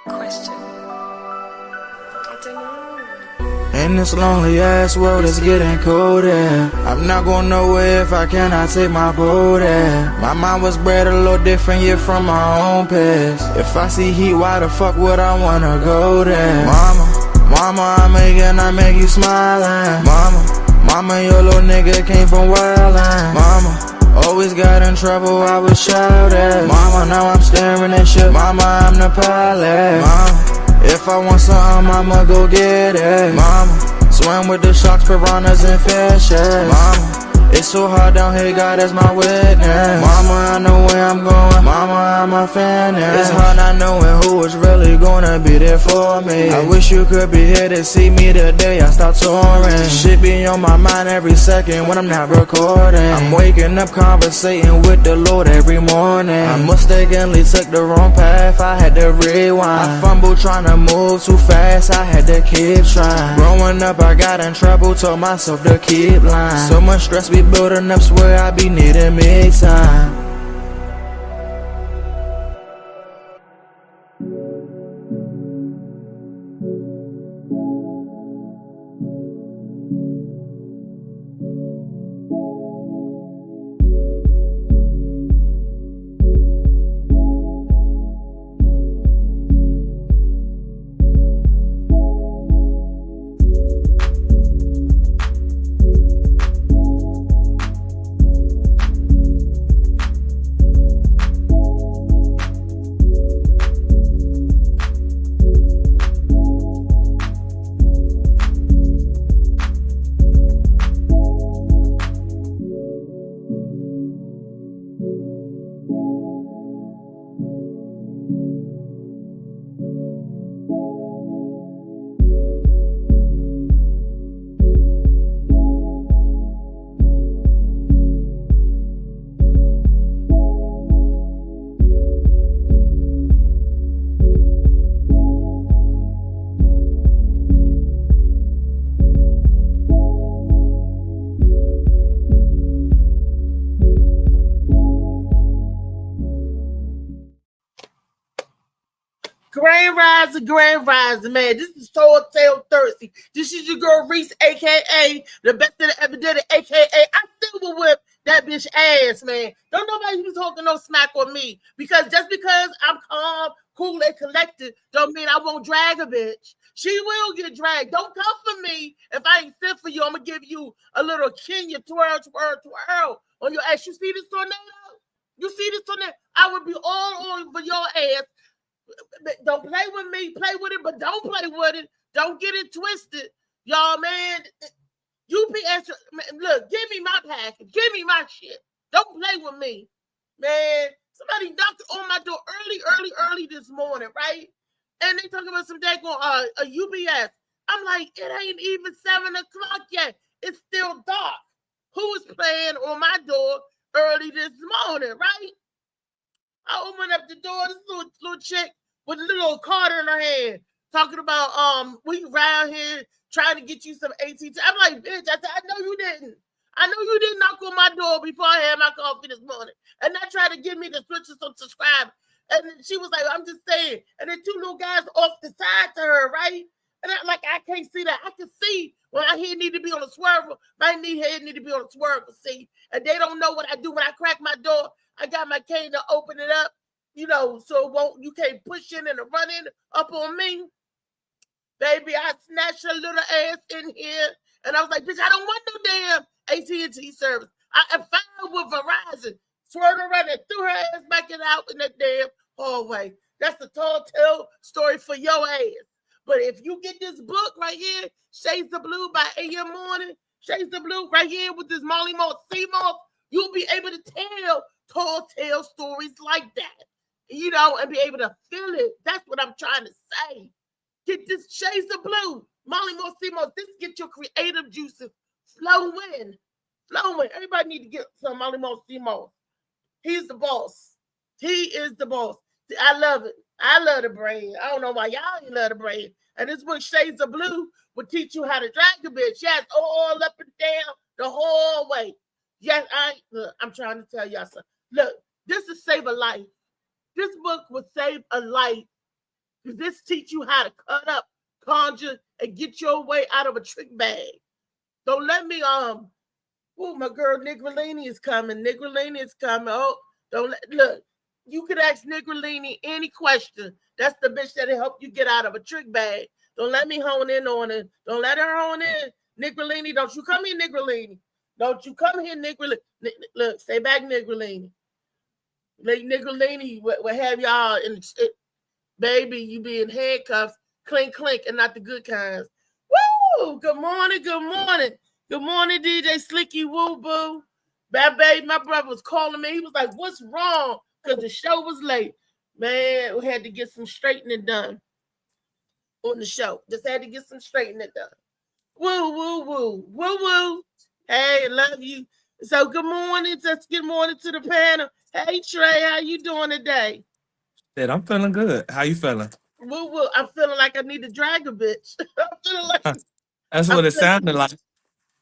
Question. I don't know. In this lonely ass world, it's getting colder. I'm not going nowhere if I cannot take my boat there. My mind was bred a little different, yeah, from my own past. If I see heat, why the fuck would I wanna go there? Mama, I make you smile. Mama, your little nigga came from wildin'. Mama, always got in trouble, I was shouted. Mama, now I'm staring at shit. Mama, I'm the pilot. Mama, if I want something, I'ma go get it. Mama, swim with the sharks, piranhas, and fishes. Mama, it's so hard down here, God is my witness. Mama, I know where I'm going. Mama, I'm a fan. It's hard not knowing who is really gonna be there for me. I wish you could be here to see me the day I start touring. Shit be on my mind every second when I'm not recording. I'm waking up conversating with the Lord every morning. I mistakenly took the wrong path, I had to rewind. I fumbled trying to move too fast, I had to keep trying. Growing up I got in trouble, told myself to keep lying. So much stress be building up, swear I be needing me time. Grand Rising, man. This is Tall Tale Thirsty. This is your girl Reese, aka the best that ever did it, aka I still will whip that bitch ass, man. Don't nobody be talking no smack on me. Because just because I'm calm, cool, and collected, don't mean I won't drag a bitch. She will get dragged. Don't come for me. If I ain't fit for you, I'm gonna give you a little Kenya twirl on your ass. You see this tornado? You see this tornado? I would be all over your ass. Don't play with me, play with it, but don't play with it. Don't get it twisted, y'all, man. UPS, look, give me my package, give me my shit. Don't play with me, man. Somebody knocked on my door early this morning, right? And they talking about some daggone a UPS. I'm like, it ain't even 7 o'clock yet. It's still dark. Who is playing on my door early this morning, right? I open up the door, this little chick with a little card in her hand, talking about we around here trying to get you some AT&T. I'm like, bitch, I said, I know you didn't. I know you didn't knock on my door before I had my coffee this morning. And not try to get me to switch to some subscribe. And she was like, I'm just saying. And then 2 little guys off the side to her, right? And I'm like, I can't see that. I can see when I head need to be on a swerve. My head need to be on a swerve, see. And they don't know what I do when I crack my door. I got my cane to open it up, you know, so it won't, you can't push in and run in up on me. Baby, I snatched her little ass in here, and I was like, bitch, I don't want no damn AT&T service. I filed with Verizon, swerved around and threw her ass back and out in that damn hallway. That's the tall tale story for your ass. But if you get this book right here, Shades of Blue by A.M. Morning, Shades of Blue right here with this Molly Moss Seymour, you'll be able to tell tall tale stories like that, you know, and be able to feel it. That's what I'm trying to say. Get this Shades of Blue, Molly Moss Seymour. This get your creative juices flowing. Everybody need to get some Molly Moss Seymour. He's the boss. He is the boss. I love it. I love the brain. I don't know why y'all ain't love the brain. And this book, Shades of Blue, will teach you how to drag a bitch. Yes, all up and down the whole way. Yes, I'm trying to tell y'all something. Look, this will save a life. This book will save a life. Because this teach you how to cut up, conjure, and get your way out of a trick bag. Don't let me, oh, my girl Nigrolini is coming. Nigrolini is coming. Oh, look, you could ask Nigrolini any question. That's the bitch that'll help you get out of a trick bag. Don't let me hone in on it. Don't let her hone in. Nigrolini, don't you come here, Nigrolini. Don't you come here, Nigrolini. Look, stay back, Nigrolini. Like Nigrolini will have y'all in baby, you be in handcuffs, clink, clink, and not the good kinds. Woo! Good morning, good morning. Good morning, DJ Slicky Woo Boo. Bad baby, my brother was calling me. He was like, what's wrong? Because the show was late. Man, we had to get some straightening done on the show. Just had to get some straightening done. Woo, woo, woo. Woo, woo. Hey, love you. So good morning. Just good morning to the panel. Hey, Trey, how you doing today? I'm feeling good. How you feeling? Woo, woo. I'm feeling like I need to drag a bitch. I'm feeling like that's what it sounded like.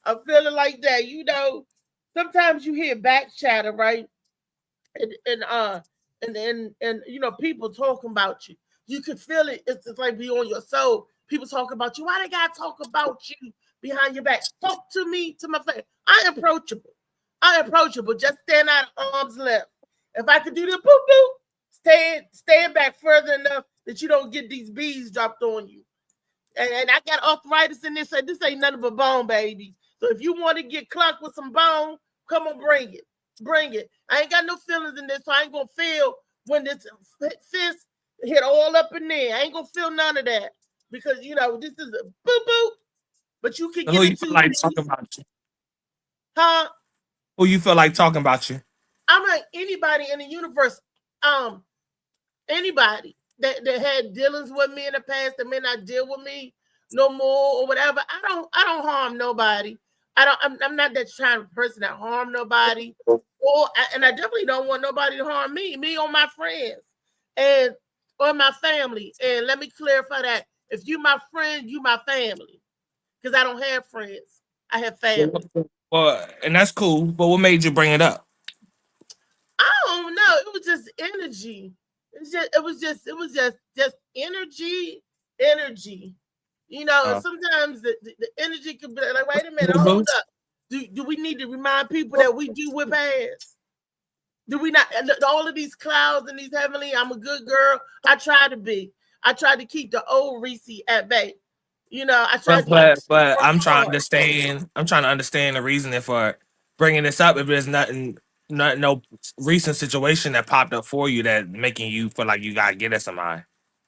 I'm feeling like that. You know, sometimes you hear back chatter, right? And you know, people talking about you. You can feel it. It's just like be on your soul. People talk about you. Why they gotta talk about you behind your back? Talk to me, to my face. I'm approachable. Just stand out of arm's length. If I could do the boop boop, stand back further enough that you don't get these bees dropped on you. And I got arthritis in this, so this ain't nothing but bone, baby. So if you want to get clunked with some bone, come on, bring it. Bring it. I ain't got no feelings in this, so I ain't gonna feel when this fist hit all up in there. I ain't gonna feel none of that because you know this is a boop boop. But you can get who you into feel like talking about you? Huh? Who you feel like talking about you? I'm like anybody in the universe. Anybody that had dealings with me in the past that may not deal with me no more or whatever. I don't harm nobody. I'm not that kind of person that harm nobody. And I definitely don't want nobody to harm me or my friends or my family. And let me clarify that. If you my friend, you my family. Because I don't have friends. I have family. Well, and that's cool. But what made you bring it up? I don't know. It was just energy. It was just energy. You know, sometimes the energy could be like, wait a minute, hold up. Do we need to remind people that we do whip ass? Do we not? All of these clouds and these heavenly, I'm a good girl. I try to be. I try to keep the old Reese at bay. You know, I try. But I'm trying to understand the reasoning for bringing this up. If there's no recent situation that popped up for you that making you feel like you gotta get at somebody.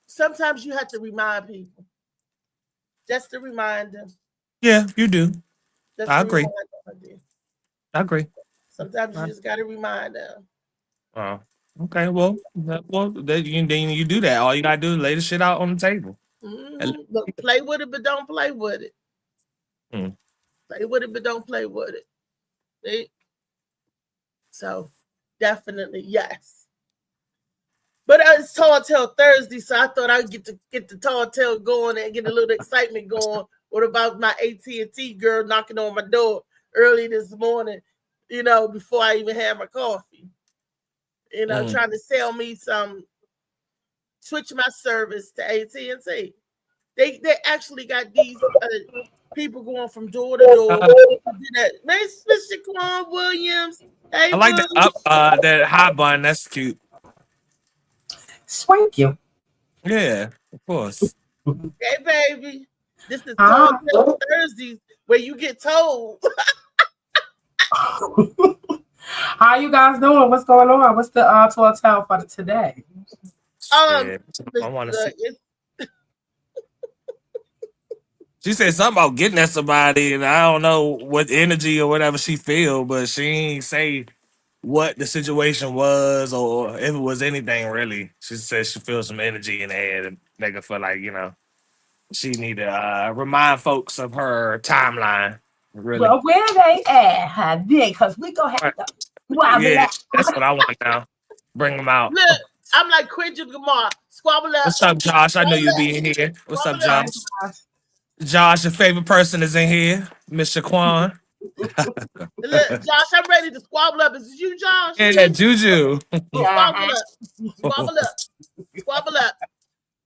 Sometimes you have to remind people. Just to remind them. Yeah, you do. I agree. Sometimes you just gotta remind them. Oh, okay. Well, then you do that. All you gotta do is lay the shit out on the table. Mm-hmm. Look, play with it, but don't play with it. Play with it, but don't play with it. See? So, definitely, yes. But it's Tall Tale Thursday, so I thought I'd get the Tall Tale going and get a little excitement going. What about my AT&T girl knocking on my door early this morning, you know, before I even had my coffee? You know, trying to sell me switch my service to AT&T. They actually got these people going from door to door. Mr. Quan Williams. Hey, I like that hot bun. That's cute. Thank you. Yeah, of course. Hey, baby. This is Tall Tale Thursdays where you get told. How you guys doing? What's going on? What's the Tall Tale for today? I want to see. She said something about getting at somebody, and I don't know what energy or whatever she feel, but she ain't say what the situation was or if it was anything really. She said she feels some energy in the air and make her feel like, you know, she need to remind folks of her timeline. Really. Well, where they at? Because we gonna have to. Yeah, that's what I want now. Bring them out. Look, I'm like Quentin Gamar. Squabble up. What's up, Josh? I know you being here. What's up, Josh? Josh, your favorite person is in here, Miss Shaquan. Look, Josh, I'm ready to squabble up. Is it you, Josh? Yeah, Juju. Squabble up. Squabble up. Squabble up.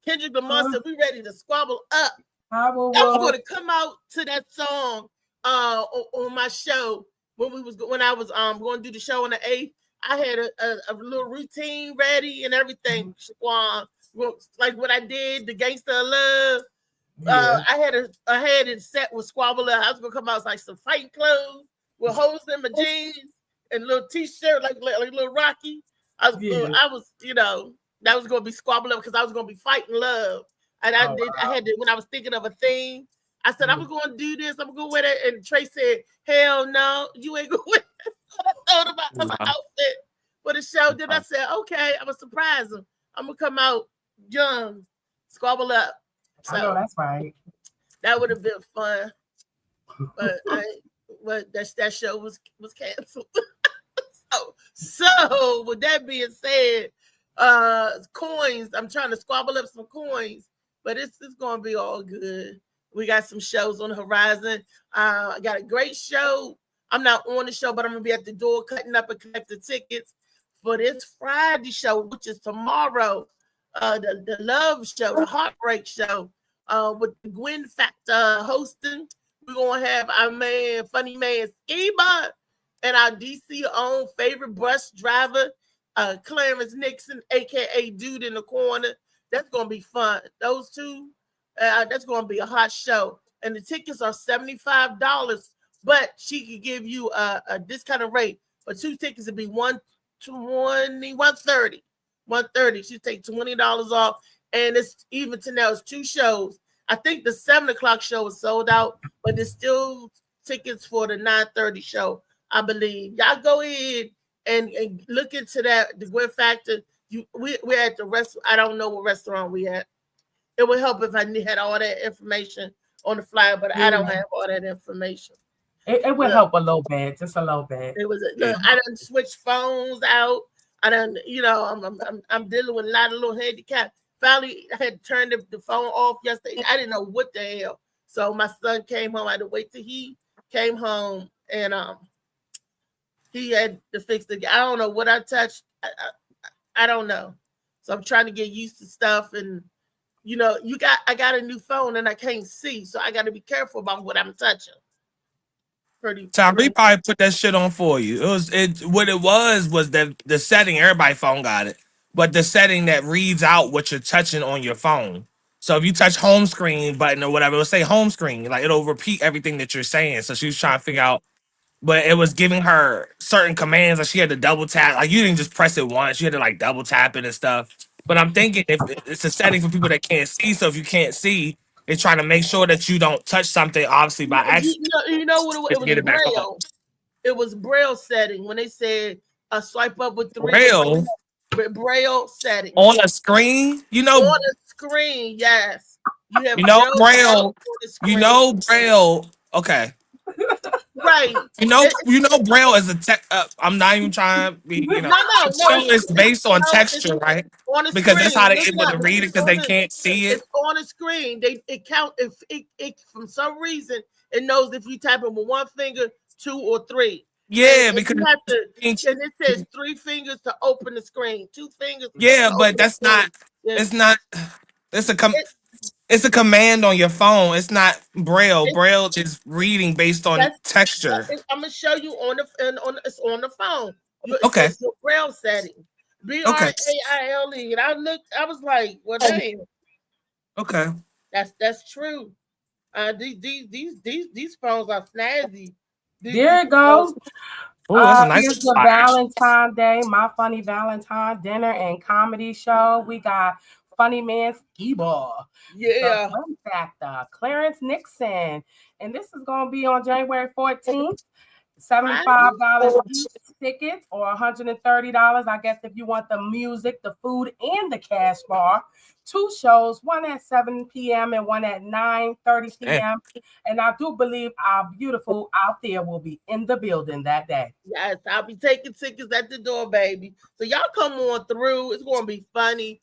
Kendrick Lamar said, we ready to squabble up. I was going to come out to that song on my show when I was going to do the show on the 8th. I had a little routine ready and everything. Shaquan, like what I did, the Gangsta of Love. Yeah. I had it set with Squabble Up. I was gonna come out like some fighting clothes with holes in my jeans and a little t-shirt like little Rocky. I was, you know, that was gonna be Squabble Up because I was gonna be fighting love. And I had to, when I was thinking of a theme, I said, I'm gonna do this, I'm gonna wear that. And Trey said, hell no, you ain't gonna wear that. So I thought about my outfit for the show. Then I said, okay, I'm gonna surprise him. I'm gonna come out young, Squabble Up. So I know that's right. That would have been fun, but that show was canceled. so with that being said, coins. I'm trying to squabble up some coins, but it's gonna be all good. We got some shows on the horizon. I got a great show. I'm not on the show, but I'm gonna be at the door cutting up and collecting tickets for this Friday show, which is tomorrow. The love show, the heartbreak show. With the Gwen Factor hosting, we're gonna have our man, funny man Ski-Bot, and our DC own favorite bus driver, Clarence Nixon, aka Dude in the Corner. That's gonna be fun. Those two, that's gonna be a hot show. And the tickets are $75, but she could give you a discounted rate for 2 tickets. It'd be $130. She take $20 off. And it's even to now, it's 2 shows. I think the 7 o'clock show is sold out, but there's still tickets for the 9:30 show, I believe. Y'all go ahead and look into that, the Gwen Factor. We're at the restaurant. I don't know what restaurant we at. It would help if I had all that information on the flyer, but I don't have all that information. It would help a little bit, just a little bit. It was. I done switched phones out. I done, I'm dealing with a lot of little handicap. Finally, I had to turn the phone off yesterday. I didn't know what the hell. So my son came home. I had to wait till he came home, and he had to fix the. I don't know what I touched. I don't know. So I'm trying to get used to stuff, and I got a new phone and I can't see, so I got to be careful about what I'm touching. Tyree probably put that shit on for you. What it was that the setting, everybody phone got it, but the setting that reads out what you're touching on your phone. So if you touch home screen button or whatever, it'll say home screen, like it'll repeat everything that you're saying. So she was trying to figure out, but it was giving her certain commands, like she had to double tap. Like you didn't just press it once, you had to like double tap it and stuff. But I'm thinking if it's a setting for people that can't see, so if you can't see, it's trying to make sure that you don't touch something, obviously, by accident. You know what it was? Braille. It was Braille setting when they said swipe up with 3. Braille setting. On a screen? On a screen, yes. Braille. Braille. Okay. Right. Braille is a tech. I'm not even trying to be. No. It's based on texture, right? On a because screen. That's how they're able to read it because they can't see it. It's on a screen. It count if it from some reason it knows if you type it with 1 finger, 2 or 3. Yeah, because and it says 3 fingers to open the screen, 2 fingers. Yeah, but that's not. It's not. It's a command on your phone. It's not Braille. Braille is reading based on texture. I'm gonna show you on the phone. Okay. It's your Braille setting. BRAILE. And I was like, well, damn. Okay. That's true. These phones are snazzy. There it goes. Oh, that's a nice here's the Valentine Day, My Funny Valentine dinner and comedy show. We got Funny Man Ski-Ball. Yeah. Gwen Factor, Clarence Nixon. And this is going to be on January 14th. $75 each tickets or $130. I guess if you want the music, the food, and the cash bar. 2 shows, one at 7 p.m. and one at 9:30 p.m. And I do believe our beautiful out there will be in the building that day. Yes, I'll be taking tickets at the door, baby. So y'all come on through. It's going to be funny.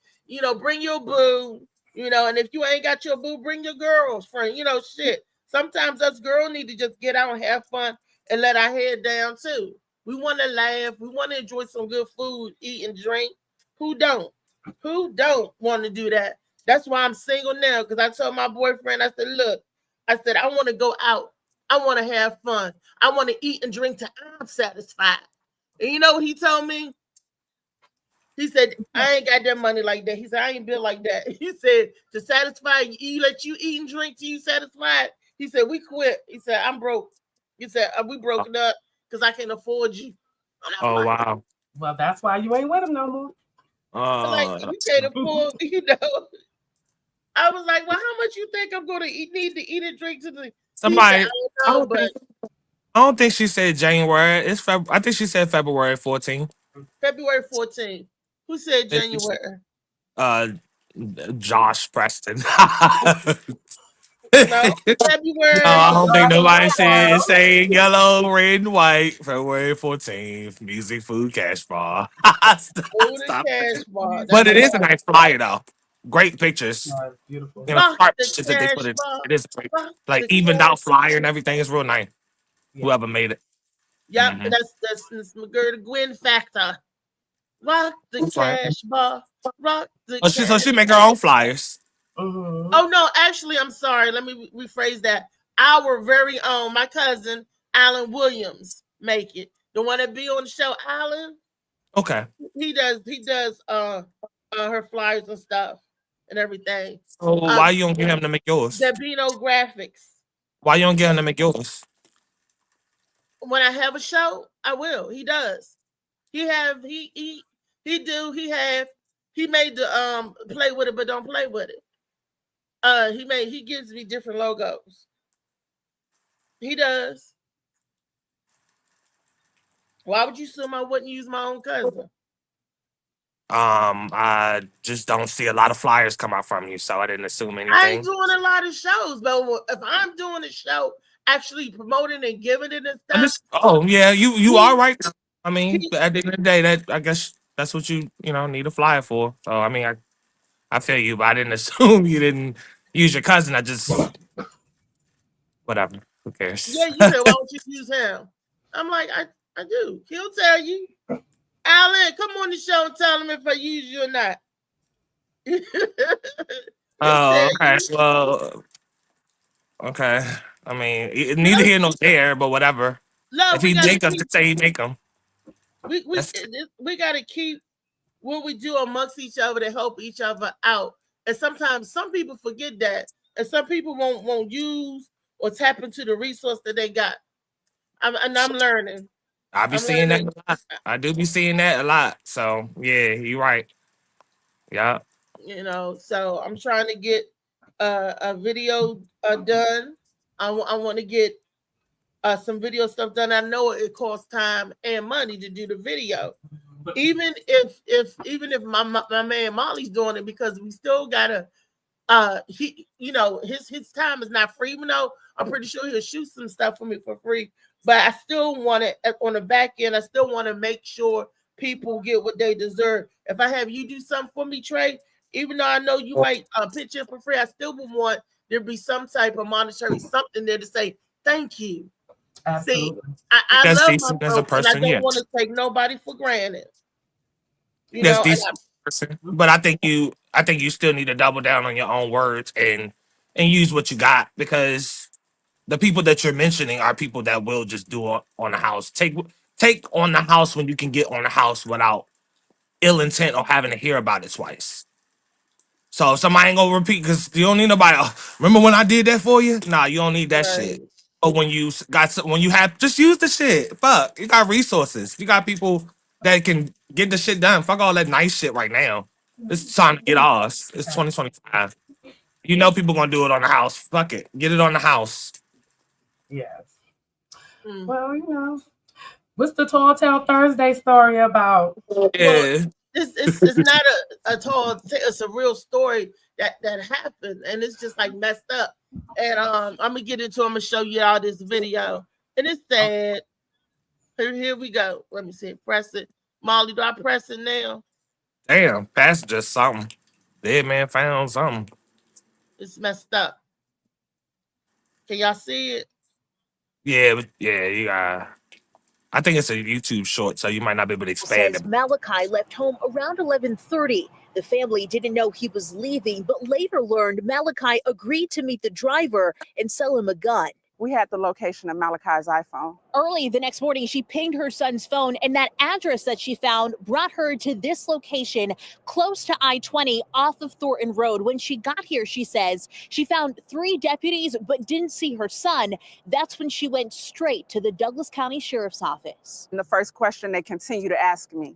Bring your boo. You know, and if you ain't got your boo, bring your girlfriend. You know, shit. Sometimes us girls need to just get out and have fun and let our head down too. We want to laugh. We want to enjoy some good food, eat and drink. Who don't? Who don't want to do that? That's why I'm single now. Because I told my boyfriend, I said, look, I said, I want to go out. I want to have fun. I want to eat and drink till I'm satisfied. And you know what he told me? He said, I ain't got that money like that. He said, I ain't built like that. He said, to satisfy you, let you eat and drink till you satisfied. He said, we quit. He said, I'm broke. He said, we broken up because I can't afford you. Oh, wow. Well, that's why you ain't with him no more. Like, you can't afford, you know. I was like, well, how much you think I'm going to need to eat and drink to the... Somebody, Said, I don't know, I don't think she said January. It's I think she said February 14th. February 14th. Who said January? Josh Preston. No, February. No, I don't think nobody said saying yellow, red, and white. February 14th. Music, food, cash bar. Food and Stop. cash bar. But it That's is a nice flyer though. Great pictures. Oh, beautiful. You know, rock art the pictures that they cash put in. bar. It is great. Rock Like the evened cash. out flyer and everything is real nice. Yeah. Whoever made it. Yep, Mhm. that's McGurdy Gwen factor. Rock the That's right. cash bar. Rock the Oh, cash. so she make her own flyers. Mhm. Oh no, actually, I'm sorry. Let me rephrase that. Our very own, my cousin Alan Williams, make it. The one that be on the show, Alan. Okay. He does her flyers and stuff and everything. So why you don't get him to make yours? Dabino Graphics. Why you don't get him to make yours? When I have a show, I will. He does. He have he do he have he made the play with it but don't play with it. He gives me different logos. He does. Why would you assume I wouldn't use my own cousin? I just don't see a lot of flyers come out from you, so I didn't assume I ain't anything. doing a lot of shows, but if I'm doing a show, actually promoting and giving it and stuff, Oh yeah, you are right. I mean, he- at the end of the day, that I guess that's what you need a flyer for. So I mean, I feel you, but I didn't assume you didn't use your cousin. I just whatever. Who cares? yeah, you said, why don't you use him? I'm like, I do. He'll tell you. Alan, come on the show and tell him if I use you or not. Oh, okay. Well, okay. I mean, neither here nor there, but whatever. Love, If he make us to say he make them. we gotta keep what we do amongst each other to help each other out. And sometimes some people forget that, and some people won't use or tap into the resource that they got. I'm learning. I be I'm seeing that learning. a lot. I do be seeing that a lot. So yeah, you're right. Yeah. You know, so I'm trying to get a video done. I want to get some video stuff done. I know it costs time and money to do the video. Even if my man Molly's doing it, because we still gotta his time is not free, even though I'm pretty sure he'll shoot some stuff for me for free. But I still want it on the back end. I still want to make sure people get what they deserve. If I have you do something for me, Trey, even though I know you might pitch in for free, I still would want there to be some type of monetary something there to say thank you. Absolutely. See, I That's love decent my as a folks, and I person, don't yes. want to take nobody for granted. You That's know, decent person. But I think you still need to double down on your own words and use what you got, because the people that you're mentioning are people that will just do on the house. Take on the house when you can get on the house without ill intent or having to hear about it twice. So if somebody ain't gonna repeat, because you don't need nobody. "Oh, remember when I did that for you?" Nah, you don't need that right. shit. But when you have, just use the shit. Fuck, you got resources. You got people that can get the shit done. Fuck all that nice shit right now. It's time to get ours. It's 2025. You know people gonna do it on the house. Fuck it, get it on the house. Yes. Mm. Well, what's the Tall Tale Thursday story about? Yeah. It's not a tall. It's a real story that happened, and it's just like messed up. And I'm gonna get into. I'm gonna show you all this video, and it's sad. Here we go. Let me see. Press it, Molly. Do I press it now? Damn, that's just something. Dead man found something. It's messed up. Can y'all see it? Yeah, you got. I think it's a YouTube short, so you might not be able to expand it. Malachi left home around 11:30. The family didn't know he was leaving, but later learned Malachi agreed to meet the driver and sell him a gun. We had the location of Malachi's iPhone. Early the next morning, she pinged her son's phone, and that address that she found brought her to this location close to I-20 off of Thornton Road. When she got here, she says she found 3 deputies but didn't see her son. That's when she went straight to the Douglas County Sheriff's Office. And the first question they continue to ask me,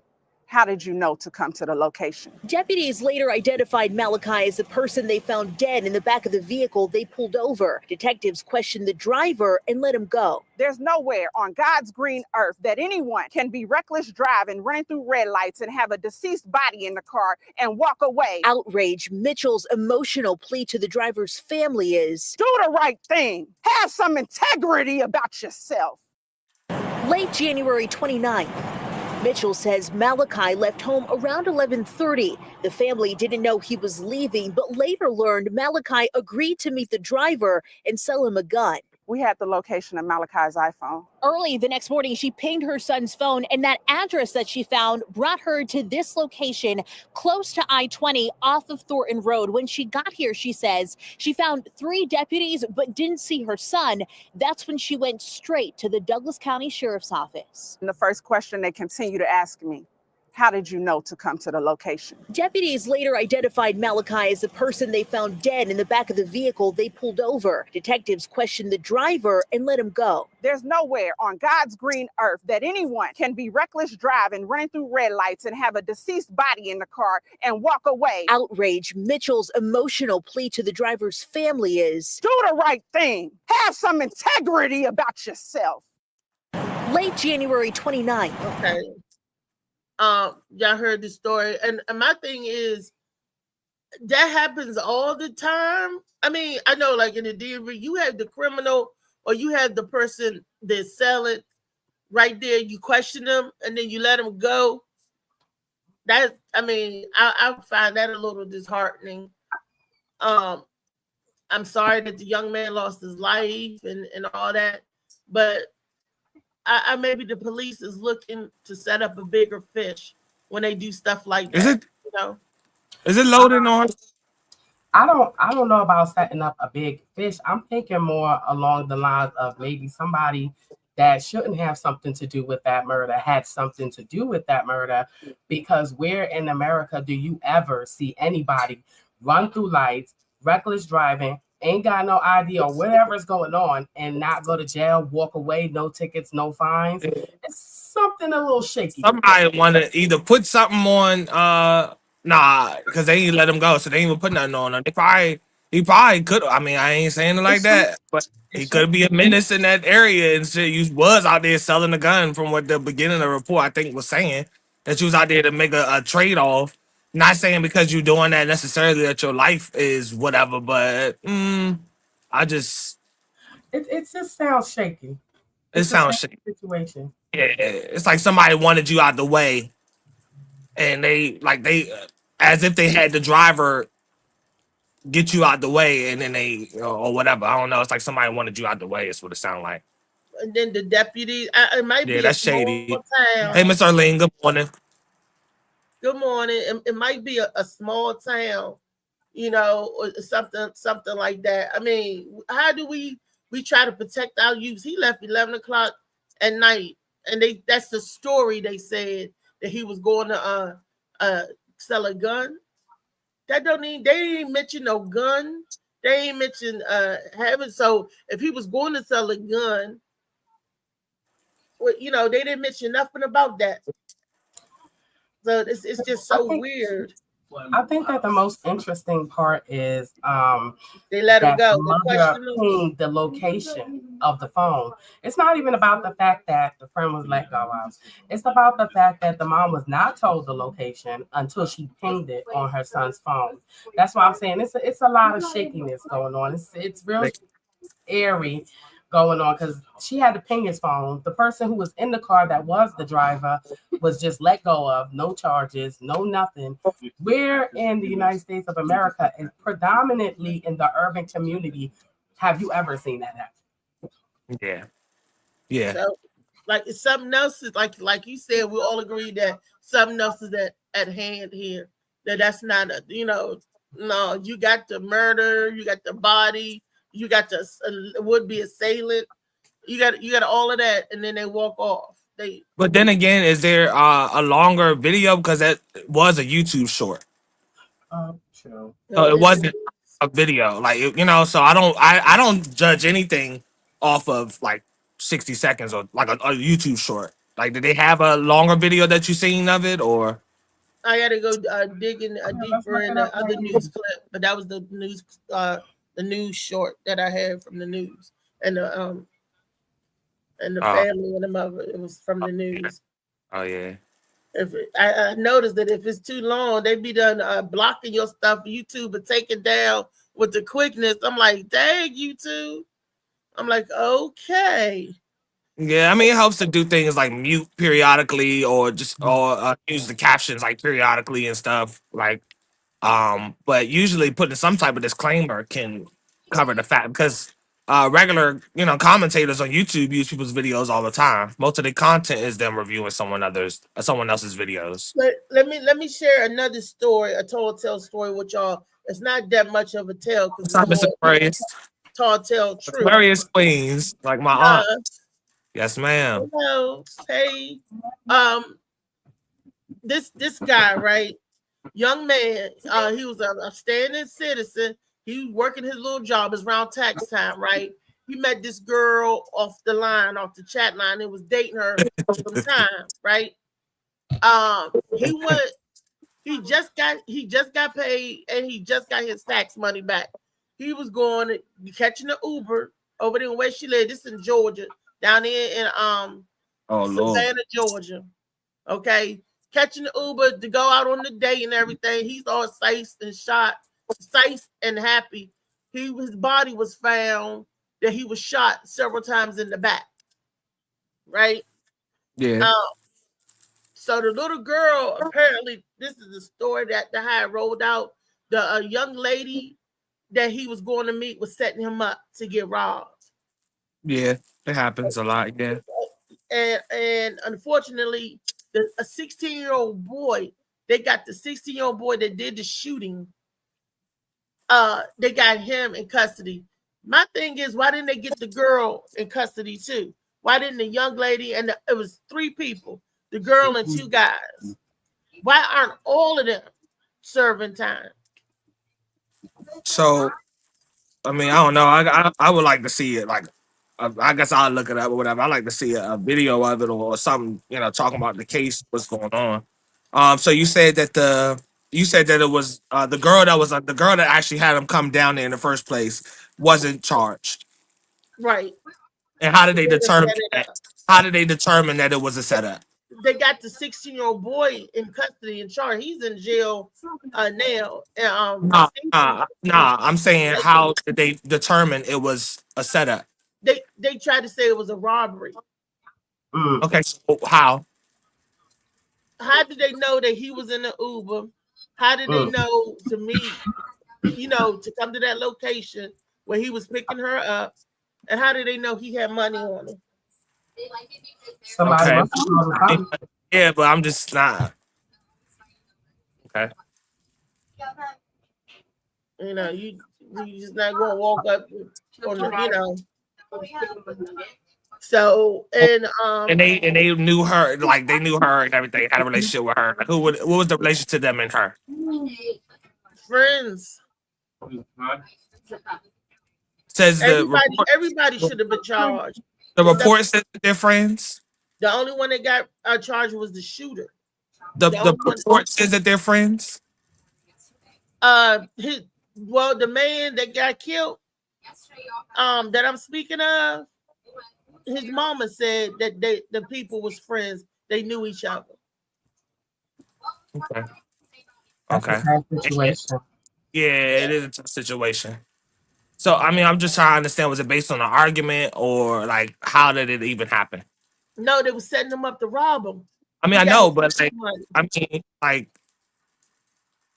how did you know to come to the location? Deputies later identified Malachi as the person they found dead in the back of the vehicle they pulled over. Detectives questioned the driver and let him go. There's nowhere on God's green earth that anyone can be reckless driving, running through red lights, and have a deceased body in the car and walk away. Outrage. Mitchell's emotional plea to the driver's family is, do the right thing. Have some integrity about yourself. Late January 29th. Mitchell says Malachi left home around 11:30. The family didn't know he was leaving, but later learned Malachi agreed to meet the driver and sell him a gun. We had the location of Malachi's iPhone. Early the next morning, she pinged her son's phone, and that address that she found brought her to this location close to I-20 off of Thornton Road. When she got here, she says she found 3 deputies but didn't see her son. That's when she went straight to the Douglas County Sheriff's Office. And the first question they continue to ask me, how did you know to come to the location? Deputies later identified Malachi as the person they found dead in the back of the vehicle they pulled over. Detectives questioned the driver and let him go. There's nowhere on God's green earth that anyone can be reckless driving, running through red lights, and have a deceased body in the car and walk away. Outrage. Mitchell's emotional plea to the driver's family is, do the right thing. Have some integrity about yourself. Late January 29th. Okay. Y'all heard the story, and my thing is that happens all the time. I mean, I know, like in the DMV, you have the criminal or you have the person that sell it right there. You question them and then you let them go. That, I mean, I find that a little disheartening. I'm sorry that the young man lost his life and all that, but I maybe the police is looking to set up a bigger fish when they do stuff like that. Is it? You know? Is it loading on? I don't know about setting up a big fish. I'm thinking more along the lines of maybe somebody that shouldn't have something to do with that murder had something to do with that murder, because where in America do you ever see anybody run through lights, reckless driving, ain't got no idea or whatever's going on, and not go to jail, walk away, no tickets, no fines? It's something a little shaky. Somebody want to either put something on, because they ain't let him go, so they ain't even put nothing on him. He probably could. I mean, I ain't saying it like that, but he could be a menace in that area and shit. You was out there selling a gun, from what the beginning of the report I think was saying, that you was out there to make a trade off. Not saying because you're doing that necessarily that your life is whatever, but I just it just sounds shaky. It sounds shaky. Situation. Yeah, it's like somebody wanted you out the way, and they as if they had the driver get you out the way, and then they or whatever. I don't know. It's like somebody wanted you out the way. It's what it sounds like. And then the deputies. It might be that's a small shady. town. Hey, Miss Arlene. Good morning. Good morning. It might be a small town, you know, or something like that. I mean, how do we try to protect our youth? He left 11 o'clock at night, and that's the story they said, that he was going to sell a gun. They didn't mention no gun. They ain't mention having. So if he was going to sell a gun, well, you know, they didn't mention nothing about that. So it's just so weird. I think that the most interesting part is they let him go. The location of the phone. It's not even about the fact that the friend was let go of. It's about the fact that the mom was not told the location until she pinged it on her son's phone. That's why I'm saying it's a lot of shakiness going on. It's real airy going on because she had to ping his phone. The person who was in the car that was the driver was just let go of, no charges, no nothing. We're in the United States of America and predominantly in the urban community. Have you ever seen that happen? Yeah. Yeah. So, like, it's something else is like you said, we all agree that something else is at hand here. That's not a, no, you got the murder, you got the body, you got the would-be assailant, you got all of that, and then they walk off. But then again, is there a longer video? Because that was a YouTube short. True. So it wasn't a video, like, so I don't judge anything off of like 60 seconds or like a YouTube short. Like, did they have a longer video that you seen of it, or? I gotta go digging deeper in the other news clip, but that was the news short that I had from the news, and the family and the mother. It was from the news. Oh yeah. If I noticed that if it's too long, they be done blocking your stuff, YouTube, and take it down with the quickness. I'm like, dang, YouTube. I'm like, okay. Yeah, I mean, it helps to do things like mute periodically, or just use the captions like periodically and stuff. Like, but usually putting some type of disclaimer can cover the fact, because regular commentators on YouTube use people's videos all the time. Most of the content is them reviewing someone else's videos. Let me share another story, a tall story with y'all. It's not that much of a tale because it's more tall tale true. Aquarius queens, like my aunt. Yes, ma'am. Hello, hey, this guy, right? Young man, he was a standing citizen. He was working his little job. It's around tax time, right? He met this girl off the chat line. It was dating her for some time, right? He just got paid, and he just got his tax money back. He was catching an Uber over there where she lived. This is in Georgia, down here in Savannah, Georgia. Okay, catching the Uber to go out on the date and everything. He's all siced and happy. His body was found that he was shot several times in the back. Right? Yeah. So the little girl, apparently, this is the story that the high rolled out. The young lady that he was going to meet was setting him up to get robbed. Yeah, it happens a lot. Yeah. And unfortunately, a 16-year-old boy, they got the 16-year-old boy that did the shooting. They got him in custody. My thing is, why didn't they get the girl in custody too? Why didn't the young lady it was 3 people, the girl and 2 guys? Why aren't all of them serving time? So, I mean, I don't know. I would like to see it. Like, I guess I'll look it up or whatever. I like to see a video of it or something, talking about the case, what's going on. So you said that it was the girl that actually had him come down there in the first place wasn't charged. Right. And how did they determine that? How did they determine that it was a setup? They got the 16-year-old boy in custody and charged. He's in jail now. I'm saying, how did they determine it was a setup? They tried to say it was a robbery. Okay, so how? How did they know that he was in the Uber? How did they know to meet, to come to that location where he was picking her up? And how did they know he had money on him? Okay. Yeah, but I'm just not. Okay. You just not gonna walk up on the, So and they knew her, like they knew her and everything, had a relationship with her. Like, what was the relationship to them and her? Friends. Says everybody should have been charged. The report says that they're friends. The only one that got charged was the shooter. The report says that they're friends. The man that got killed, that I'm speaking of, his mama said that the people was friends. They knew each other. Okay. Situation. Yeah, it is a tough situation. So I mean, I'm just trying to understand: was it based on an argument, or like how did it even happen? No, they was setting him up to rob him. I mean, He I got know, his but like, money. I mean, like,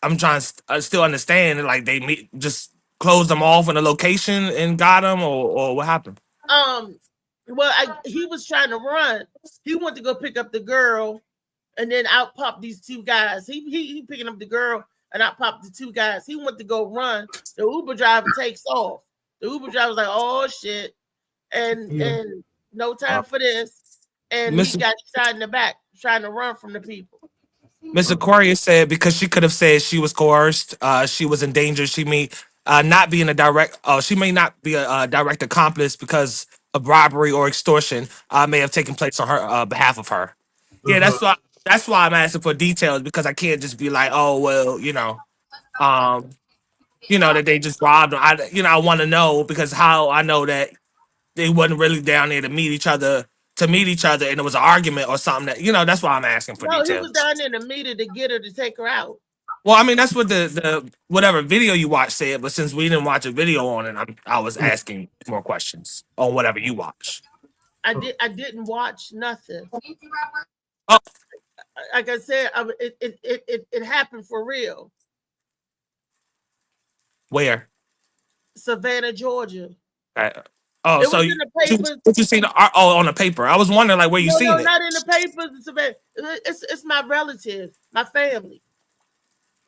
I'm trying to still understand. Like, they just closed them off in a location and got them, or what happened? Well, he was trying to run. He went to go pick up the girl, and then out popped these two guys. He picking up the girl, and out popped the two guys. He went to go run. The Uber driver takes off. The Uber driver was like, "Oh shit," and no time for this. And he got shot in the back trying to run from the people. Miss Aquarius said because she could have said she was coerced, she was in danger. She may not be in a direct. She may not be a direct accomplice because of robbery or extortion may have taken place on her behalf of her. Yeah, that's why. That's why I'm asking for details because I can't just be like, oh well, that they just robbed them. I want to know because how I know that they wasn't really down there to meet each other, and it was an argument or something that's why I'm asking for No, he details. was down there to meet her to get her to take her out. Well, I mean that's what the whatever video you watched said, but since we didn't watch a video on it, I was asking more questions on whatever you watched. I didn't watch nothing. Oh. Like I said, it happened for real. Where? Savannah, Georgia. Oh, so you seen on the paper? I was wondering like where you seen it. Not in the papers. It's my relatives, my family.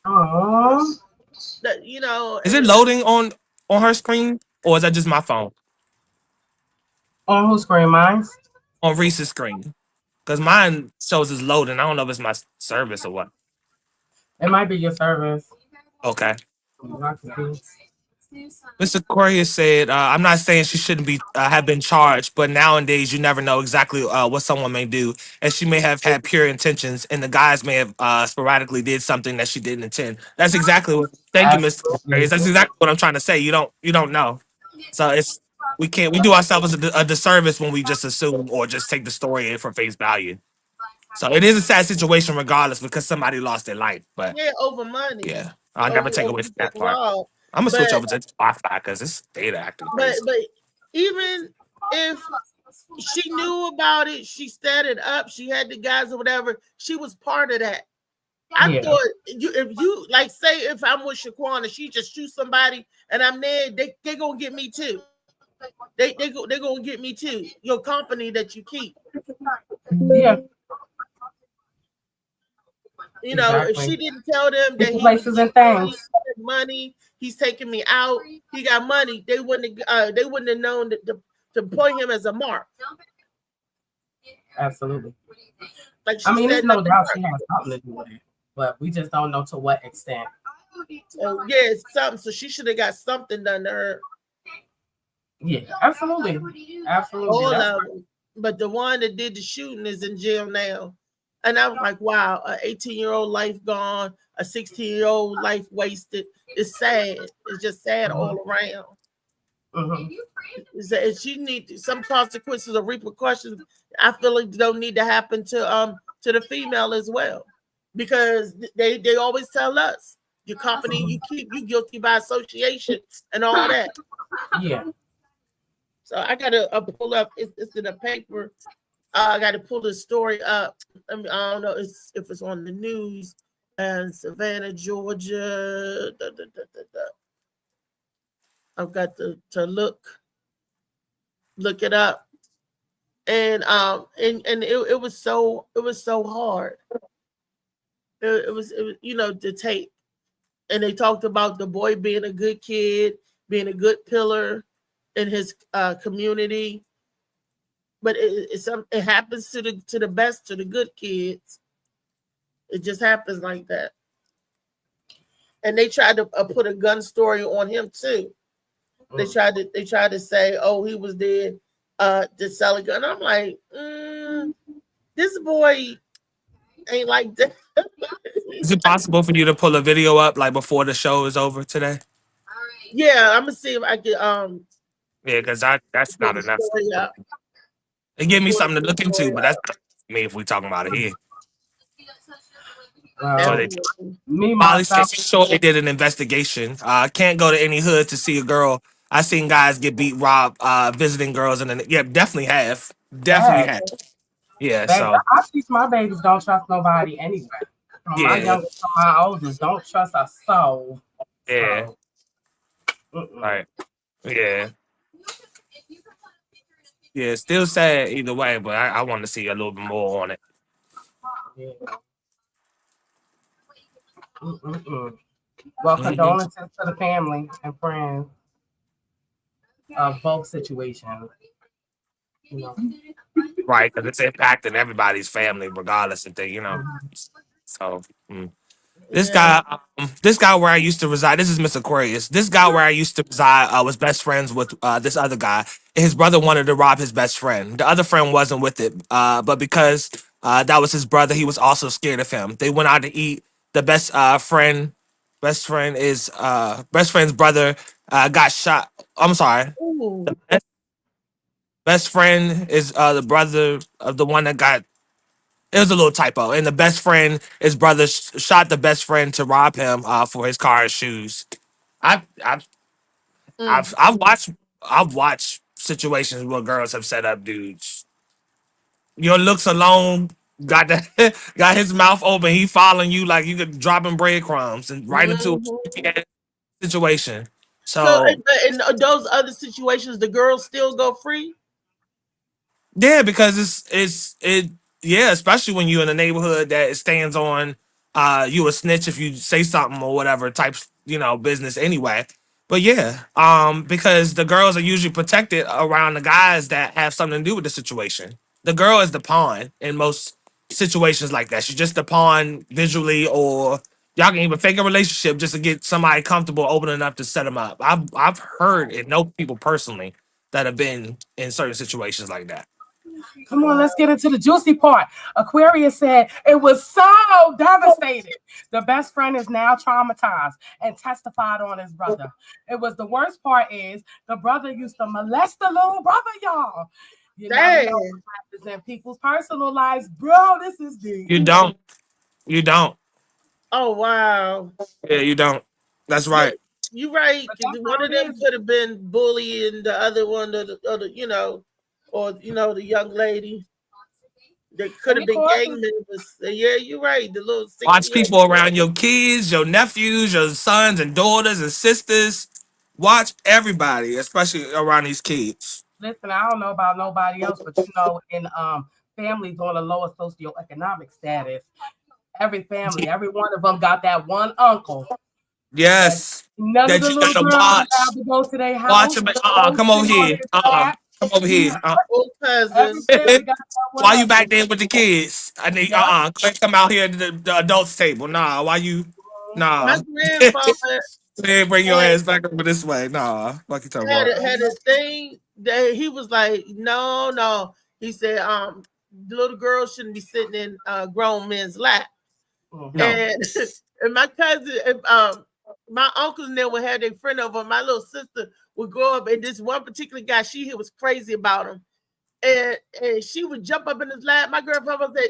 Oh, Is it loading on her screen or is that just my phone? On whose screen? Mine? On Reese's screen, because mine shows it's loading. I don't know if it's my service or what. It might be your service. Okay. Mr. Aquarius said, I'm not saying she shouldn't be have been charged, but nowadays you never know exactly what someone may do, and she may have had pure intentions, and the guys may have sporadically did something that she didn't intend. That's exactly what. Thank you, Mr. Aquarius. That's exactly what I'm trying to say. You don't know, so we do ourselves a disservice when we just assume or just take the story in for face value. So it is a sad situation regardless because somebody lost their life, but over money. Yeah, I'll never take away from that part. I'm gonna switch over to Wi-Fi because it's data acting crazy. But even if she knew about it, she set it up. She had the guys or whatever. She was part of that. I thought if you like say if I'm with Shaquana, she just shoot somebody and I'm there, they gonna get me too. They gonna get me too. Your company that you keep. Yeah. If she didn't tell them that places and things. Money, he's taking me out. He got money. They wouldn't have known to point him as a mark. Absolutely. Like there's no doubt she has something to do with it, but we just don't know to what extent. It's something. So she should have got something done to her. Yeah, absolutely. All of them. But the one that did the shooting is in jail now. And I was like, wow, an 18-year-old life gone, a 16-year-old life wasted. It's sad. It's just sad all around. Mm-hmm. She needs some consequences or repercussions. I feel like don't need to happen to the female as well, because they always tell us your company you keep you guilty by association and all that. Yeah. So I gotta pull up. It's in the paper. I got to pull the story up. I don't know if it's on the news. And Savannah, Georgia. I've got to look it up. And it was so hard. It was to take. And they talked about the boy being a good kid, being a good pillar in his community. But it happens to the best, to the good kids. It just happens like that. And they tried to put a gun story on him too. They tried to say, oh, he was there to sell a gun. I'm like, this boy ain't like that. Is it possible for you to pull a video up like before the show is over today? Yeah, I'm gonna see if I can. Yeah, because that's not enough. It gave me something to look into, but that's not me if we talking about it here. Molly said sure they did an investigation. Can't go to any hood to see a girl I seen guys get beat, robbed, visiting girls, and then yeah, definitely have, definitely have. Yeah, Baby, so I teach my babies don't trust nobody anyway. From my yeah, youngest to my oldest, don't trust a soul. yeah, So, right, yeah, yeah. Still sad either way, but I want to see a little bit more on it. yeah. Mm-mm-mm. Well, Mhm. condolences to the family and friends of both situations. You know. Right, because it's impacting everybody's family, regardless if they, So Yeah. this guy where I used to reside. This is Mr. Aquarius. This guy where I used to reside was best friends with this other guy. His brother wanted to rob his best friend. The other friend wasn't with it, but because that was his brother, he was also scared of him. They went out to eat. The best friend is best friend's brother got shot. I'm sorry. Ooh. Best friend is the brother of the one that got. It was a little typo, and the best friend, his brother shot the best friend to rob him for his car and shoes. I've I've Mm. I've watched situations where girls have set up dudes. Your looks alone got the, got his mouth open. He following you like you could drop him breadcrumbs and right into Mhm. a situation. So So in those other situations, the girls still go free. yeah, because yeah, especially when you're in a neighborhood that it stands on you a snitch if you say something or whatever type business anyway. But yeah, because the girls are usually protected around the guys that have something to do with the situation. The girl is the pawn in most situations like that. She's just the pawn visually, or y'all can even fake a relationship just to get somebody comfortable, open enough to set them up. I've heard and know people personally that have been in certain situations like that. Come on, let's get into the juicy part. Aquarius said it was so devastated. The best friend is now traumatized and testified on his brother. It was the worst part is the brother used to molest the little brother, y'all. You never know Dang. what happens in people's personal lives, bro. This is the You don't. You don't. Oh wow. Yeah, you don't. That's Yeah, right. you right. But 'Cause that's one how of it them is. could have been bullying the other one, or the young lady. They could And have it been gang causes members. Yeah, you're right. The little Watch 16-year-old. people around your kids, your nephews, your sons and daughters and sisters. Watch everybody, especially around these kids. listen, I don't know about nobody else, but in families on a lower socioeconomic status, every family, every one of them got that one uncle that Yes. none of That the you little gotta girls allowed watch. to go to their Watch house. them. Go Come over sit on here. his lap. Come over here. Old cousin. Every family got that one Why you back uncle. there with the kids? I need Yep. come out here to the adults table. Nah, why you My nah. grandfather Hey, bring your had ass back over this way. Nah, fuck you talking had about. a, had a thing that he was like, no, no. He said, the little girls shouldn't be sitting in grown men's lap. Mhm. No. And and my cousin, my uncles and them would have their friend over. My little sister would grow up, and this one particular guy, she was crazy about him, and she would jump up in his lap. My grandfather said,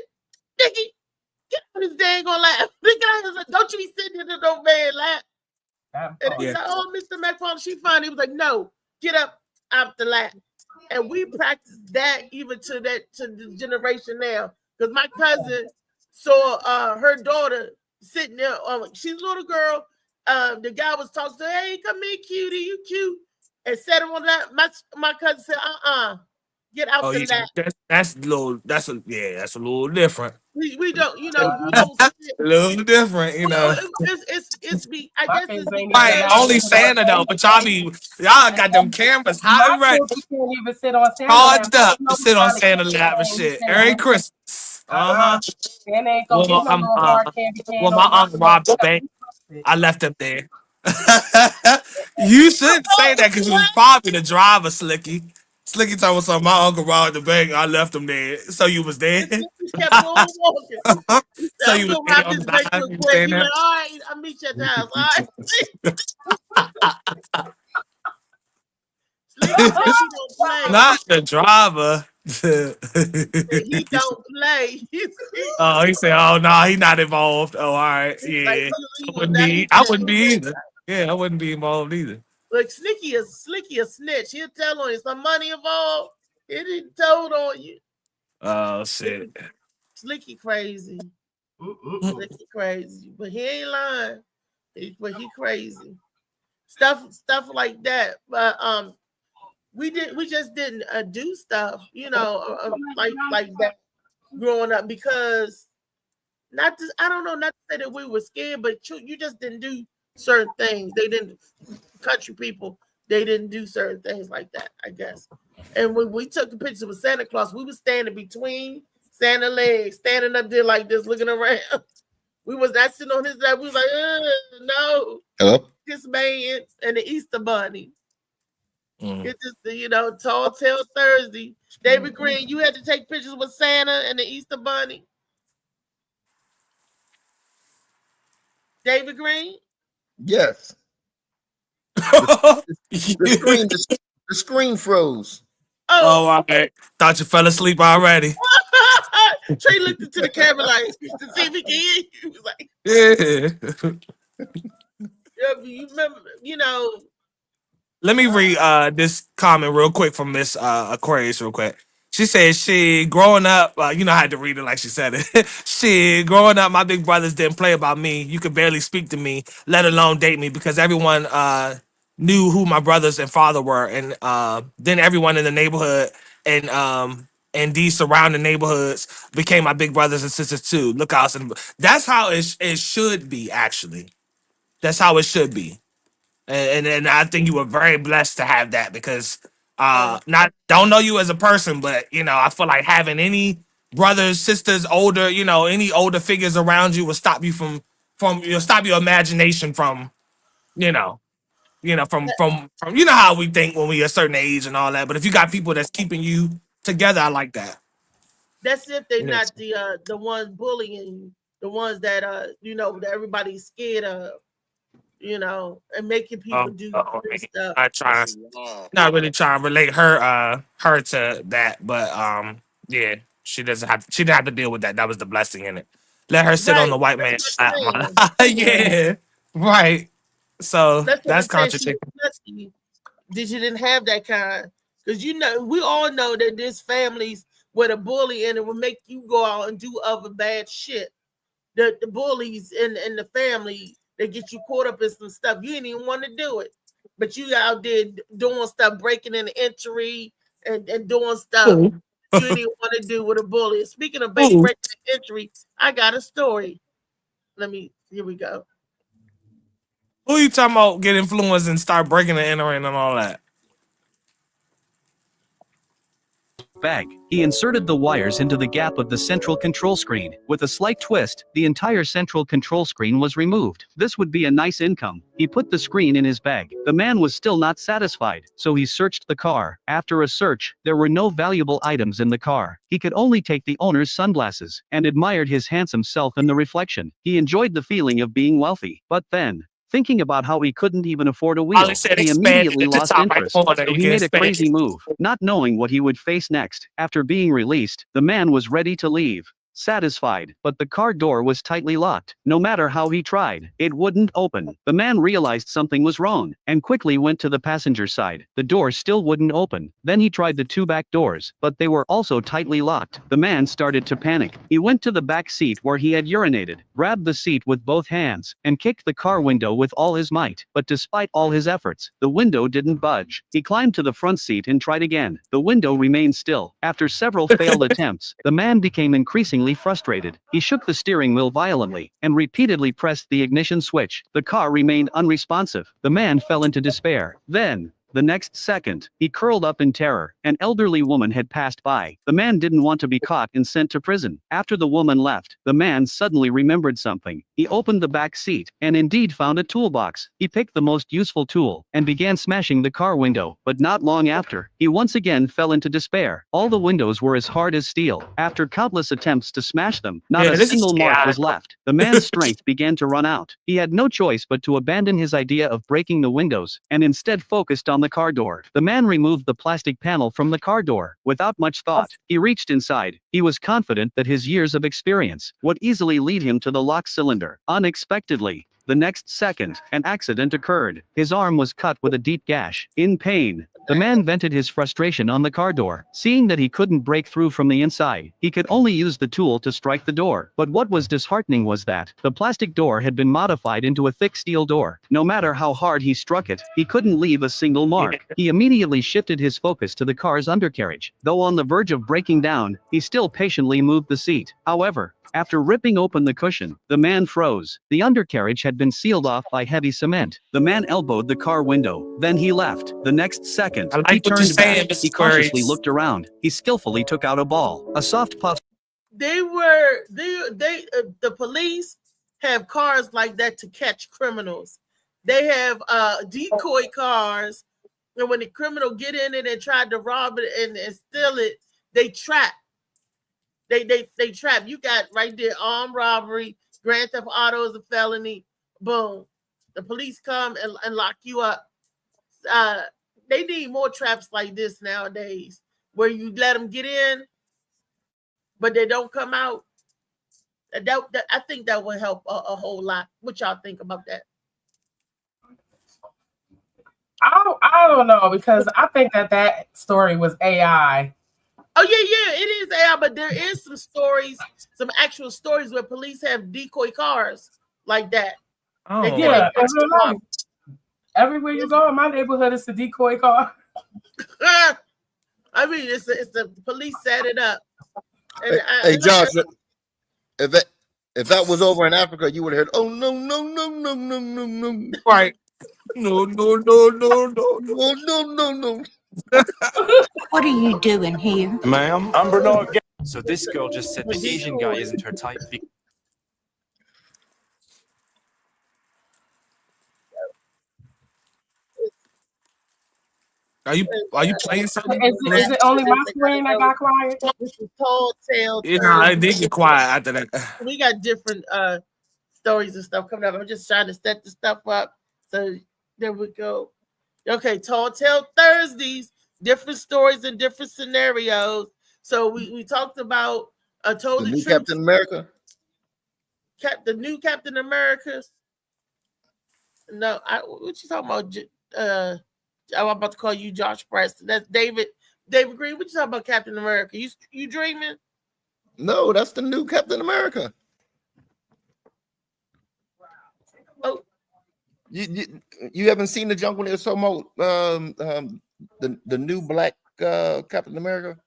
"Dickie, get on his dang on lap." This guy was like, "Don't you be sitting in the no man lap." That And he part. was Yeah. like, "Oh, Mr. McFarland, she fine." He was like, "No, get up out the lap." And we practice that even to the generation now. Because my cousin saw her daughter sitting there. She's a little girl. The guy was talking to her, "Hey, come here, cutie, you cute," and set him on that. My cousin said, get out Oh the yeah. lap. That's a little. That's a little different. We don't, you Uh, don't sit. A little different, you Well, know. it's be. I my guess kids it's ain't even Right, because allowed to only sit on saying it though, Santa's but lap. y'all got them cameras hot My and ready, children can't even sit on Santa's lap. charged I up don't to know sit who's on trying to kick Santa's their lap and own shit. Merry tail. Christmas. Uh-uh. Santa ain't gonna Well, give no little hard candy cane well, no my money. uncle robbed the bank. I left him there. You shouldn't say that because it was probably the driver, Slicky. Slicky told me something. My uncle robbed the bank. I left him there. So you was there. he kept on walking. He said, So "I'm you was gonna there rob on this the bank dime. real You quick." saying He like, that? "All right, I'll meet you at the house." All right. Slinky said he don't play. Not the driver. He don't play. Oh, he said, "Oh no, he not involved." Oh, all right, Like yeah. he will not. He I said, wouldn't be either. Yeah, I wouldn't be involved either. Like Slicky a snitch. He'll tell on you. Some money involved. It didn't told on you. Oh shit. Slicky crazy. Slicky crazy. But he ain't lying. But he crazy. Stuff like that. But we just didn't do stuff, like that growing up, because not to say that we were scared, but you just didn't do certain things. They didn't, country people, they didn't do certain things like that, I guess. And when we took the picture with Santa Claus, we were standing between Santa legs, standing up there like this, looking around. We was not sitting on his lap. We was like, no. Hello? This man and the Easter Bunny. It's just, Tall Tale Thursday. David Green, you had to take pictures with Santa and the Easter Bunny. David Green? Yes. The screen froze. Oh, I thought you fell asleep already. Trey looked into the camera like to see if he can hear you. He was like, yeah, you remember, Let me read this comment real quick from Miss Aquarius real quick. She said, she growing up, I had to read it like she said it. She growing up, my big brothers didn't play about me. You could barely speak to me, let alone date me, because everyone knew who my brothers and father were. And then everyone in the neighborhood and these surrounding neighborhoods became my big brothers and sisters too. Look out. That's how it should be, actually. That's how it should be. And I think you were very blessed to have that, because don't know you as a person, but I feel like having any brothers, sisters, older, any older figures around you will stop you from stop your imagination from from how we think when we a certain age and all that. But if you got people that's keeping you together, I like that. That's if they're not the ones bullying, the ones that that everybody's scared of. And making people do stuff. Not really trying to relate her to that, but yeah, she didn't have to deal with that. That was the blessing in it. Let her sit on the white man's lap. Yeah, right. So that's contradictory. Did you didn't have that kind? Because we all know that there's families where the bully and it will make you go out and do other bad shit. The bullies in the family. They get you caught up in some stuff. You didn't even want to do it. But you out there doing stuff, breaking in the entry and doing stuff you didn't even want to do with a bully. Speaking of breaking the entry, I got a story. Here we go. Who you talking about get influenced and start breaking and entering and all that? Bag. He inserted the wires into the gap of the central control screen. With a slight twist, the entire central control screen was removed. This would be a nice income. He put the screen in his bag. The man was still not satisfied, so he searched the car. After a search, there were no valuable items in the car. He could only take the owner's sunglasses, and admired his handsome self in the reflection. He enjoyed the feeling of being wealthy. But then, thinking about how he couldn't even afford a wheel, he immediately lost interest. So he made a crazy move, not knowing what he would face next. After being released, the man was ready to leave. Satisfied, but the car door was tightly locked. No matter how he tried, it wouldn't open. The man realized something was wrong, and quickly went to the passenger side. The door still wouldn't open. Then he tried the two back doors, but they were also tightly locked. The man started to panic. He went to the back seat where he had urinated, grabbed the seat with both hands, and kicked the car window with all his might. But despite all his efforts, the window didn't budge. He climbed to the front seat and tried again. The window remained still. After several failed attempts, the man became increasingly frustrated. He shook the steering wheel violently and repeatedly pressed the ignition switch. The car remained unresponsive. The man fell into despair. Then, the next second, he curled up in terror. An elderly woman had passed by. The man didn't want to be caught and sent to prison. After the woman left, the man suddenly remembered something. He opened the back seat and indeed found a toolbox. He picked the most useful tool and began smashing the car window. But not long after, he once again fell into despair. All the windows were as hard as steel. After countless attempts to smash them, not a single mark was left. The man's strength began to run out. He had no choice but to abandon his idea of breaking the windows and instead focused on the car door. The man removed the plastic panel from the car door. Without much thought, he reached inside. He was confident that his years of experience would easily lead him to the lock cylinder. Unexpectedly, The next second, an accident occurred. His arm was cut with a deep gash. In pain, the man vented his frustration on the car door. Seeing that he couldn't break through from the inside, he could only use the tool to strike the door. But what was disheartening was that the plastic door had been modified into a thick steel door. No matter how hard he struck it, he couldn't leave a single mark. He immediately shifted his focus to the car's undercarriage. Though on the verge of breaking down, he still patiently moved the seat. However, after ripping open the cushion, the man froze. The undercarriage had been sealed off by heavy cement. The man elbowed the car window. Then he left. The next second, he turned back. He cautiously looked around. He skillfully took out a ball. A soft puff. The police have cars like that to catch criminals. They have decoy cars, and when the criminal get in it and try to rob it and steal it, they trap. They trap. You got right there armed robbery, Grand Theft Auto is a felony. Boom. The police come and lock you up. They need more traps like this nowadays, where you let them get in, but they don't come out. I think that will help a whole lot. What y'all think about that? I don't know, because I think that story was AI. Oh yeah, it is AI, but there is some actual stories where police have decoy cars like that. Oh yeah, everywhere you go in my neighborhood, it's a decoy car. I mean, it's the police set it up. And hey, Josh, if that was over in Africa, you would have heard, "Oh no, no, no, no, no, no, no!" Right? No. What are you doing here? Ma'am, I'm Bernard. So this girl just said the Asian guy isn't her type. Are you playing something? Is it only my screen that got quiet? This is Tall Tale. I did get quiet after that. We got different stories and stuff coming up. I'm just trying to set the stuff up. So there we go. Okay, Tall Tale Thursdays, different stories and different scenarios. So we talked about the new Captain America. The new Captain America. No, what you talking about? I'm about to call you Josh Preston. That's David Green. What you talking about, Captain America? You dreaming? No, that's the new Captain America. Oh, you haven't seen the junk when they were talking about the new black Captain America?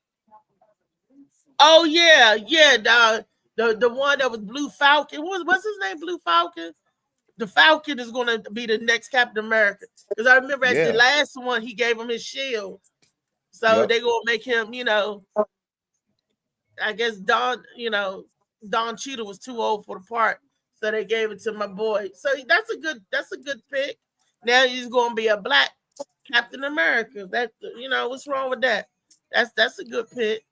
Oh yeah. The one that was Blue Falcon. What's his name? Blue Falcon. The Falcon is going to be the next Captain America, because I remember at the last one he gave him his shield, so they're going to make him. I guess Don Cheadle was too old for the part, so they gave it to my boy. So that's a good pick. Now he's going to be a black Captain America. That what's wrong with that? That's a good pick.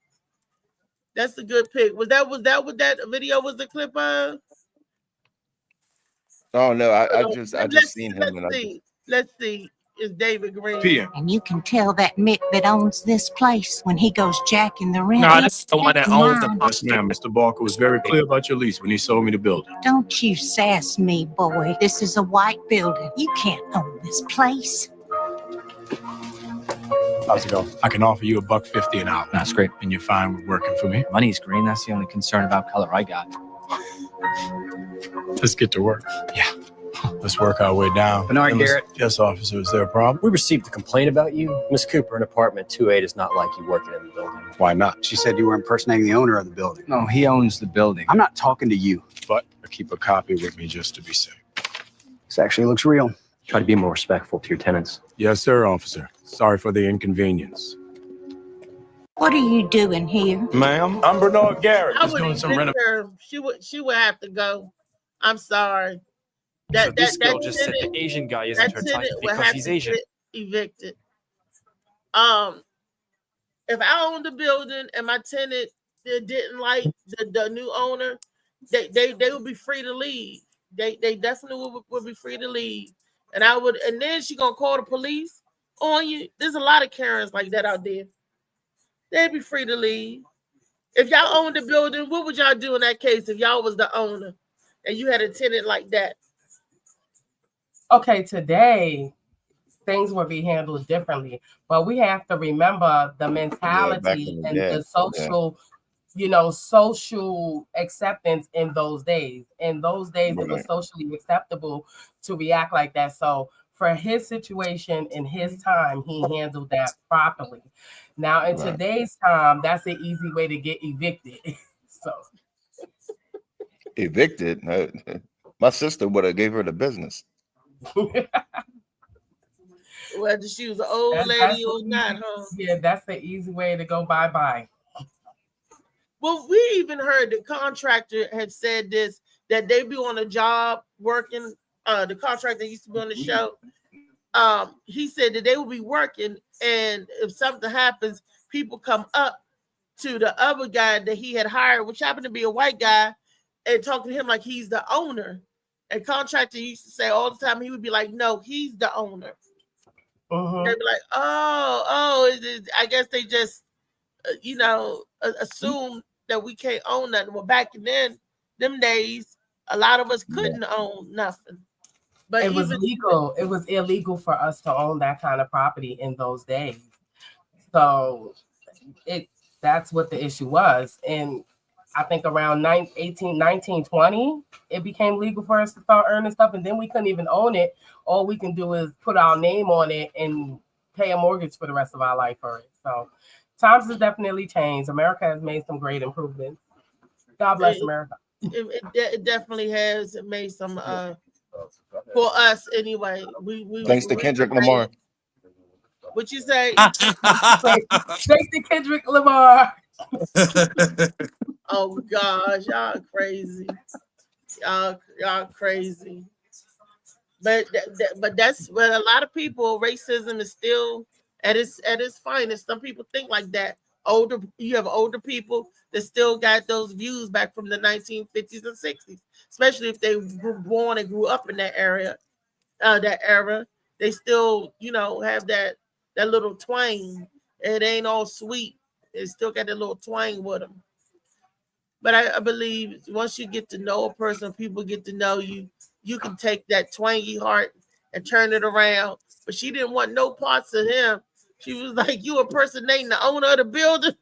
That's a good pick. Was that what that video was the clip of? Oh no, I just seen him. Let's see. It's David Green. And you can tell that Mick that owns this place when he goes jacking the rent. No, that's the one that owns the Yes, ma'am. Mr. Barker was very clear about your lease when he sold me the building. Don't you sass me, boy. This is a white building. You can't own this place. How's it going? I can offer you $1.50 an hour. That's great. And you're fine with working for me? Money's green. That's the only concern about color I got. Let's get to work. Yeah. Let's work our way down. Bernard Garrett. Yes, officer. Is there a problem? We received a complaint about you. Miss Cooper in apartment 28 is not like you working in the building. Why not? She said you were impersonating the owner of the building. No, he owns the building. I'm not talking to you. But I keep a copy with me just to be safe. This actually looks real. Try to be more respectful to your tenants. Yes, sir, officer. Sorry for the inconvenience. What are you doing here? Ma'am, I'm Bernard Garrett. I would evict her. She would have to go. I'm sorry. So this girl just said the Asian guy isn't her type because he's Asian. Evicted. If I owned the building and my tenant didn't like the new owner, they would be free to leave. They definitely would be free to leave. And then she gonna call the police on you. There's a lot of Karens like that out there. They'd be free to leave. If y'all owned the building, what would y'all do in that case if y'all was the owner and you had a tenant like that? Okay, today things would be handled differently, but we have to remember the mentality and the social, social acceptance in those days. In those days, it was socially acceptable to react like that. So for his situation in his time, he handled that properly. Now in today's time, that's an easy way to get evicted. So evicted? My sister would have gave her the business. Whether she was an old lady or not, huh? Yeah, that's the easy way to go bye-bye. Well, we even heard the contractor had said this, that they be on a job working. The contractor used to be on the show. He said that they will be working, and if something happens, people come up to the other guy that he had hired, which happened to be a white guy, and talk to him like he's the owner. And contractor used to say all the time, he would be like, "No, he's the owner." They'd be like, "Oh, I guess they just, assume that we can't own nothing." Well, back in them days, a lot of us couldn't own nothing. But it was legal. It was illegal for us to own that kind of property in those days. So that's what the issue was. And I think around 1920, it became legal for us to start earning stuff. And then we couldn't even own it. All we can do is put our name on it and pay a mortgage for the rest of our life for it. So times has definitely changed. America has made some great improvements. God bless America. It definitely has made some for us anyway. We thanks to Kendrick Lamar. What you say? Thanks to Kendrick Lamar. Oh gosh, y'all crazy. Y'all crazy. But that's what a lot of people, racism is still at its finest. Some people think like that. You have older people that still got those views back from the 1950s and 60s, especially if they were born and grew up in that era. They still, have that little twang. It ain't all sweet. It still got that little twang with them. But I believe once you get to know a person, people get to know you, you can take that twangy heart and turn it around. But she didn't want no parts of him. She was like, "You impersonating the owner of the building,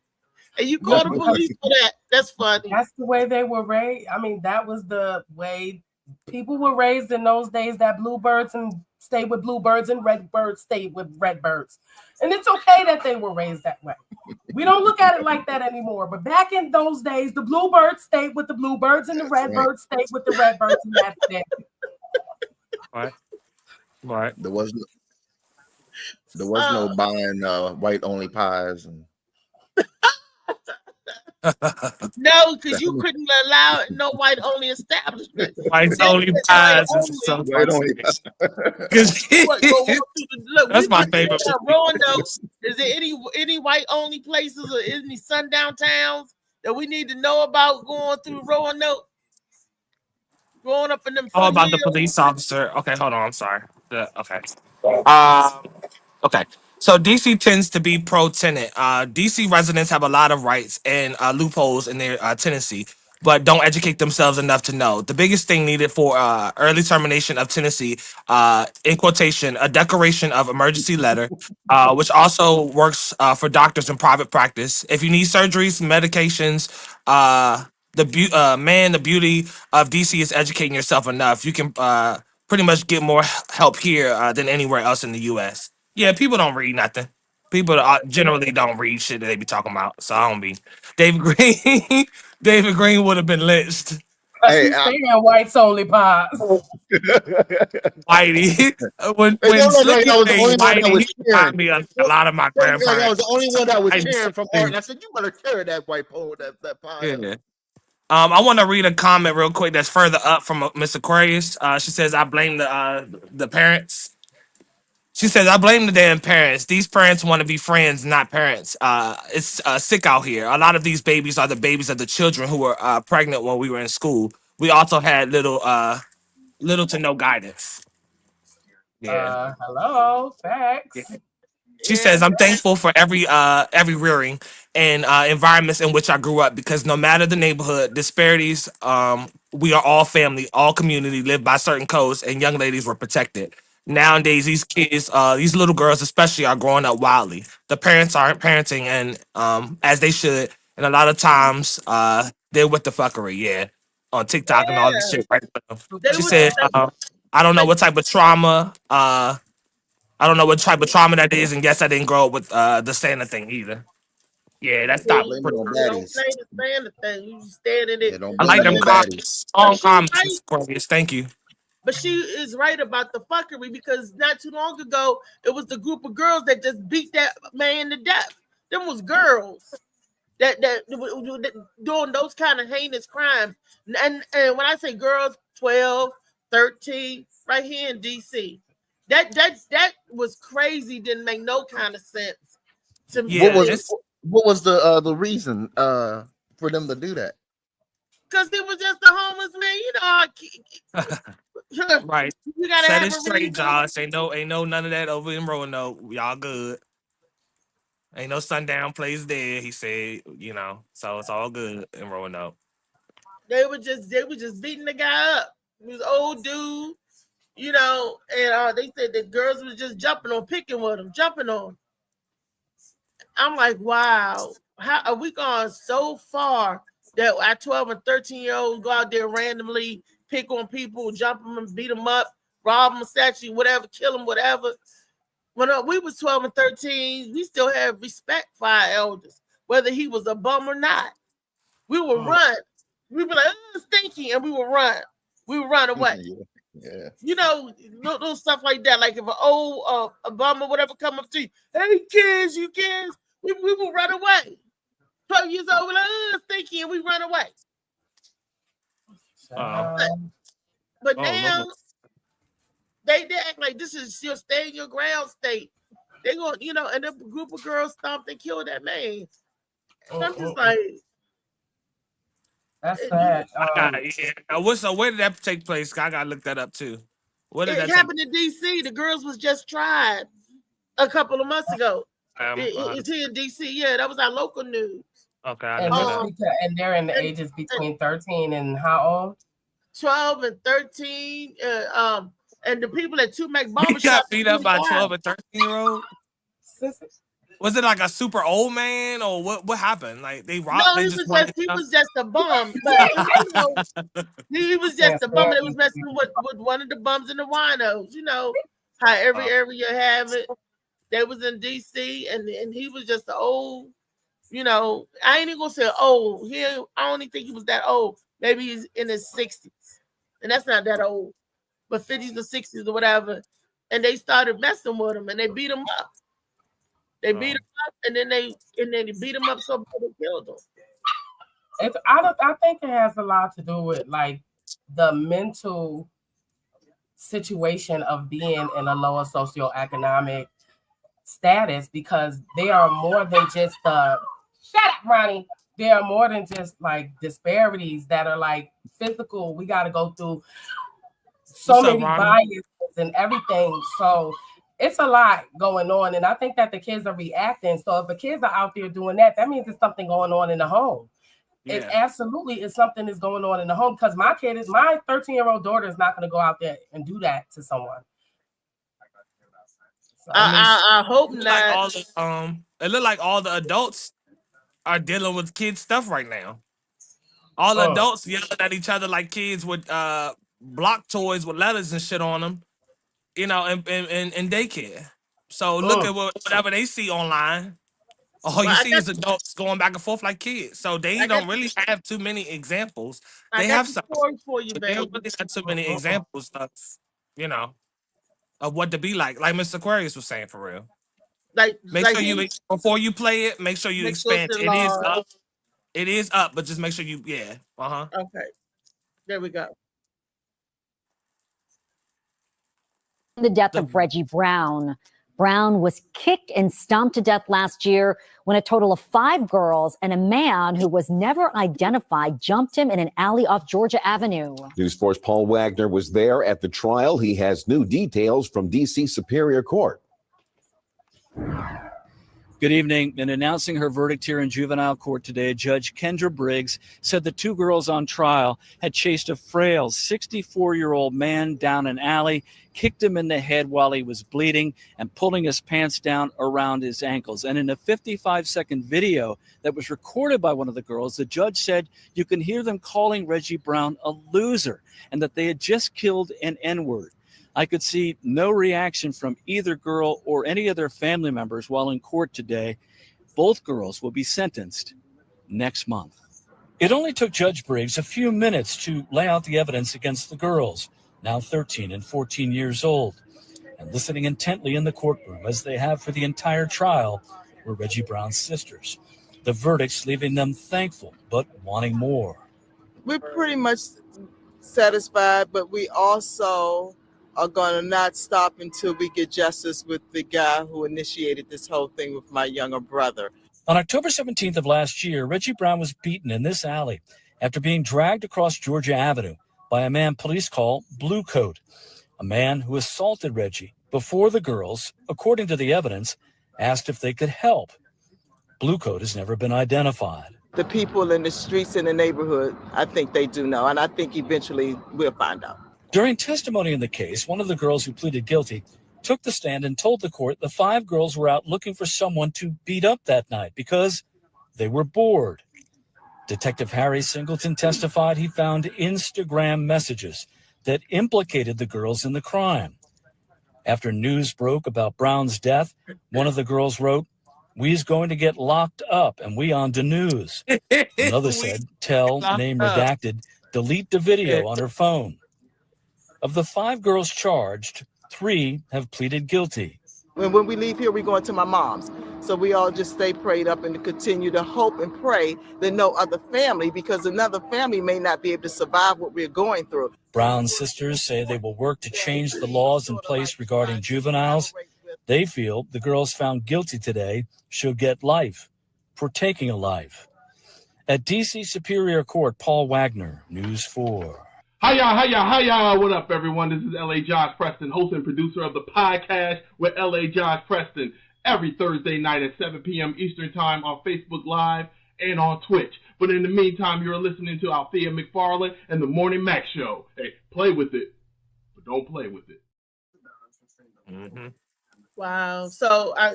and you call the police for that." That's funny. That's the way they were raised. I mean, that was the way people were raised in those days, that bluebirds and stay with bluebirds and redbirds stay with redbirds. And it's okay that they were raised that way. We don't look at it like that anymore. But back in those days, the bluebirds stayed with the bluebirds and the redbirds stayed with the redbirds, and that's it. Right. There was no buying white only pies and no, because you couldn't allow no white only establishment. White only pies. White only pies. That's my favorite. Roanoke, is there any white only places or any sundown towns that we need to know about going through Roanoke? Growing up in them. Oh, about the police officer. Okay, hold on. I'm sorry. Okay. Okay. So DC tends to be pro-tenant. DC residents have a lot of rights and loopholes in their tenancy, but don't educate themselves enough to know. The biggest thing needed for early termination of tenancy, in quotation, a declaration of emergency letter, which also works for doctors in private practice. If you need surgeries, medications, the beauty of DC is educating yourself enough. You can pretty much get more help here than anywhere else in the U.S. Yeah, people don't read nothing. People generally don't read shit that they be talking about. So I don't be. David Green, David Green would have been lynched. He's saying whites only pies. Whitey, when Slicky say Whitey, he taught me a lot of my grandparents. I was the only one that was cheering from Art. And I said, "You better carry that white pole, that pie." Yeah. I want to read a comment real quick that's further up from Miss Aquarius. She says, "I blame the parents." She says, "I blame the damn parents. These parents want to be friends, not parents. It's sick out here. A lot of these babies are the babies of the children who were pregnant when we were in school. We also had little to no guidance." Yeah. Hello, facts. Yeah. She says, "I'm thankful for every rearing and environments in which I grew up, because no matter the neighborhood, disparities we are all family, all community, live by certain codes, and young ladies were protected. Nowadays, these kids, these little girls especially, are growing up wildly. The parents aren't parenting, and as they should. And a lot of times, they're with the fuckery, yeah, on TikTok and all this shit. Right now. They She was said, "I don't know what type of trauma. I don't know what type of trauma that is, and yes, I didn't grow up with the Santa thing either. Yeah, that's not. Blame it on don't baddies. say the Santa thing. You just standing there. Yeah, don't I blame like it them on comments. baddies. Strong comments, Right. Miss Aquarius. Thank you. But she is right about the fuckery because not too long ago, it was the group of girls that just beat that man to death. Them was girls that doing those kind of heinous crimes. And when I say girls, 12, 13, right here in DC. That was crazy, didn't make no kind of sense to me. What was the reason for them to do that? Because it was just a homeless man, you know. Right. You gotta Set have it a straight, reason. Josh. Ain't no none of that over in Roanoke. Y'all good. Ain't no sundown place there. He said, you know, so it's all good in Roanoke. They were just beating the guy up. He was an old dude, you know, and they said the girls was just picking with him, jumping on him. I'm like, wow, how are we gone so far that our 12 and 13-year-olds go out there randomly pick on people, jump them and beat them up, rob them, statue, whatever, kill them, whatever. When we was 12 and 13, we still have respect for our elders, whether he was a bum or not. We would run. We'd be like, oh, stinky, and we would run. We would run away. Yeah. You know, little stuff like that. Like if an old a bum or whatever come up to you, hey kids, you kids, we will run away. 12 years old, we're like, oh, stinky, and we run away. But now they act like this is your stay in your ground state. They go, you know, and a group of girls stomped and killed that man. And I'm just like, that's sad. So where did that take place? I gotta look that up too. What did it that happened in DC. The girls was just tried a couple of months ago. It's here in DC. Yeah, that was our local news. Okay. And they're in the ages between 13 and how old? 12 and 13. And the people at Two Mac He Barbershop got beat up by 12 and 13-year-old. Was it like a super old man or what happened? Like they robbed? No, he was just a bum. But, you know, he was just a bum that was messing with one of the bums in the winos. You know how every area have it. They was in DC, and he was just the old. You know, I ain't even gonna say old. I don't even think he was that old. Maybe he's in his 60s, and that's not that old, but 50s or 60s or whatever. And they started messing with him, and they beat him up. They beat him up, and then they beat him up so bad they killed him. I think it has a lot to do with like the mental situation of being in a lower socioeconomic status, because they are more than just shut up, Ronnie. There are more than just like disparities that are like physical. We got to go through so many biases and everything. So it's a lot going on. And I think that the kids are reacting. So if the kids are out there doing that, that means there's something going on in the home. Yeah. It absolutely is something that's going on in the home, because my 13-year-old daughter is not going to go out there and do that to someone. So, I hope not. Like it looked like all the adults are dealing with kids stuff right now. All the adults yelling at each other like kids with block toys with letters and shit on them, you know, in daycare. So look at whatever they see online. All you see is adults going back and forth like kids. So they don't really have too many examples. They have some for you, they don't really have too many examples of, you know, of what to be like Mr. Aquarius was saying, for real. Make sure you before you play it, make sure you expand. It is up. It is up, but just make sure you Okay. There we go. The death of Reggie Brown. Brown was kicked and stomped to death last year when a total of 5 girls and a man who was never identified jumped him in an alley off Georgia Avenue. News 4's Paul Wagner was there at the trial. He has new details from D.C. Superior Court. Good evening. In announcing her verdict here in juvenile court today, Judge Kendra Briggs said the two girls on trial had chased a frail 64-year-old man down an alley, kicked him in the head while he was bleeding, and pulling his pants down around his ankles. And in a 55-second video that was recorded by one of the girls, the judge said you can hear them calling Reggie Brown a loser and that they had just killed an N-word. I could see no reaction from either girl or any of their family members while in court today. Both girls will be sentenced next month. It only took Judge Briggs a few minutes to lay out the evidence against the girls, now 13 and 14 years old, and listening intently in the courtroom as they have for the entire trial were Reggie Brown's sisters. The verdicts leaving them thankful but wanting more. We're pretty much satisfied, but we also are going to not stop until we get justice with the guy who initiated this whole thing with my younger brother. On October 17th of last year, Reggie Brown was beaten in this alley after being dragged across Georgia Avenue by a man police call Blue Coat, a man who assaulted Reggie before the girls, according to the evidence, asked if they could help. Blue Coat has never been identified. The people in the streets in the neighborhood, I think they do know, and I think eventually we'll find out. During testimony in the case, one of the girls who pleaded guilty took the stand and told the court the 5 girls were out looking for someone to beat up that night because they were bored. Detective Harry Singleton testified he found Instagram messages that implicated the girls in the crime. After news broke about Brown's death, one of the girls wrote, "We's going to get locked up and we on the news." Another said, "Tell, name redacted, delete the video on her phone." Of the 5 girls charged, 3 have pleaded guilty. When we leave here, we're going to my mom's. So we all just stay prayed up and continue to hope and pray that no other family, because another family may not be able to survive what we're going through. Brown's sisters say they will work to change the laws in place regarding juveniles. They feel the girls found guilty today should get life for taking a life. At D.C. Superior Court, Paul Wagner, News 4. Hiya. What up, everyone? This is L.A. Josh Preston, host and producer of the podcast with L.A. Josh Preston, every Thursday night at 7 p.m. Eastern Time on Facebook Live and on Twitch. But in the meantime, you're listening to Althea McFarland and the Morning Mac Show. Hey, play with it, but don't play with it. Mm-hmm. Wow. So I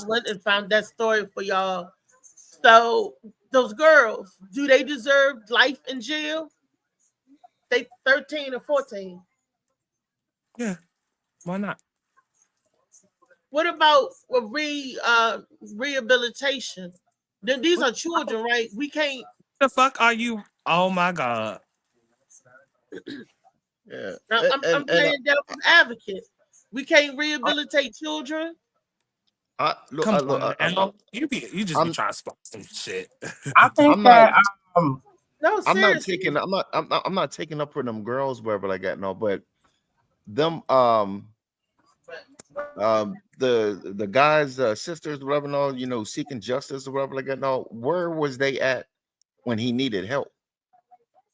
went and found that story for y'all. So those girls, do they deserve life in jail? They 13 or 14. Yeah, why not? What about rehabilitation? Then these are children, right? We can't. The fuck are you? Oh my God. Yeah. I'm playing devil's advocate. We can't rehabilitate children. Come on, you just be trying to spot some shit. I think No, seriously. I'm not taking up for them girls wherever like that. No, but them the guys sisters whatever, no, seeking justice or whatever like that. No, where was they at when he needed help?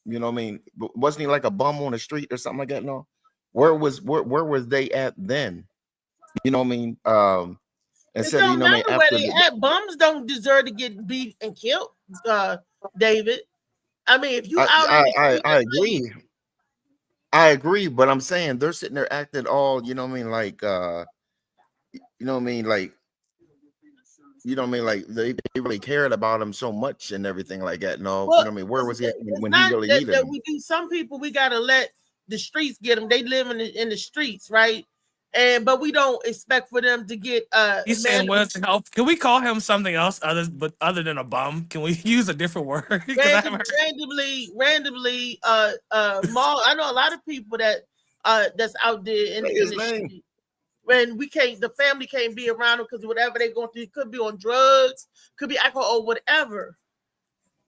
You know what I mean? Wasn't he like a bum on the street or something like that? No, where was they at then? You know what I mean? Instead, you know what I mean, where they at. Bums don't deserve to get beat and killed, David. I mean, if you I agree. I agree, but I'm saying they're sitting there acting all, you know what I mean, like like they really cared about him so much and everything like that. No, well, you know what I mean? Where was he when he really needed him? We do. Some people we gotta let the streets get them. They live in the streets, right? But we don't expect for them to get He's saying what's help. Can we call him something else other than a bum? Can we use a different word? randomly Maul. I know a lot of people that that's out there in the street. When the family can't be around them because whatever they're going through, could be on drugs, could be alcohol, whatever.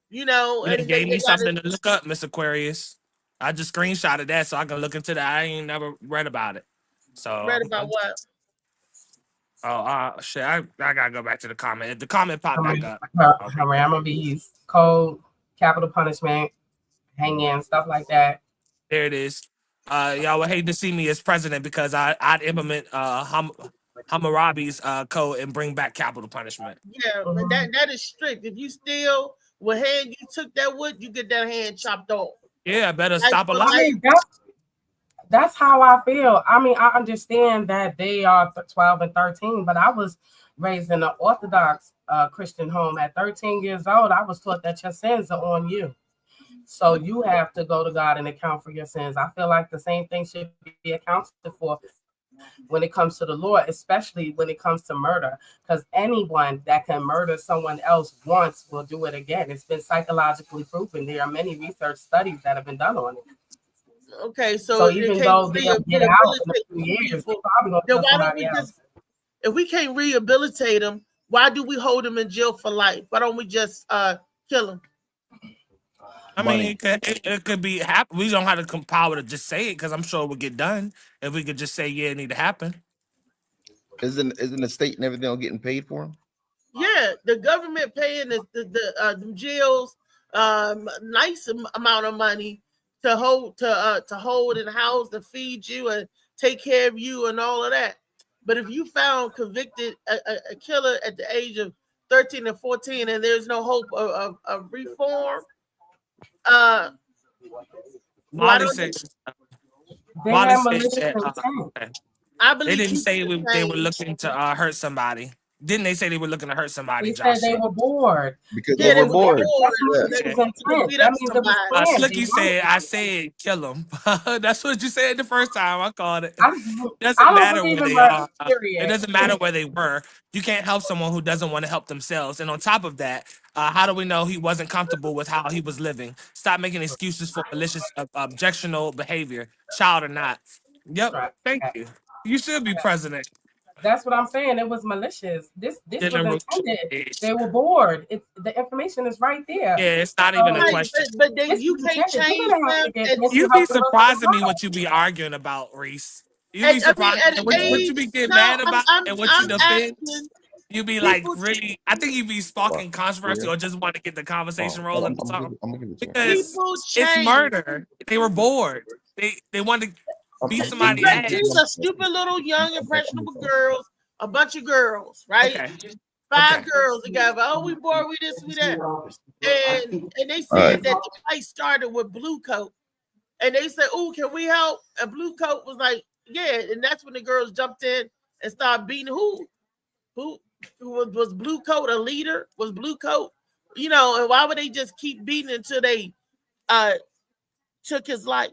You know, and gave me something to look up, Miss Aquarius. I just screenshotted that so I can look into that. I ain't never read about it. So read about what? Oh shit! I gotta go back to the comment. The comment popped back up. Harambees, code, capital punishment, hanging, stuff like that. There it is. Y'all would hate to see me as president because I'd implement Hammurabi's code and bring back capital punishment. Yeah, but that is strict. If you steal what hand you took that wood, you get that hand chopped off. Yeah, better Like, stop a for lot. life. That's how I feel. I mean, I understand that they are 12 and 13, but I was raised in an Orthodox Christian home. At 13 years old, I was taught that your sins are on you. So you have to go to God and account for your sins. I feel like the same thing should be accounted for when it comes to the Lord, especially when it comes to murder, because anyone that can murder someone else once will do it again. It's been psychologically proven. There are many research studies that have been done on it. Okay, so even though they'll get out in a few years, they're probably gonna then kill why don't somebody we else. just, if we can't rehabilitate them, why do we hold them in jail for life? Why don't we just kill them? I mean, it could be happen. We don't have to compile to just say it because I'm sure it would get done if we could just say, yeah, it need to happen. Isn't the state and everything getting paid for them? Yeah, the government paying the jails nice amount of money to hold and house and feed you and take care of you and all of that. But if you found convicted a killer at the age of 13 and 14 and there's no hope of reform, why Molly don't said, They Molly have said malicious that, intent. I they believe didn't say people they say- were looking to hurt somebody. Didn't they say they were looking to hurt somebody, They Josh? said they were bored. Because Yeah, they were bored. That's Yeah. malicious They intent. beat That up means it was somebody. planned. Slicky said, I said kill them. That's what you said the first time. I called it. I Doesn't don't matter believe where in they murder, are. It period. doesn't matter where they were. You can't help someone who doesn't want to help themselves. And on top of that, how do we know he wasn't comfortable with how he was living? Stop making excuses for malicious, objectionable behavior, child or not. Yep. Right. Thank you. You should be president. That's what I'm saying. It was malicious. This was General intended. They were bored. The information is right there. Yeah, it's not even a Right, question. but then It's you can't intended. They're change gonna have them. to get And mental You health be the rest of surprising their me life. what you be arguing about, Reese. You I be mean, surprised at and what you age, be getting no, mad about I'm and what you defend. asking You be like people. really. I think you be sparking controversy or just want to get the conversation rolling or something. Because People it's change. murder. They were bored. They wanted to beat somebody ass. These are stupid little young impressionable girls, a bunch of girls, right? Okay. Five girls together. Oh, we bored, we this, we that. And they said that the fight started with Blue Coat. And they said, oh, can we help? And Blue Coat was like, yeah. And that's when the girls jumped in and started beating who? Who was Blue Coat a leader? Was Blue Coat, you know, and why would they just keep beating until they took his life?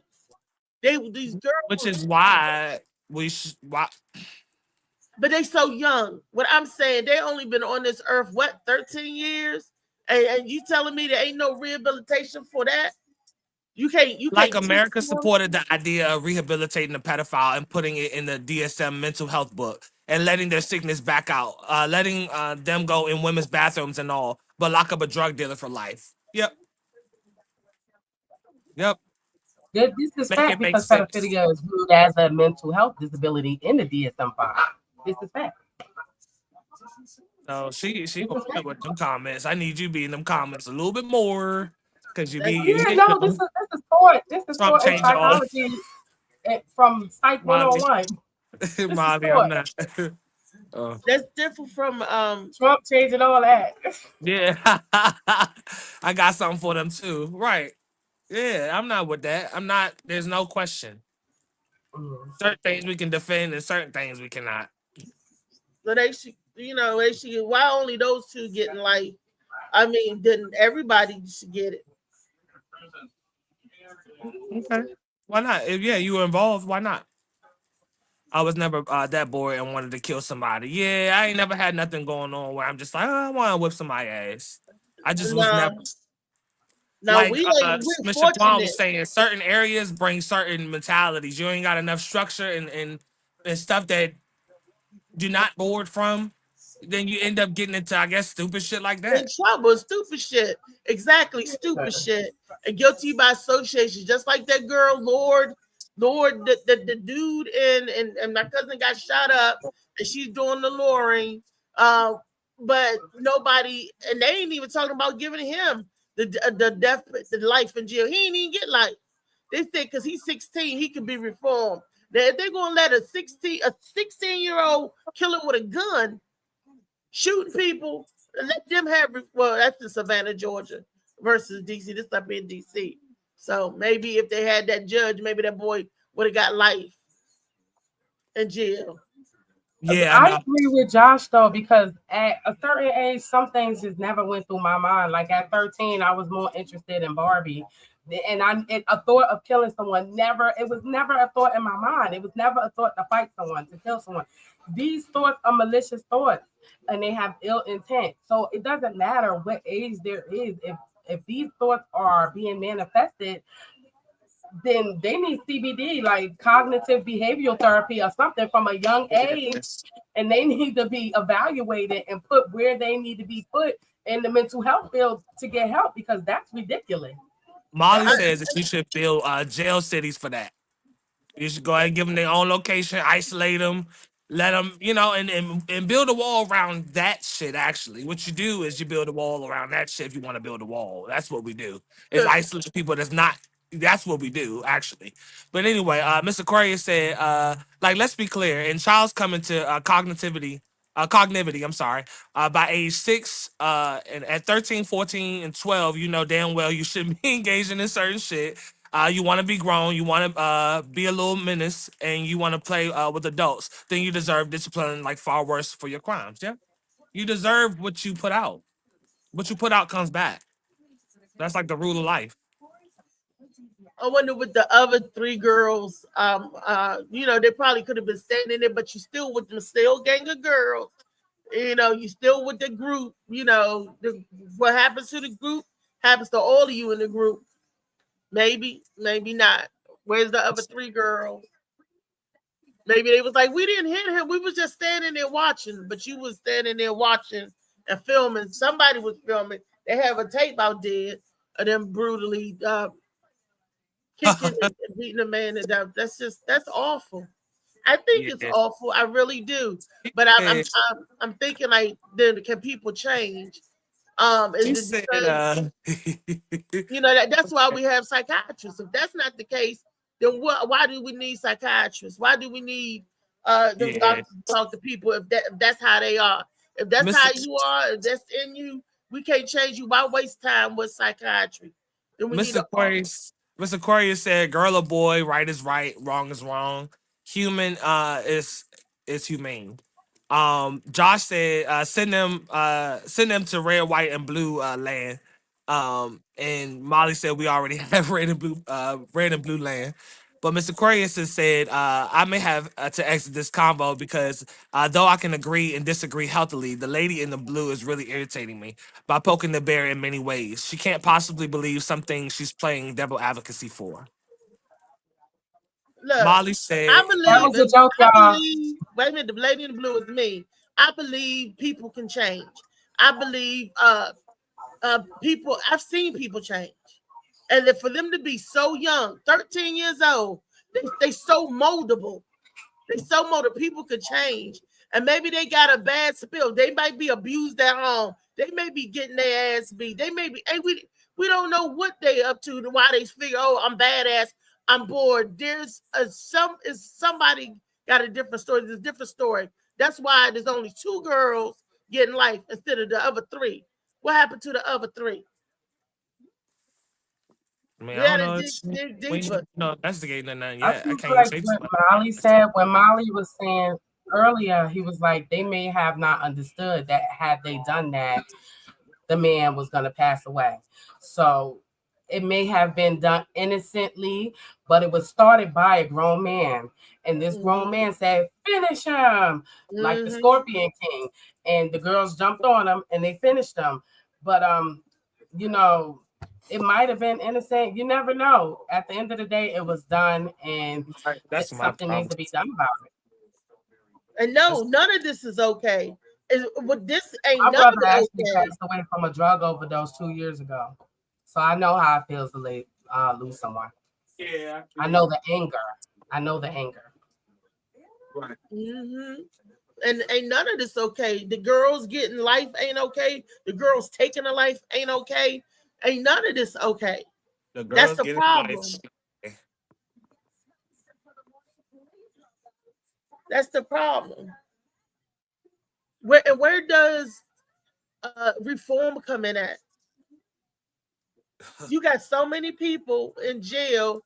These girls, Which is why why. but they so young. What I'm saying, they only been on this earth, what, 13 years? And you telling me there ain't no rehabilitation for that? You can't Like teach America them? supported the idea of rehabilitating a pedophile and putting it in the DSM mental health book and letting their sickness back out, letting them go in women's bathrooms and all, but lock up a drug dealer for life. Yep. This is Make fact it make because sense. pedophilia is viewed as a mental health disability in the DSM-5. This is fact. So she okay with them comments. I need you to be in them comments a little bit more because you be Yeah, no, this is taught. This is Trump taught in changed all. psychology from Psych 101. Mommy, I'm not. That's different from Trump changing all that. Yeah, I got something for them too. Right. Yeah, I'm not with that. I'm not. There's no question. Certain things we can defend and certain things we cannot. So they should, you know, they should. Why only those two getting life? I mean, then everybody should get it. Okay. Why not? If you were involved, why not? I was never that bored and wanted to kill somebody. Yeah, I ain't never had nothing going on where I'm just like, oh, I want to whip somebody's ass. I just was never. No, Like we're Mr. Quan fortunate. was saying, certain areas bring certain mentalities. You ain't got enough structure and stuff that you're not bored from. Then you end up getting into, I guess, stupid shit like In that. trouble, stupid shit. Exactly, stupid shit. And guilty by association, just like that girl, Lord, the dude, and my cousin got shot up, and she's doing the luring. But nobody, and they ain't even talking about giving him the death, the life in jail. He ain't even get life. They think because he's 16, he can be reformed. If they're gonna let a 16-year-old killer with a gun shooting people, let them have. Well, that's in Savannah, Georgia, versus DC. This up in DC. So maybe if they had that judge, maybe that boy would have got life in jail. Yeah, I agree with Josh though, because at a certain age, some things just never went through my mind. Like at 13, I was more interested in Barbie, and a thought of killing someone was never a thought in my mind. It was never a thought to fight someone, to kill someone. These thoughts are malicious thoughts, and they have ill intent. So it doesn't matter what age there is. If these thoughts are being manifested, then they need CBD, like cognitive behavioral therapy or something from a young age, and they need to be evaluated and put where they need to be put in the mental health field to get help, because that's ridiculous. Molly says that you should build jail cities for that. You should go ahead and give them their own location, isolate them, let them, and build a wall around that shit. Actually, what you do is you build a wall around that shit. If you want to build a wall, that's what we do. Is isolate people that's not. That's what we do, actually. But anyway, Mr. Aquarius said, let's be clear. In child's coming to cognivity, by age 6, and at 13, 14, and 12, you know damn well you shouldn't be engaging in certain shit. You want to be grown, you want to be a little menace, and you want to play with adults. Then you deserve discipline like far worse for your crimes. Yeah, you deserve what you put out. What you put out comes back. That's like the rule of life. I wonder with the other 3 girls, they probably could have been standing there, but you still with them still gang of girls. You still with the group. What happens to the group happens to all of you in the group. Maybe, maybe not. Where's the other 3 girls? Maybe they was like, we didn't hit him. We was just standing there watching, but you was standing there watching and filming. Somebody was filming. They have a tape out there of them brutally kicking and beating a man to death. That's awful. I think it's awful. I really do. But I'm thinking, like, then can people change? That's why we have psychiatrists. If that's not the case, then why do we need psychiatrists? Why do we need them doctors to talk to people if that's how they are? If that's how you are, if that's in you, we can't change you. Why waste time with psychiatry? Then we Mr. Aquarius said, girl or boy, right is right, wrong is wrong. Human is humane. Josh said, send them to red, white, and blue land. And Molly said we already have red and blue land. But Mr. Aquarius has said, I may have to exit this convo because though I can agree and disagree healthily, the lady in the blue is really irritating me by poking the bear in many ways. She can't possibly believe something she's playing devil advocacy for. Look, Molly said, I believe, wait a minute, the lady in the blue is me. I believe people can change. I believe people, I've seen people change. And for them to be so young, 13 years old, they so moldable. They so moldable. People could change. And maybe they got a bad spill. They might be abused at home. They may be getting their ass beat. They may be, and we don't know what they up to and why they figure, oh, I'm badass, I'm bored. There's somebody got a different story. There's a different story. That's why there's only 2 girls getting life instead of the other 3. What happened to the other 3? I mean, I don't know. Investigating nothing yet. I can't like say what Molly said. When Molly was saying earlier, he was like, they may have not understood that had they done that, the man was going to pass away. So it may have been done innocently, but it was started by a grown man. And this grown man said, finish him, like the Scorpion King. And the girls jumped on him and they finished him. But, it might have been innocent. You never know. At the end of the day, it was done, and something needs to be done about it. And no, none of this is okay. This ain't My none brother of it actually okay. passed away from a drug overdose 2 years ago. So I know how it feels to lose someone. Yeah. I know the anger. Right. Mm-hmm. And ain't none of this okay. The girls getting life ain't okay. The girls taking a life ain't okay. Ain't none of this okay. That's the problem. That's the problem. Where does reform come in at? You got so many people in jail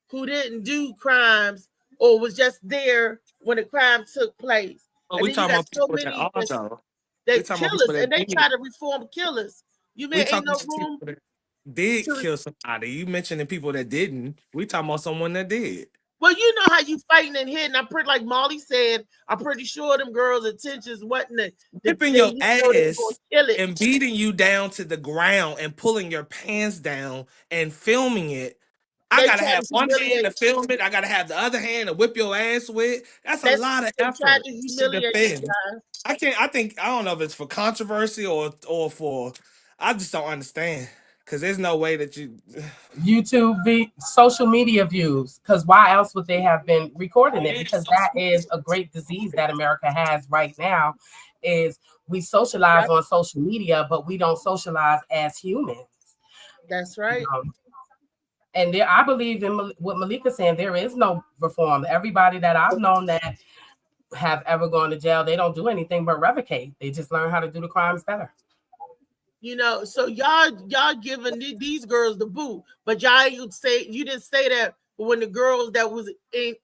who didn't do crimes or was just there when the crime took place. But And we then you talking got about so people that many are though. that We talking about killers, people and that they did. try to reform killers. You We mean ain't talking no about room people that did to? kill somebody. You mentioning people that didn't. We talking about someone that did. Well, you know how you fighting and hitting. I'm pretty, like Molly said, I'm pretty sure them girls' intentions wasn't the Whipping they your know they were gonna ass kill it. and beating you down to the ground and pulling your pants down and filming it. I They gotta tried have to one hand to humiliate. film it. I gotta have the other hand to whip your ass with. That's a That's lot of they tried effort to to humiliate you defend. guys. I think I don't know if it's for controversy or for I just don't understand. Cause there's no way that you YouTube social media views, because why else would they have been recording it? Because that is a great disease that America has right now, is we socialize on social media, but we don't socialize as humans. That's right. And there, I believe in what Malika's saying, there is no reform. Everybody that I've known that have ever gone to jail, they don't do anything but revocate. They just learn how to do the crimes better. You know, so y'all giving these girls the boot, but you didn't say that when the girls that was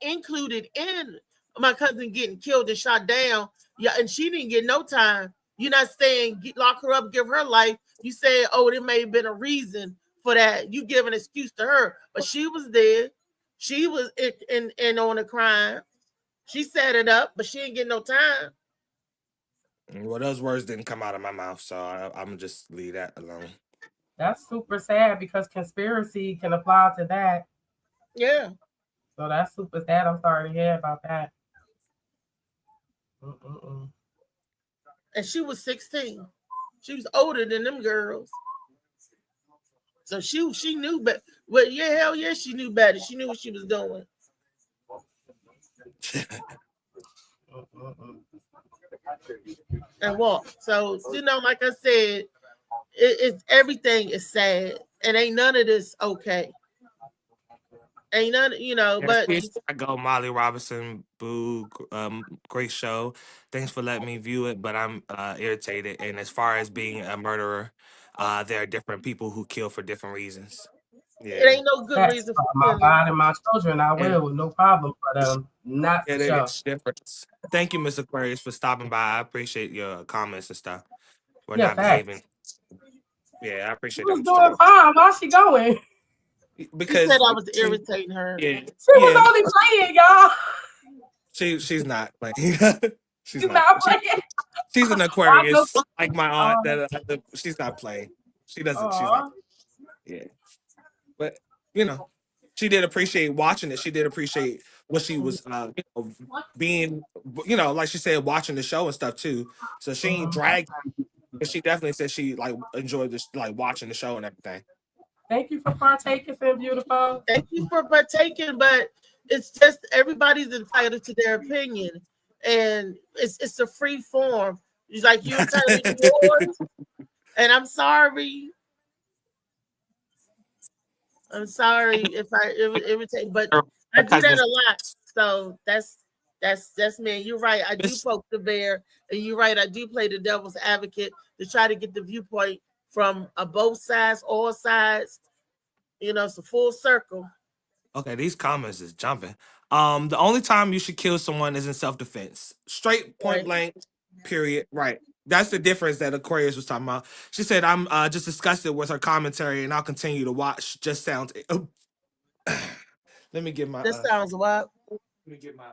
included in my cousin getting killed and shot down, and she didn't get no time. You're not saying lock her up, give her life. You say, oh, there may have been a reason for that. You give an excuse to her, but she was there. She was in on a crime. She set it up, but she didn't get no time. well, those words didn't come out of my mouth, so I'm gonna just leave that alone. That's super sad because conspiracy can apply to that. Yeah. So that's super sad. I'm sorry to hear about that. And she was 16. She was older than them girls. So she knew better. Well, yeah, hell yeah, she knew better. She knew what she was doing. And walk. So, you know, like I said, it's everything is sad. And ain't none of this okay. Ain't none, you know, but I go Molly Robinson, boo, great show. Thanks for letting me view it, but I'm irritated. And as far as being a murderer, there are different people who kill for different reasons. Yeah. It ain't no good reason for my body and my children. I will, no problem. But not Yeah, the show. it's different. Thank you, Mr. Aquarius, for stopping by. I appreciate your comments and stuff. We're Yeah, not facts. behaving. Yeah, I appreciate She was that. doing fine. Why's she going? Because she said I was irritating her. Yeah, She was only playing, y'all. she's not playing. she's not playing. She's an Aquarius, like my aunt. She's not playing. She doesn't. She's not. Yeah, but you know, she did appreciate watching it. She did appreciate what she was, being, like she said, watching the show and stuff too. So she ain't dragged, but she definitely said she like enjoyed this, like watching the show and everything. Thank you for partaking, Finn Beautiful. Thank you for partaking, but it's just everybody's entitled to their opinion, and it's a free form. It's like you're entitled to yours, and I'm sorry. I'm sorry if I irritate, but I do that a lot. So that's me. You're right. I do poke the bear, and you're right. I do play the devil's advocate to try to get the viewpoint from both sides, all sides. You know, it's a full circle. Okay, these comments is jumping. The only time you should kill someone is in self-defense. Straight, point blank, period. Right. That's the difference that Aquarius was talking about. She said, I'm just disgusted with her commentary and I'll continue to watch. Just sounds. Let me get my. This sounds what? Let me get my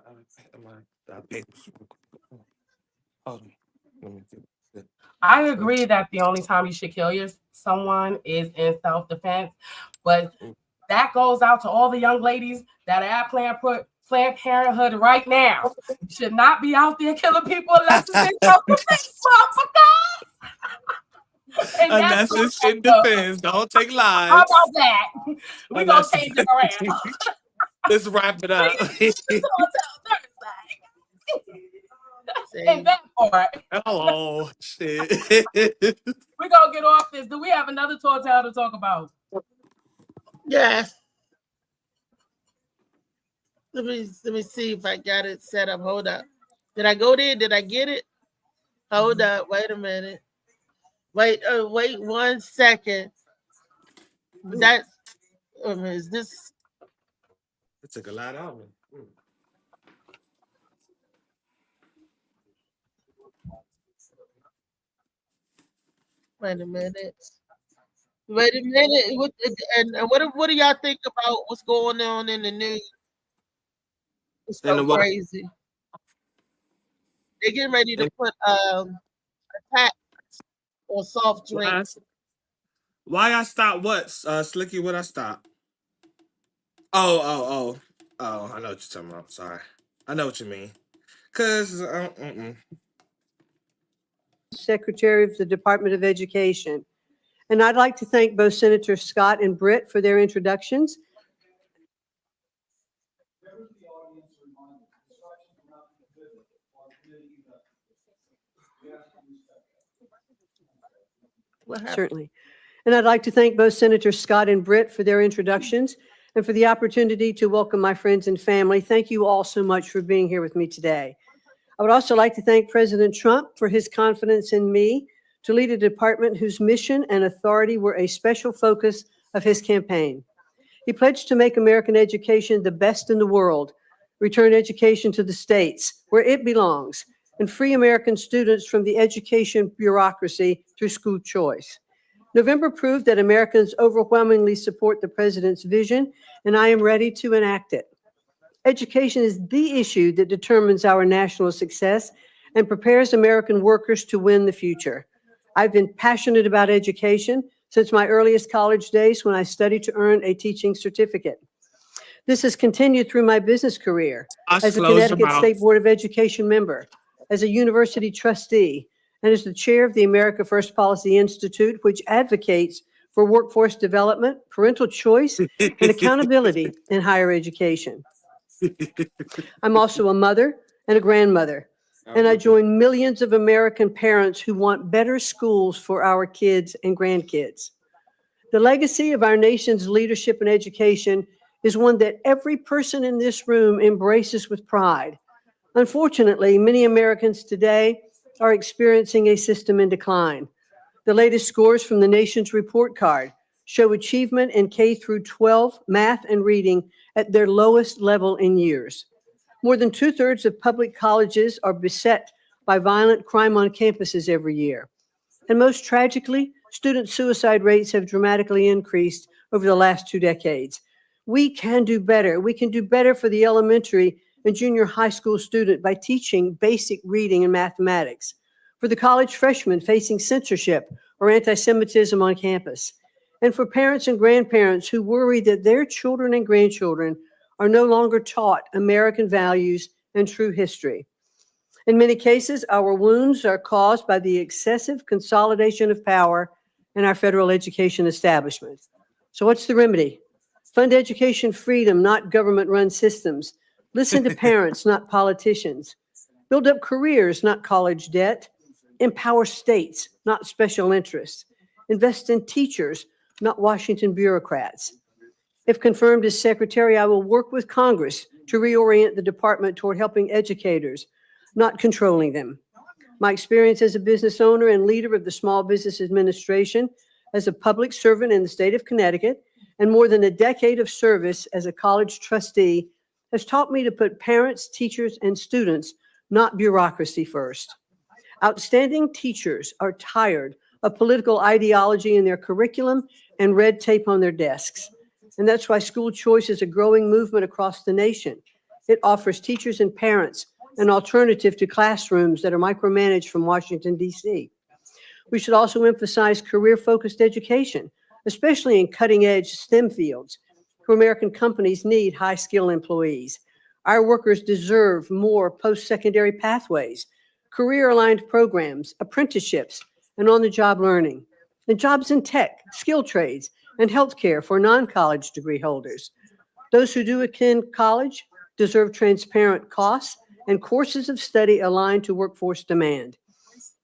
papers. Hold on. Let me get it. I agree that the only time you should kill someone is in self-defense, but that goes out to all the young ladies that are at Planned Parenthood right now. You should not be out there killing people unless it's in self-defense, motherfuckers. Unless it's in defense, don't take lives. How about that? We're going to change it around. Let's wrap it up. And that part. Oh, shit. We're going to get off this. Do we have another tall tale to talk about? Yes. Let me see if I got it set up. Hold up. Did I go there? Did I get it? Hold up. Wait a minute. Wait 1 second. That's is this? It took a lot out of me. Wait a minute. Wait a minute. What do y'all think about what's going on in the news? It's And so the what? crazy. They're getting ready to put a tax on soft drinks. Why I stopped what? Slicky, what I stopped? Oh, I know what you're talking about. Sorry. I know what you mean. Cause Secretary of the Department of Education. And I'd like to thank both Senator Scott and Britt for their introductions. Certainly. And I'd like to thank both Senators Scott and Britt for their introductions and for the opportunity to welcome my friends and family. Thank you all so much for being here with me today. I would also like to thank President Trump for his confidence in me to lead a department whose mission and authority were a special focus of his campaign. He pledged to make American education the best in the world, return education to the states where it belongs, and free American students from the education bureaucracy through school choice. November proved that Americans overwhelmingly support the president's vision, and I am ready to enact it. Education is the issue that determines our national success and prepares American workers to win the future. I've been passionate about education since my earliest college days when I studied to earn a teaching certificate. This has continued through my business career as a Connecticut State Board of Education member, as a university trustee, and as the chair of the America First Policy Institute, which advocates for workforce development, parental choice, and accountability in higher education. I'm also a mother and a grandmother, and I join millions of American parents who want better schools for our kids and grandkids. The legacy of our nation's leadership in education is one that every person in this room embraces with pride. Unfortunately, many Americans today are experiencing a system in decline. The latest scores from the nation's report card show achievement in K through 12 math and reading at their lowest level in years. More than 2/3 of public colleges are beset by violent crime on campuses every year. And most tragically, student suicide rates have dramatically increased over the last 2 decades. We can do better. We can do better for the elementary and junior high school student by teaching basic reading and mathematics, for the college freshman facing censorship or anti-Semitism on campus, and for parents and grandparents who worry that their children and grandchildren are no longer taught American values and true history. In many cases, our wounds are caused by the excessive consolidation of power in our federal education establishment. So what's the remedy? Fund education freedom, not government-run systems. Listen to parents, not politicians. Build up careers, not college debt. Empower states, not special interests. Invest in teachers, not Washington bureaucrats. If confirmed as secretary, I will work with Congress to reorient the department toward helping educators, not controlling them. My experience as a business owner and leader of the Small Business Administration, as a public servant in the state of Connecticut, and more than a decade of service as a college trustee has taught me to put parents, teachers, and students, not bureaucracy, first. Outstanding teachers are tired of political ideology in their curriculum and red tape on their desks. And that's why school choice is a growing movement across the nation. It offers teachers and parents an alternative to classrooms that are micromanaged from Washington, D.C. We should also emphasize career-focused education, especially in cutting-edge STEM fields, where American companies need high-skilled employees. Our workers deserve more post-secondary pathways, career-aligned programs, apprenticeships, and on-the-job learning, and jobs in tech, skilled trades, and healthcare for non-college degree holders. Those who do attend college deserve transparent costs and courses of study aligned to workforce demand.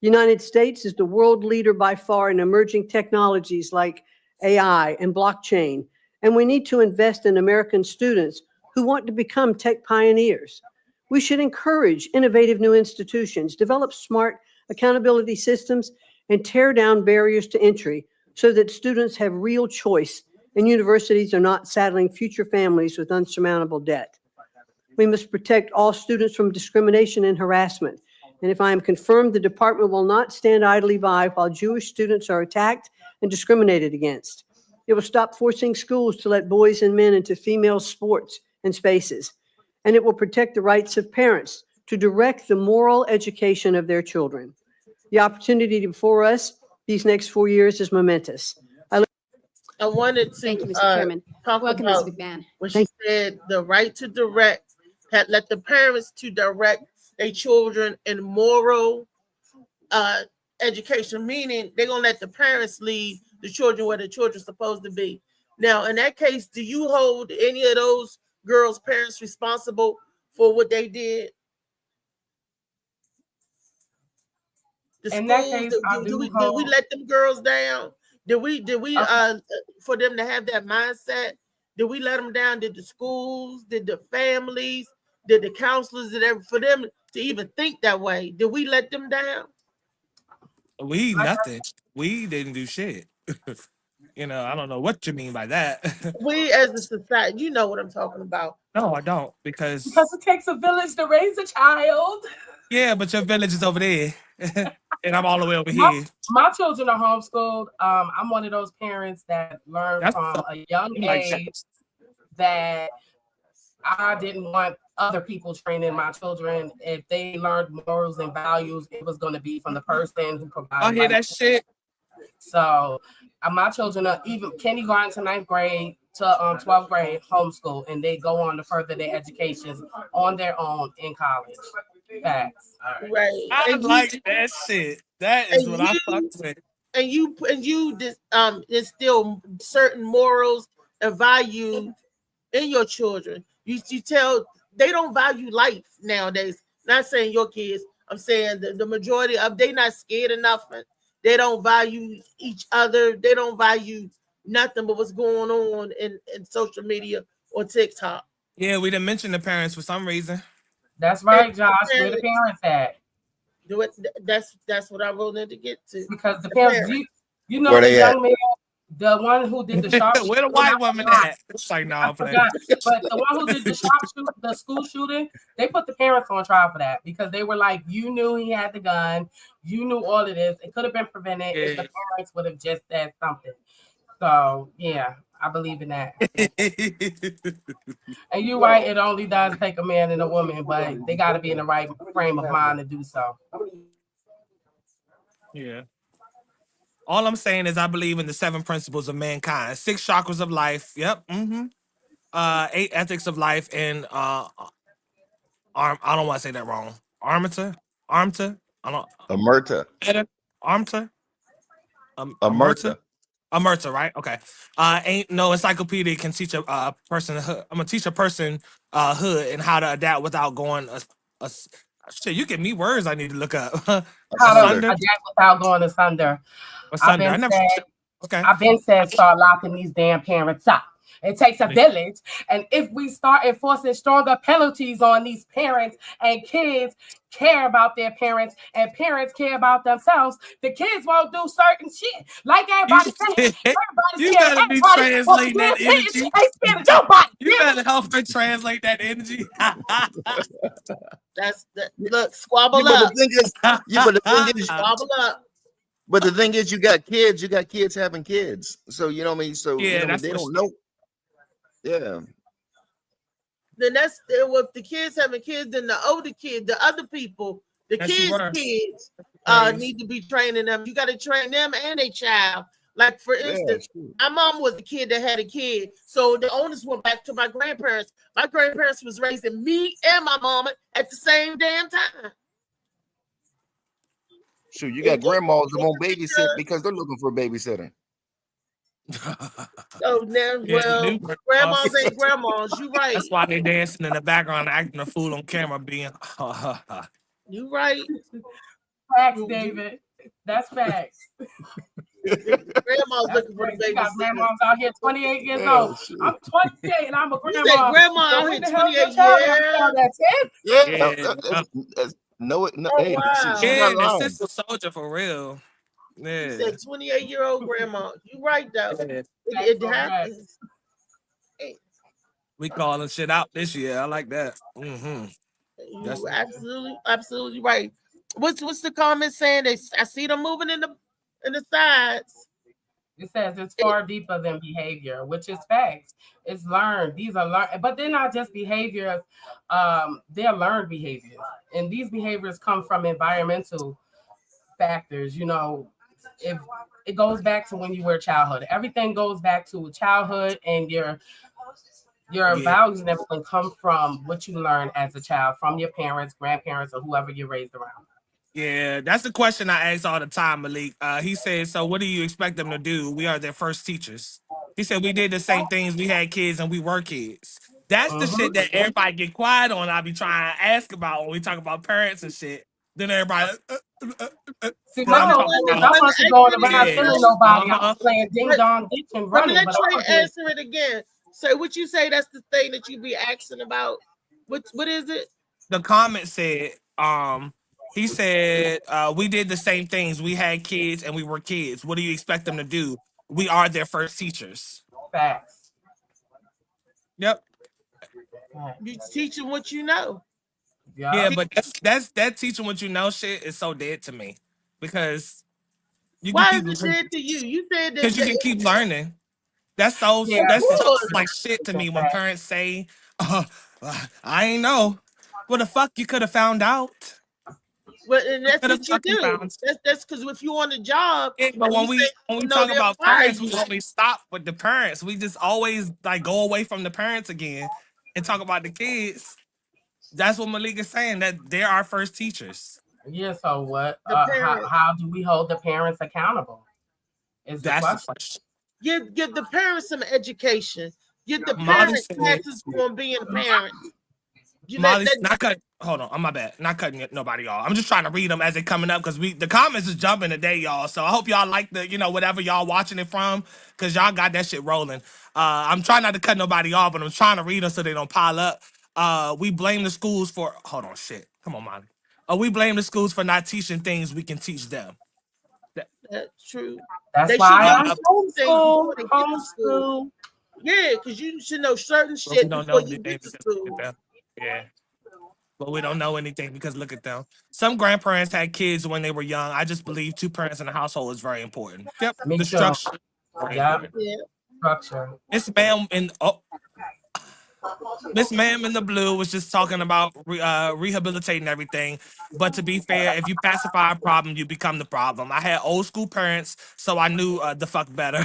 The United States is the world leader by far in emerging technologies like AI and blockchain, and we need to invest in American students who want to become tech pioneers. We should encourage innovative new institutions, develop smart accountability systems, and tear down barriers to entry so that students have real choice and universities are not saddling future families with unsurmountable debt. We must protect all students from discrimination and harassment. And if I am confirmed, the department will not stand idly by while Jewish students are attacked and discriminated against. It will stop forcing schools to let boys and men into female sports and spaces. And it will protect the rights of parents to direct the moral education of their children. The opportunity before us these next 4 years is momentous. I wanted to Thank you, Mr. Chairman. talk Welcome, about Ms. McMahon. when she said the right to direct, let the parents to direct their children in moral education, meaning they're going to let the parents lead the children where the children are supposed to be. Now, in that case, do you hold any of those girls' parents responsible for what they did? The In that schools, case, I did we hold. let them girls down? Did we for them to have that mindset? Did we let them down? Did the schools, did the families, did the counselors, for them to even think that way? Did we let them down? We nothing. We didn't do shit. You know, I don't know what you mean by that. We as a society, you know what I'm talking about. No, I don't, because it takes a village to raise a child. yeah, but your village is over there, and I'm all the way over My, here. my children are homeschooled. I'm one of those parents that learned from a young age that I didn't want other people training my children. If they learned morals and values, it was going to be from the person who provided. I hear that shit. So my children are even kindergarten to 9th grade to 12th grade homeschool, and they go on to further their educations on their own in college. Facts. Right. I like that shit. That is what I fuck with. And you instill certain morals and values in your children. You tell they don't value life nowadays. Not saying your kids. I'm saying the majority of they not scared of nothing. They don't value each other. They don't value nothing but what's going on in social media or TikTok. Yeah, we didn't mention the parents for some reason. That's right, Josh. Where the parents at? Do it. That's what I wanted to get to. Because the parents, you know, Where the they young at? man, the one who did the sharpshooting. Where the white woman at? It's like, nah, I'm playing. But the one who did the school shooting, they put the parents on trial for that because they were like, you knew he had the gun, you knew all of this. It could have been prevented if the parents would have just said something. So yeah, I believe in that. And you're right, it only does take a man and a woman, but they got to be in the right frame of mind to do so. Yeah. All I'm saying is I believe in the 7 principles of mankind, 6 chakras of life. Yep. 8 ethics of life, and I don't want to say that wrong. Armata. I don't. Amerta. Armata. Amerta. Amerta, right? Okay. Ain't no encyclopedia can teach a person. I'm gonna teach a person hood and how to adapt without going a shit. You give me words I need to look up. How to adapt without going asunder. I've been said start locking these damn parents up. It takes a village, and if we start enforcing stronger penalties on these parents, and kids care about their parents, and parents care about themselves, the kids won't do certain shit. Like everybody said, You better be translating that energy. You better help her translate that energy. That's the look, squabble But up. the thing is, but the thing is, Squabble up. but the thing is, you got kids having kids. So you know what I mean. So Yeah, you know, that's they what don't know. Yeah. Then that's with the kids having kids, then the older kid, the other people, the Yes, you kids' were. kids Praise. need to be training them. You got to train them and a child. Like for instance, true. my mom was a kid that had a kid, so the oldest went back to my grandparents. My grandparents was raising me and my mama at the same damn time. Shoot, you got grandmas that won't babysit because they're looking for a babysitter. Oh, now, Yeah, well, new grandmas ain't grandmas. You right. That's why they dancing in the background, acting a fool on camera, being. You right. Facts, David. That's facts. Grandma's looking for the You got babysitter. grandmas out here 28 years Yeah, old. shit. I'm 28 and I'm a You say grandma. grandma So out when here the hell your 28 child years? gonna start at 10? Yeah, Oh, hey, wow. she not Yeah, lying. sister soldier for real. You Yeah. said 28-year-old grandma. You right though. Yeah. It happens. We calling shit out this year. I like that. That's You absolutely right. What's the comment saying? I see them moving in the sides. It says it's far deeper than behavior, which is facts. It's learned. These are learned, but they're not just behaviors. They're learned behaviors, and these behaviors come from environmental factors. You know, if it goes back to when you were childhood, everything goes back to childhood, and your values and everything come from what you learn as a child from your parents, grandparents, or whoever you're raised around. Yeah, that's the question I ask all the time, Malik. He said, so what do you expect them to do? We are their first teachers. He said, we did the same things. We had kids and we were kids. That's the shit that everybody get quiet on. I be trying to ask about when we talk about parents and shit. Then everybody... See, my whole thing is I wasn't going around killing nobody. I was playing ding dong ditch and running. Let But Trey answer it again. So what you say that's the thing that you be asking about? What is it? The comment said, he said, we did the same things. We had kids and we were kids. What do you expect them to do? We are their first teachers. Facts. Yep. You teach them what you know. Yeah, but that's that teaching what you know shit is so dead to me. Because you Why can is it dead to you? You said that because you can keep learning. That's so like shit to me when parents say, I ain't know. Well, the fuck you could have found out. Well, and that's Could've what you fucking do. found- That's because if you on the job, But when we talk about parents, we only stop with the parents. We just always like go away from the parents again and talk about the kids. That's what Malik is saying, that they're our first teachers. Yeah, so what? The parents. How do we hold the parents accountable? Is the question. Give the parents some education. Get the Molly parents said- classes on being parents. Hold on, I'm my bad. Not cutting nobody off. I'm just trying to read them as they coming up because the comments is jumping today, y'all. So I hope y'all like the, whatever y'all watching it from, because y'all got that shit rolling. I'm trying not to cut nobody off, but I'm trying to read them so they don't pile up. We blame the schools for hold on, shit. Come on, Molly. We blame the schools for not teaching things we can teach them. That's true. That's They why should I know things before they get to homeschool. school. Yeah, because you should know certain But shit we don't before know you anything get to because school. look at them. Yeah. But we don't know anything because look at them. Some grandparents had kids when they were young. I just believe 2 parents in a household is very important. Yep. Me the too. structure. Yeah. Structure. This Miss Ma'am in the blue was just talking about rehabilitating everything. But to be fair, if you pacify a problem, you become the problem. I had old school parents, so I knew the fuck better.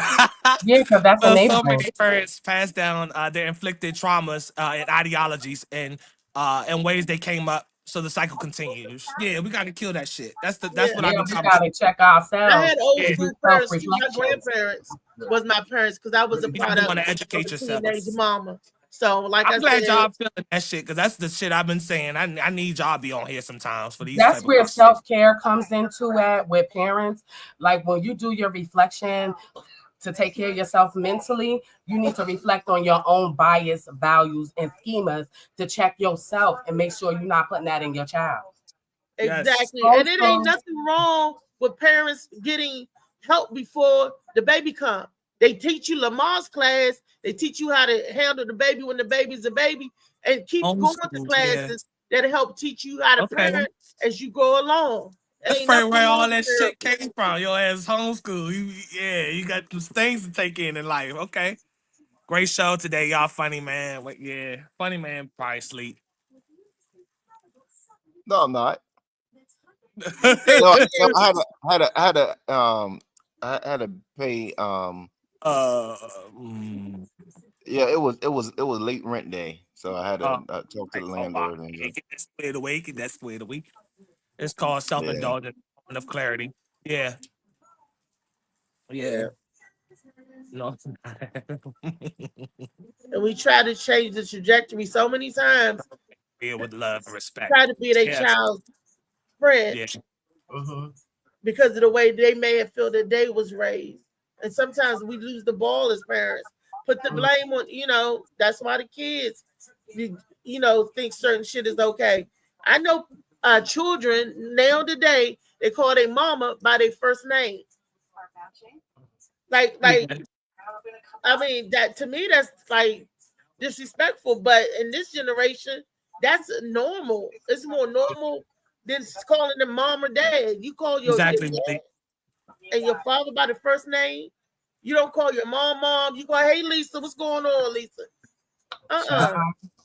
Yeah, because that's So enabling. many parents passed down their inflicted traumas and ideologies and ways they came up, so the cycle continues. Yeah, we got to kill that shit. That's what I be we talking gotta about. check ourselves. I had old and school do parents too. My self-reflection. grandparents was my parents because I was a You product want to of educate a yourself. teenage mama. So, like I'm I glad said, y'all feeling that shit because that's the shit I've been saying. I need y'all to be on here sometimes for these. That's type where of self-care comes into it with parents. Like when you do your reflection to take care of yourself mentally, you need to reflect on your own bias, values, and schemas to check yourself and make sure you're not putting that in your child. exactly. Yes. And it ain't nothing wrong with parents getting help before the baby comes. They teach you Lamar's class. They teach you how to handle the baby when the baby's a baby, and keep going to classes that help teach you how to parent as you go along. That's Ain't probably nothing where all wrong that with shit came from. Your ass homeschool. You got some things to take in life. Okay. Great show today, y'all. Funny man. Funny man probably sleep. No, I'm not. I had to pay yeah, it was late rent day, so I had to talk to the landlord and That's the way of the week. That's the way of the week. It's called self-indulgence of clarity. Yeah. Yeah. No. And we try to change the trajectory so many times. Yeah, with love and respect. Try to be their Yes. child's friend. Yeah. because of the way they may have felt that they was raised. And sometimes we lose the ball as parents. Put the blame on, that's why the kids, think certain shit is okay. I know children now today, they call their mama by their first name. Like, I mean, that to me, that's like disrespectful. But in this generation, that's normal. It's more normal than calling them mom or dad. You call your dad and your father by the first name. You don't call your mom. You go, hey Lisa, what's going on, Lisa?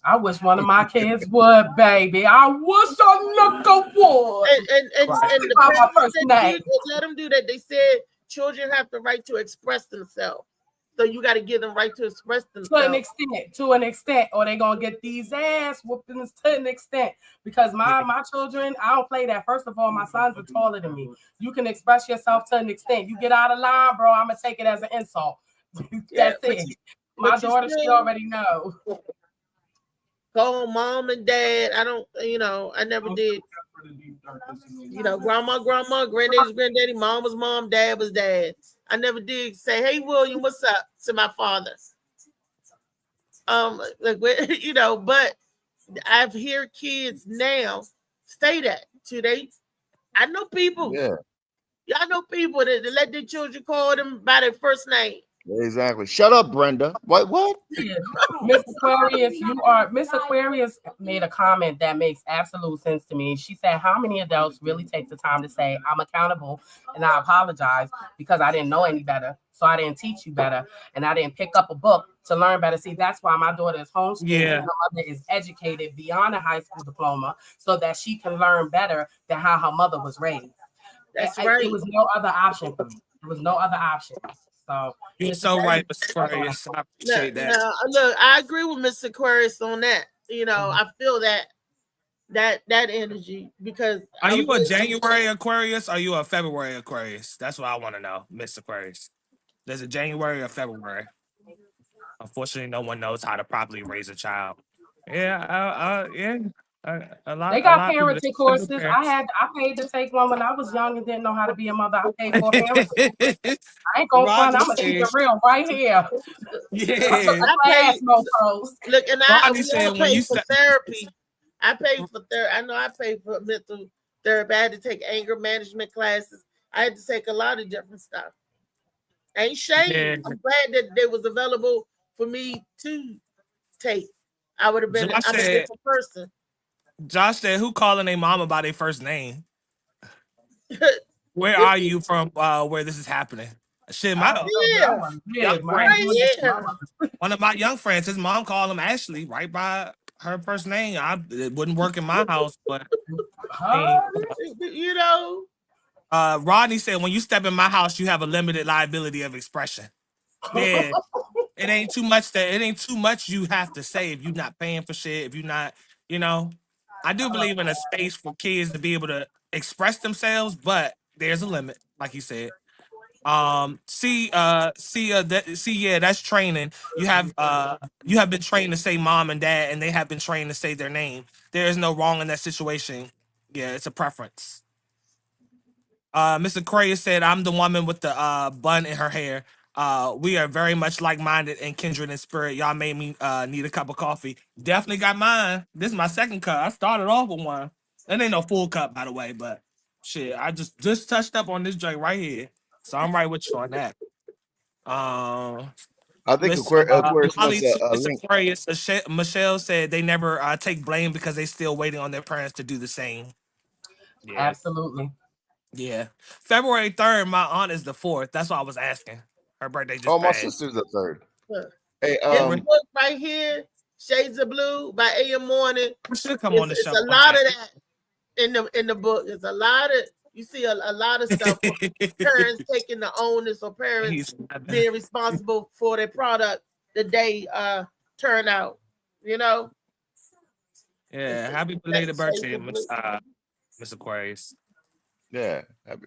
I wish one of my kids would, baby. I wish a nigga would. And the parents said, let them do that. They said children have the right to express themselves. So you got to give them right to express themselves. To an extent, or they gonna get these ass whoopings to an extent. Because my children, I don't play that. First of all, my sons are taller than me. You can express yourself to an extent. You get out of line, bro, I'm gonna take it as an insult. That's it. My daughter, she already know. Call mom and dad. I don't, I never did. Grandma, granddaddy's granddaddy, mom was mom, dad was dad. I never did say, hey William, what's up to my father. But I've heard kids now say that to I know people. Yeah. Y'all know people that let their children call them by their first name. Exactly. Shut up, Brenda. What? Yeah. Miss Aquarius made a comment that makes absolute sense to me. She said, how many adults really take the time to say, I'm accountable and I apologize because I didn't know any better. So I didn't teach you better. And I didn't pick up a book to learn better. See, that's why my daughter is homeschooled. Yeah. And her mother is educated beyond a high school diploma so that she can learn better than how her mother was raised. That's right. It was no other option for me. There was no other option. So you're so right, Mr. Aquarius. I appreciate that. No, look, I agree with Mr. Aquarius on that. I feel that energy because. Are you a January Aquarius or are you a February Aquarius? That's what I want to know, Mr. Aquarius. There's a January or February. Unfortunately, no one knows how to properly raise a child. Yeah, a lot. They got parenting courses. I paid to take one when I was young and didn't know how to be a mother. I paid for a parenting. I ain't gonna front. I'm gonna keep it real right here. Yeah, I paid Look, and I paid for therapy. I paid for therapy. I know I paid for mental therapy. I had to take anger management classes. I had to take a lot of different stuff. Ain't shame. Yeah. I'm glad that they was available for me to take. I would have been a different person. Josh said, who calling their mama by their first name? Where are you from where this is happening? Shit, one of my young friends, his mom called him Ashley right by her first name. It wouldn't work in my house, but Rodney said, when you step in my house, you have a limited liability of expression. Yeah. It ain't too much you have to say if you're not paying for shit, if you're not, I do believe in a space for kids to be able to express themselves, but there's a limit, like you said. That's training. You have been trained to say mom and dad, and they have been trained to say their name. There is no wrong in that situation. Yeah, it's a preference. Mr. Aquarius said, I'm the woman with the bun in her hair. We are very much like-minded and kindred in spirit. Y'all made me need a cup of coffee. Definitely got mine. This is my second cup. I started off with one. That ain't no full cup, by the way, but shit, I just touched up on this drink right here. So I'm right with you on that. I think Aquarius Aquarius, Michelle said they never take blame because they still waiting on their parents to do the same. Yeah. Absolutely. Yeah. February 3rd, my aunt is the 4th. That's what I was asking. Her birthday just passed. My sister's the 3rd. Hey, right here, Shades of Blue by A.M. Morning. We should come on the show. It's a lot of that in the book. It's a lot of you see a lot of stuff. Parents taking the onus or parents being responsible for their product the day turn out. Yeah, happy belated birthday, Miss Aquarius. Yeah, that's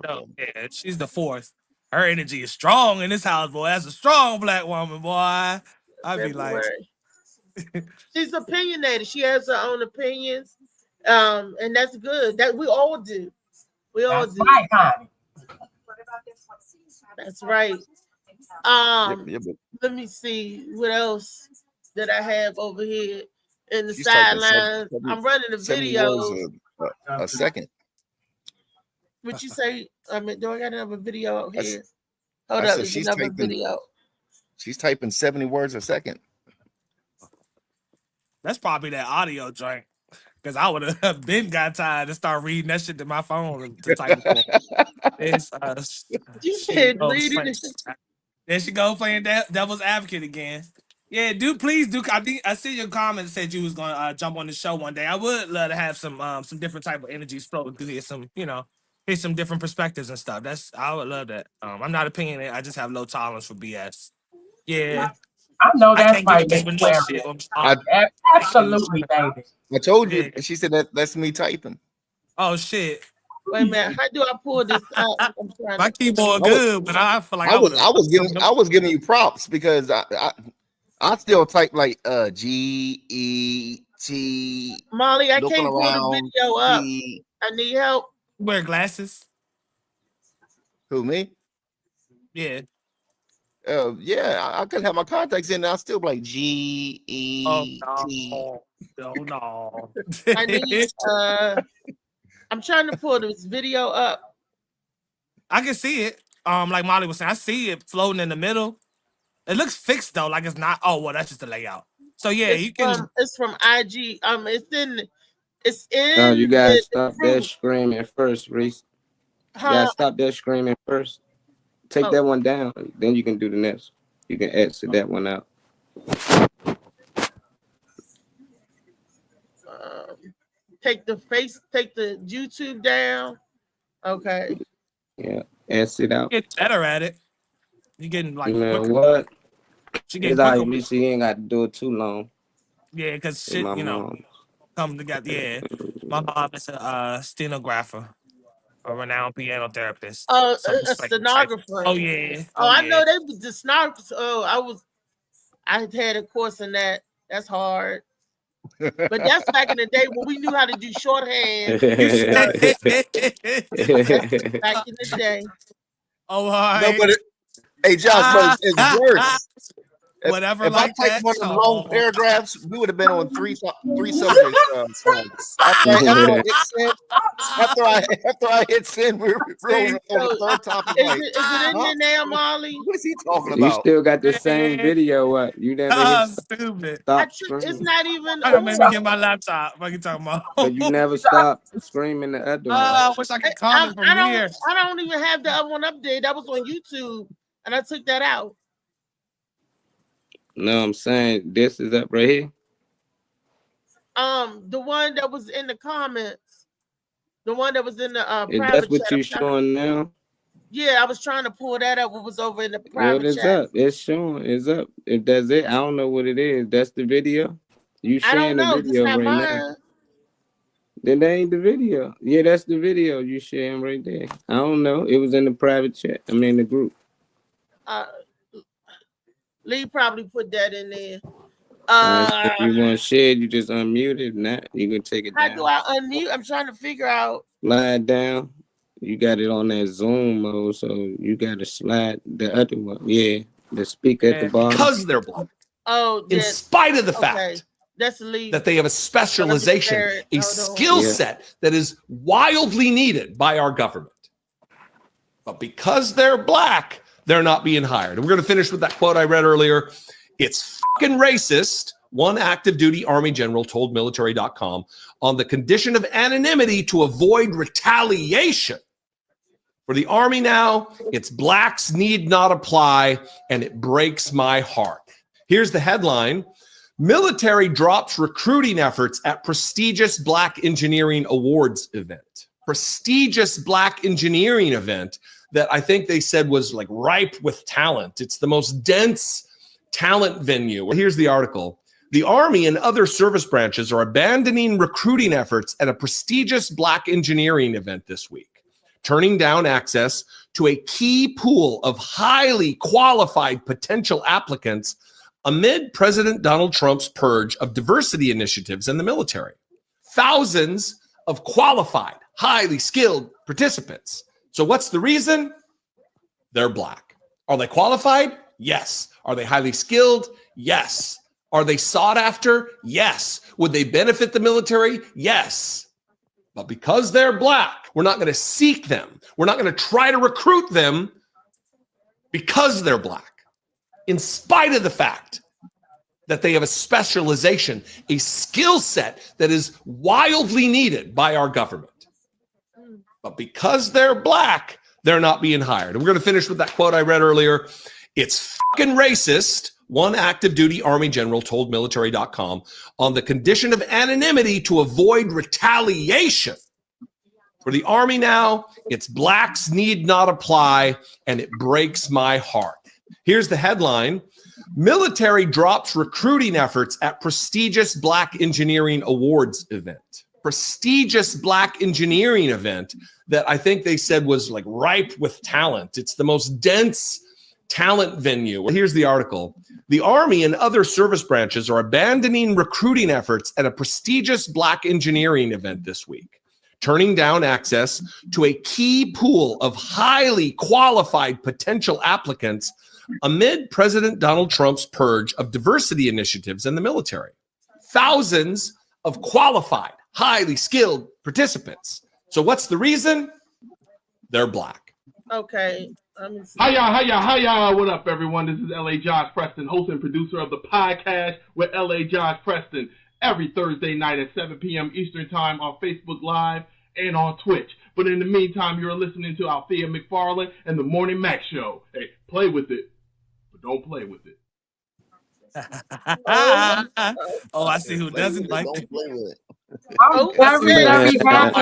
dope. Yeah, she's the 4th. Her energy is strong in this house, boy. That's a strong black woman, boy. I'd be like, she's opinionated. She has her own opinions, and that's good. That we all do. We all That's do. right, honey. That's right. But Let me see what else that I have over here in the she's typing sidelines. I'm running the 70 videos. words a second. What you say? I mean, do I got another video out here? Hold I up, said there's she's another typing. video. She's typing 70 words a second. That's probably that audio joint. Because I would have been got tired to start reading that shit to my phone to type it. It's You said reading it. There she go playing devil's advocate again. Yeah, please do. I see your comments said you was gonna jump on the show one day. I would love to have some different type of energies floating through here. Hear some different perspectives and stuff. I would love that. I'm not opinionated. I just have low tolerance for BS. Yeah. I know that's can't right, give a Miss no Clary. shit. Absolutely, baby. I told you. And she said that's me typing. Oh shit. Wait a minute. How do I pull this out? I'm trying My to- keyboard good, but I feel like I was giving you props because I still type like GET. Molly, I looking can't pull the around, video up. G- I need help. Wear glasses. Who, me? Yeah. Yeah, I could have my contacts in and I'll still be like GET. No. I need I'm trying to pull this video up. I can see it. Like Molly was saying, I see it floating in the middle. It looks fixed though, like it's not. Oh well, that's just the layout. So yeah, you can. It's from IG. It's in. No, you gotta the stop group. that screaming first, Reese. You Huh? gotta stop that screaming first. Take Oh. that one down, then you can do the next. You can exit that one out. Take the YouTube down. Okay. Yeah, exit out. Get better at it. You getting like You know quicker. what? She It's getting all right, quicker. Reese. You ain't got to do it too long. Yeah, because With shit, my you know, mom. come together. Yeah, my mom is a stenographer, a renowned piano therapist. So A it's like- stenographer. Oh yeah. Oh, I yeah. know they was the stenographers. I had a course in that. That's hard. But that's back in the day when we knew how to do shorthand. Back in the day. Oh, all right. No, but hey, Josh, but it's worse. Whatever, If like I that. typed one of the long paragraphs, we would have been on three subjects. After I hit send, we were on the third topic. Is it in there now, Molly? What is he talking You about? still got the same video up. You never Stupid. stop It's screaming. not even. I gotta make me get my laptop. What you talking about? But you never stop screaming the other one. I wish I could comment from here. I don't even have the other one up there. That was on YouTube, and I took that out. No, I'm saying this is up right here. The one that was in the comments, the one that was in the Is private that what chat. you showing now? Yeah, I was trying to pull that up. What was over in the What private is chat. up? It's showing. It's up. If that's it, I don't know what it is. That's the video. You I sharing don't know. the It's video not right mine. now. Then that ain't the video. Yeah, that's the video you sharing right there. I don't know. It was in the private chat. I mean the group. Lee probably put that in there. If you want to share, you just unmute it. Not you can take it How down. do I unmute? I'm trying to figure out. Slide down. You got it on that Zoom mode, so you got to slide the other one. Yeah, the speaker at the bottom. Because they're black. Oh, In spite of the fact that's Lee. that they have a specialization, a skill Yeah. set that is wildly needed by our government. But because they're black, they're not being hired. And we're going to finish with that quote I read earlier. It's fucking racist, one active duty Army general told military.com, on the condition of anonymity to avoid retaliation. For the Army now, it's blacks need not apply, and it breaks my heart. Here's the headline. Military drops recruiting efforts at prestigious Black Engineering Awards event. Prestigious Black Engineering event that I think they said was like ripe with talent. It's the most dense talent venue. Here's the article. The Army and other service branches are abandoning recruiting efforts at a prestigious Black engineering event this week, turning down access to a key pool of highly qualified potential applicants amid President Donald Trump's purge of diversity initiatives in the military. Thousands of qualified, highly skilled participants. So what's the reason? They're black. Are they qualified? Yes. Are they highly skilled? Yes. Are they sought after? Yes. Would they benefit the military? Yes. But because they're black, we're not going to seek them. We're not going to try to recruit them because they're black, in spite of the fact that they have a specialization, a skill set that is wildly needed by our government. But because they're black, they're not being hired. And we're going to finish with that quote I read earlier. It's fucking racist, one active duty Army general told military.com, on the condition of anonymity to avoid retaliation. For the Army now, it's blacks need not apply, and it breaks my heart. Here's the headline. Military drops recruiting efforts at prestigious Black Engineering Awards event. Prestigious Black Engineering event that I think they said was like ripe with talent. It's the most dense talent venue. Here's the article. The Army and other service branches are abandoning recruiting efforts at a prestigious Black Engineering event this week, turning down access to a key pool of highly qualified potential applicants amid President Donald Trump's purge of diversity initiatives in the military. Thousands of qualified, highly skilled participants. So what's the reason? They're black. Okay. Hiya. What up, everyone? This is LA Josh Preston, host and producer of the podcast with LA Josh Preston, every Thursday night at 7 p.m. Eastern Time on Facebook Live and on Twitch. But in the meantime, you're listening to Althea McFarlane and the Morning Mac Show. Hey, play with it, but don't play with it. Oh, I see who doesn't like it. I'm very happy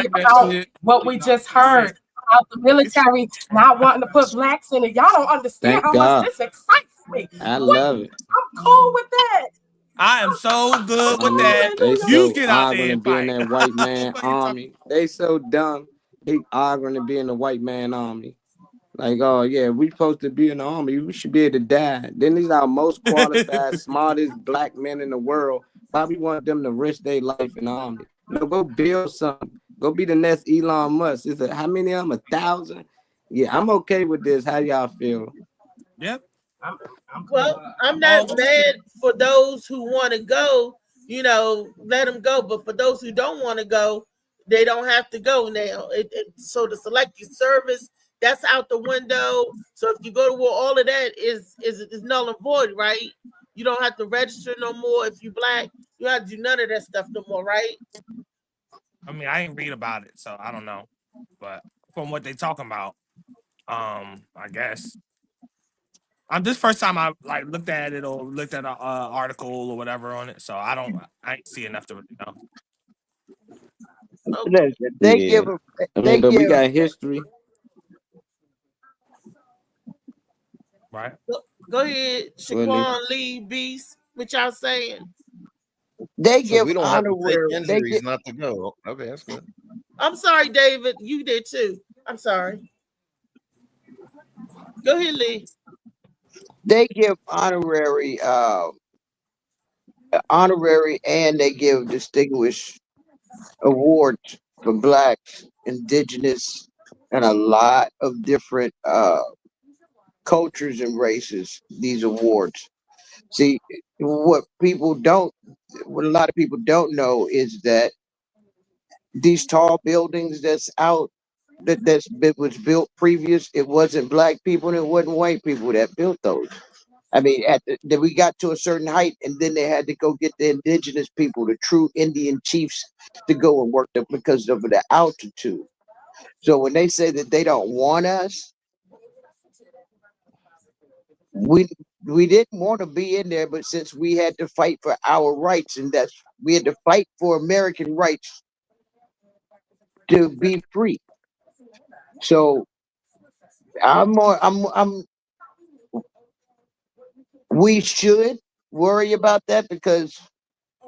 about what we just heard about the military not wanting to put blacks in it. Y'all don't understand Thank how God. much this excites me. I love it. I'm cool with that. I am so good with that. They You so get out there arguing and to be in fight. that white man army. They so dumb. They arguing to be in the white man army. Like, oh yeah, we supposed to be in the army. We should be able to die. Then these are most qualified, smartest black men in the world. Probably want them to risk their life in the army. No, go build something. Go be the next Elon Musk. Is it how many of them? 1,000? Yeah, I'm okay with this. How y'all feel? Yep. Well, I'm not mad for those who want to go, let them go. But for those who don't want to go, they don't have to go now. So the selective service, that's out the window. So if you go to war, all of that is null and void, right? You don't have to register no more if you're black. You don't have to do none of that stuff no more, right? I mean, I ain't read about it, so I don't know. But from what they talking about, I guess. This first time I looked at it or looked at an article or whatever on it, so I ain't see enough to really know. Listen, they give them. But we got history. Right. Go ahead, Shaquan Lee Beast. What y'all saying? So They give we don't have to take honorary. They injuries give, not to go. Okay, that's good. I'm sorry, David. You did too. I'm sorry. Go ahead, Lee. they give honorary, and they give distinguished awards for blacks, indigenous, and a lot of different cultures and races. These awards. See, what a lot of people don't know is that these tall buildings that's out that was built previous, it wasn't black people and it wasn't white people that built those. I mean, then we got to a certain height, and then they had to go get the indigenous people, the true Indian chiefs, to go and work them because of the altitude. So when they say that they don't want us, we didn't want to be in there, but since we had to fight for our rights, and we had to fight for American rights to be free. So we should worry about that, because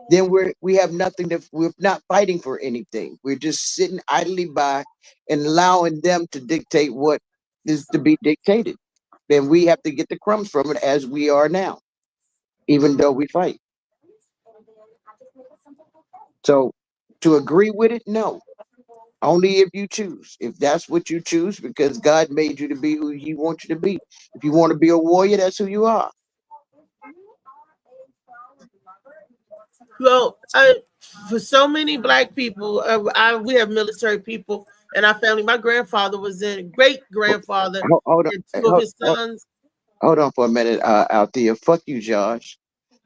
then we have nothing we're not fighting for anything. We're just sitting idly by and allowing them to dictate what is to be dictated. Then we have to get the crumbs from it, as we are now, even though we fight. So to agree with it, no. Only if you choose. If that's what you choose, because God made you to be who He wants you to be. If you want to be a warrior, that's who you are. Well, for so many black people, we have military people in our family. My grandfather was in, great grandfather, Hold on, and two of his sons hold on for a minute, Althea. Fuck you, Josh.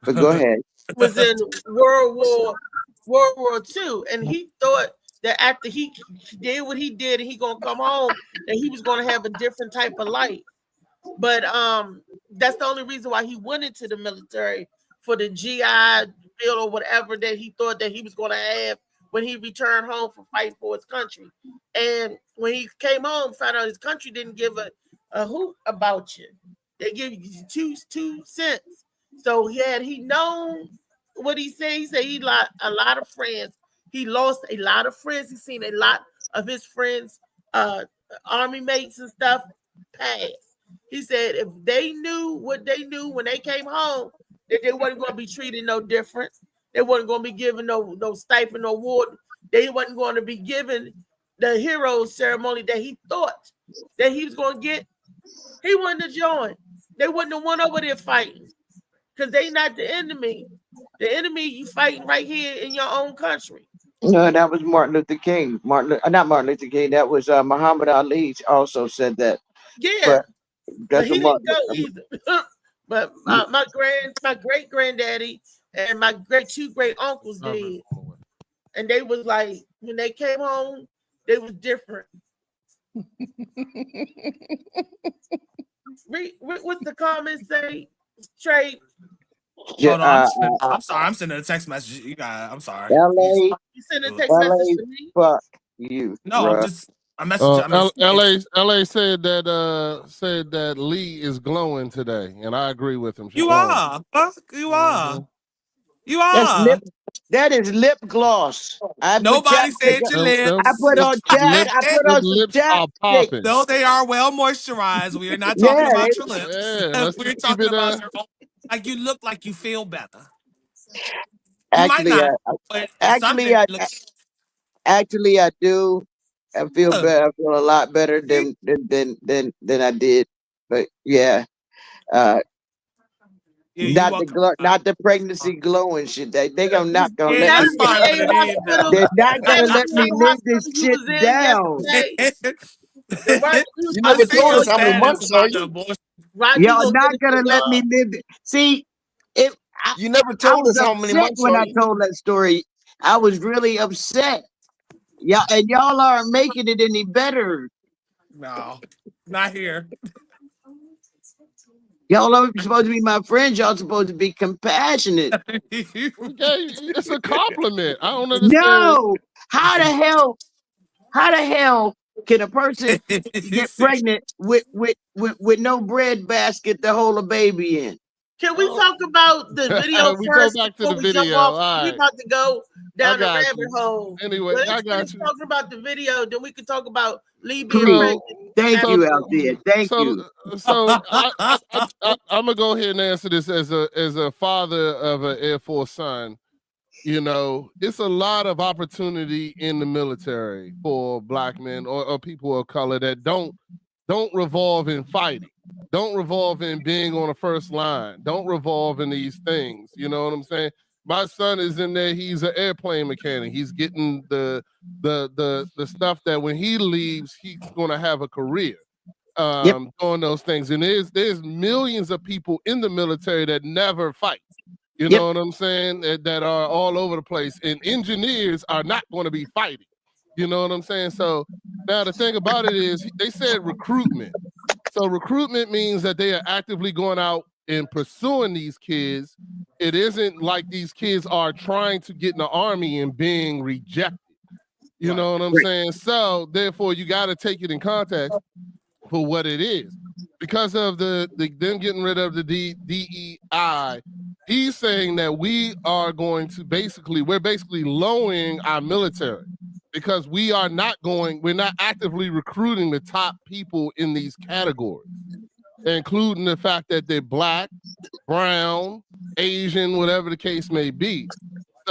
But go ahead. was in World War II, and he thought that after he did what he did, and he gonna come home, that he was gonna have a different type of life. But that's the only reason why he went into the military, for the GI Bill or whatever that he thought that he was going to have when he returned home for fighting for his country. And when he came home, found out his country didn't give a hoot about you. They give you two cents. So had he known what he said he lost a lot of friends. He lost a lot of friends. He's seen a lot of his friends, army mates and stuff, pass. He said if they knew what they knew when they came home, that they wasn't going to be treated no different. They wasn't going to be given no stipend, no award. They wasn't going to be given the hero ceremony that he thought that he was going to get. He wouldn't have joined. They wouldn't have won over there fighting, because they not the enemy. The enemy you fighting right here in your own country. No, that was Martin Luther King. Not Martin Luther King. That was Muhammad Ali also said that. Yeah, but he didn't go either. But my great granddaddy and my two great uncles did, and they was like, when they came home, they was different. What's the comments say, Trey? Hold on, I'm sorry. I'm sending a text message. You got. I'm sorry. LA. You sending a text message to me? Fuck you. No, bruh. I'm messaging. LA said that Lee is glowing today, and I agree with him. You are. Fuck, you are. You are. That is lip gloss. Nobody said your lips. I put on chat. I put on some chapstick. No, they are well moisturized. We are not talking about your lips. We're talking about your own. Like you look like you feel better. Actually, I do. I feel better. I feel a lot better than I did. But yeah, not the pregnancy glowing shit. They're not gonna let me. They're not gonna let me live this shit down. You never told us how many months are you? Y'all not gonna let me live it. See, you never told us how many months when I told that story. I was really upset. Y'all aren't making it any better. No, not here. Y'all are supposed to be my friends. Y'all supposed to be compassionate. Okay, it's a compliment. I don't understand. No, how the hell can a person get pregnant with no bread basket to hold a baby in? Can we talk about the video We first? go back to before the we jump video. off? All We right. about to go down the I got rabbit you. hole. Anyway, Let's I got finish you. talking about the video, then we can talk about Lee being So- pregnant. Thank you, Althea. Thank you. So I'm gonna go ahead and answer this as a father of an Air Force son. You know, it's a lot of opportunity in the military for black men or people of color that don't revolve in fighting, don't revolve in being on the first line, don't revolve in these things. You know what I'm saying? My son is in there. He's an airplane mechanic. He's getting the stuff that when he leaves, he's gonna have a career doing those things. And there's millions of people in the military that never fight. You know what I'm saying? That are all over the place. And engineers are not going to be fighting. You know what I'm saying? So now the thing about it is they said recruitment. So recruitment means that they are actively going out and pursuing these kids. It isn't like these kids are trying to get in the army and being rejected. You know what I'm saying? So therefore you got to take it in context for what it is. Because of them getting rid of the DEI, he's saying that we're basically lowering our military because we're not actively recruiting the top people in these categories, including the fact that they're black, brown, Asian, whatever the case may be.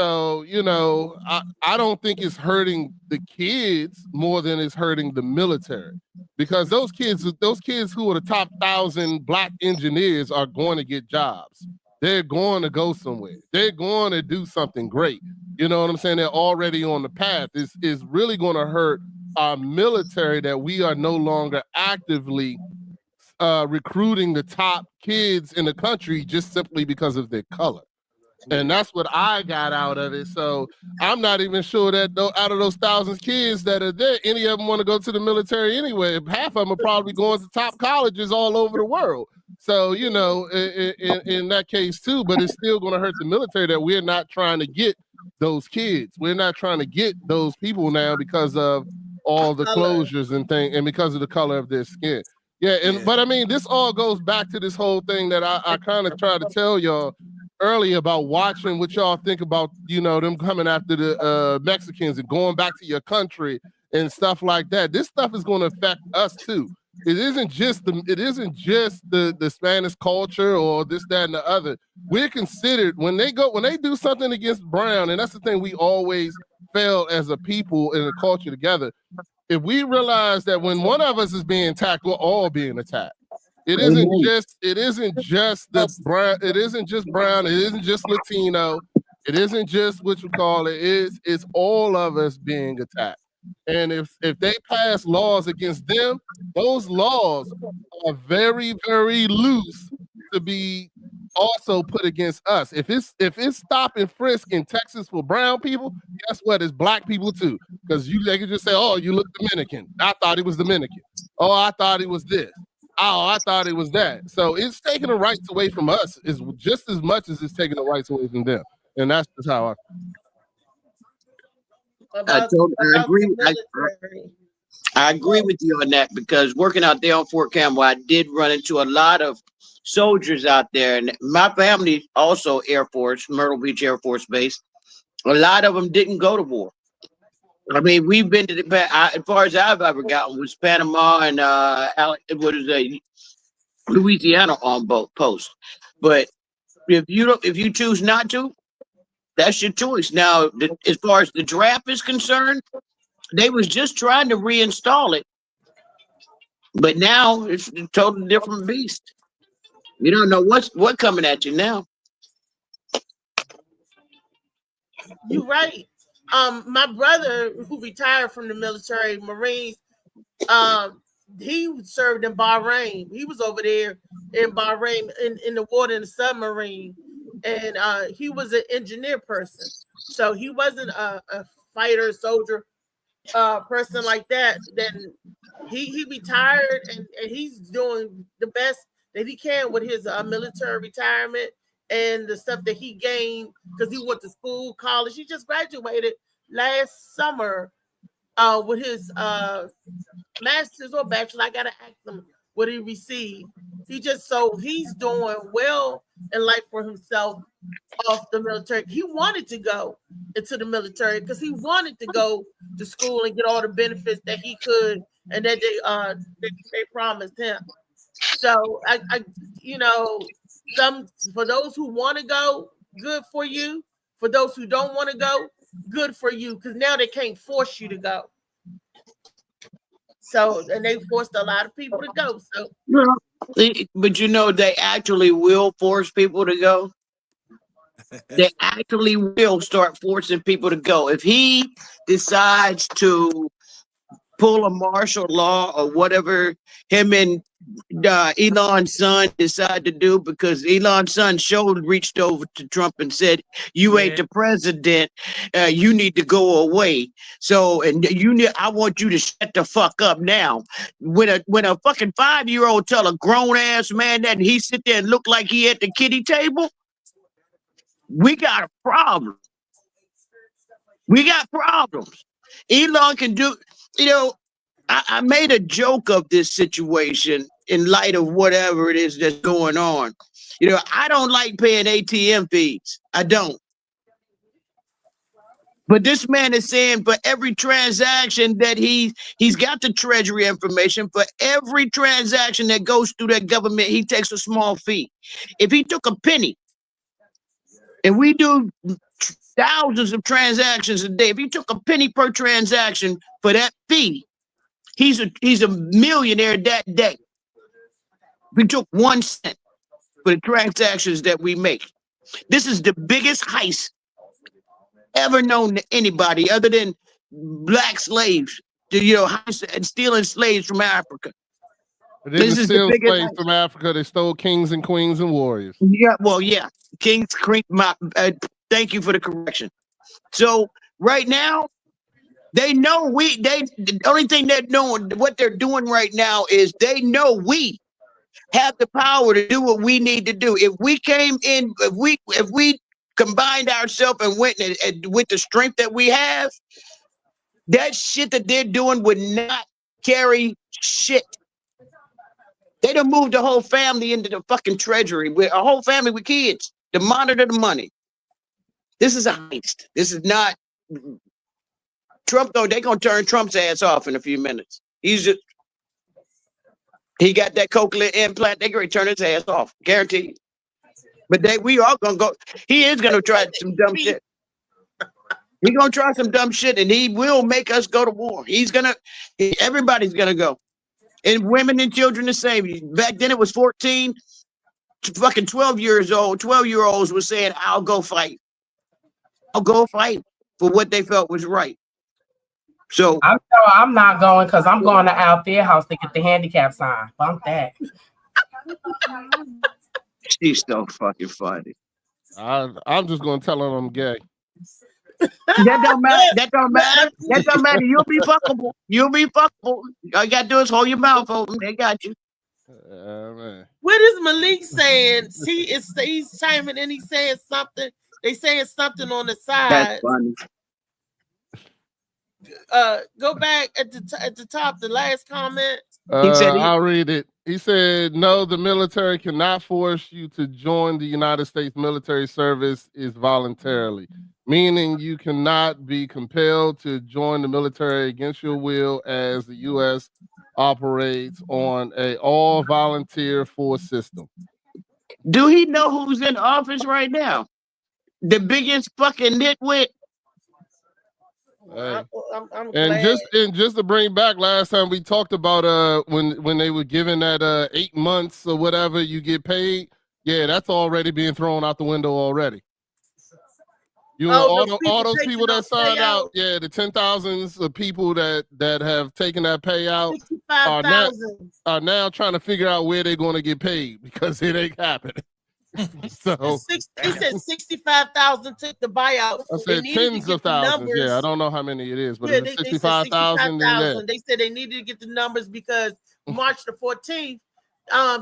So, you know, I don't think it's hurting the kids more than it's hurting the military, because those kids who are the top 1,000 black engineers are going to get jobs. They're going to go somewhere. They're going to do something great. You know what I'm saying? They're already on the path. It's really going to hurt our military that we are no longer actively recruiting the top kids in the country just simply because of their color. And that's what I got out of it. So I'm not even sure that out of those thousands kids that are there, any of them want to go to the military anyway. Half of them are probably going to top colleges all over the world. So, you know, in that case too, but it's still going to hurt the military that we're not trying to get those kids. We're not trying to get those people now because of all the closures and things, and because of the color of their skin. Yeah, but I mean, this all goes back to this whole thing that I kind of tried to tell y'all earlier about watching what y'all think about, you know, them coming after the Mexicans and going back to your country and stuff like that. This stuff is going to affect us too. It isn't just the Spanish culture or this, that, and the other. We're considered when they do something against Brown, and that's the thing we always fail as a people in a culture together. If we realize that when one of us is being attacked, we're all being attacked. It isn't just Brown, it isn't just Latino, it isn't just what you call it, it's all of us being attacked. And if they pass laws against them, those laws are very, very loose to be also put against us. If it's stop and frisk in Texas for brown people, guess what? It's black people too. Because they can just say, oh, you look Dominican. I thought he was Dominican. Oh, I thought he was this. Oh, I thought it was that. So it's taking the rights away from us is just as much as it's taking the rights away from them. And that's just how I agree with you on that, because working out there on Fort Campbell, I did run into a lot of soldiers out there, and my family also Air Force, Myrtle Beach Air Force Base. A lot of them didn't go to war. I mean, we've been to as far as I've ever gotten was Panama and Louisiana on both posts. But if you choose not to, that's your choice. Now, as far as the draft is concerned, they was just trying to reinstall it, but now it's a totally different beast. You don't know what coming at you now. You're right. My brother, who retired from the military, Marines, he served in Bahrain. He was over there in Bahrain in the water in the submarine, and he was an engineer person. So he wasn't a fighter, soldier person like that. Then he retired, and he's doing the best that he can with his military retirement and the stuff that he gained because he went to school, college. He just graduated last summer with his master's or bachelor. I gotta ask him what he received. He's doing well in life for himself off the military. He wanted to go into the military because he wanted to go to school and get all the benefits that he could and that they promised him. So I for those who want to go, good for you. For those who don't want to go, good for you, because now they can't force you to go. So, and they forced a lot of people to go. So, but they actually will force people to go. They actually will start forcing people to go. If he decides to pull a martial law or whatever him and Elon's son decide to do, because Elon's son reached over to Trump and said, you ain't the president, you need to go away. So, and I want you to shut the fuck up now. When a fucking 5-year-old tell a grown ass man that, and he sit there and look like he at the kiddie table, we got a problem. We got problems. Elon can do, I made a joke of this situation in light of whatever it is that's going on. I don't like paying ATM fees. I don't. But this man is saying for every transaction that he's got the treasury information, for every transaction that goes through that government, he takes a small fee. If he took a penny and we do thousands of transactions a day. If he took a penny per transaction for that fee, he's a millionaire that day. We took 1 cent for the transactions that we make. This is the biggest heist ever known to anybody other than black slaves, and stealing slaves from Africa. They didn't This is the steal biggest slaves heist. from Africa. They stole kings and queens and warriors. Yeah, well, yeah. King's Creek. Thank you for the correction. So right now, they know the only thing they're knowing, what they're doing right now is they know we have the power to do what we need to do. If we came in, if we combined ourselves and went and with the strength that we have, that shit that they're doing would not carry shit. They done moved the whole family into the fucking treasury with a whole family with kids to monitor the money. This is a heist. This is not Trump, though. They're gonna turn Trump's ass off in a few minutes. He got that cochlear implant. They're gonna turn his ass off, guaranteed. But we all gonna go. He is gonna try some dumb shit. He's gonna try some dumb shit, and he will make us go to war. Everybody's gonna go. And women and children the same. Back then it was 14, fucking 12 years old. 12-year-olds were saying, I'll go fight. I'll go fight for what they felt was right. So I'm not going because I'm going to out their house to get the handicap sign. Bump that. She's so fucking funny. I'm just gonna tell them I'm gay. That don't matter. That don't matter. That don't matter. You'll be fuckable. You'll be fuckable. All you gotta do is hold your mouth open. They got you. Man. What is Malik saying? He's chiming in. He's saying something. They saying something on the side. That's funny. Go back at the top. The last comment. I'll read it. He said, "No, the military cannot force you to join the United States military service is voluntarily, meaning you cannot be compelled to join the military against your will, as the U.S. operates on a all-volunteer force system." Do he know who's in office right now? The biggest fucking nitwit. Hey. I'm And glad. just to bring back last time we talked about when they were given that 8 months or whatever you get paid, yeah, that's already being thrown out the window already. All those people that signed out, yeah, the 10,000s of people that have taken that payout are now trying to figure out where they're going to get paid because it ain't happening. So They said 65,000 took the buyout. I said tens of thousands. Yeah, I don't know how many it is, but it's 65,000. They said they needed to get the numbers because March the 14th,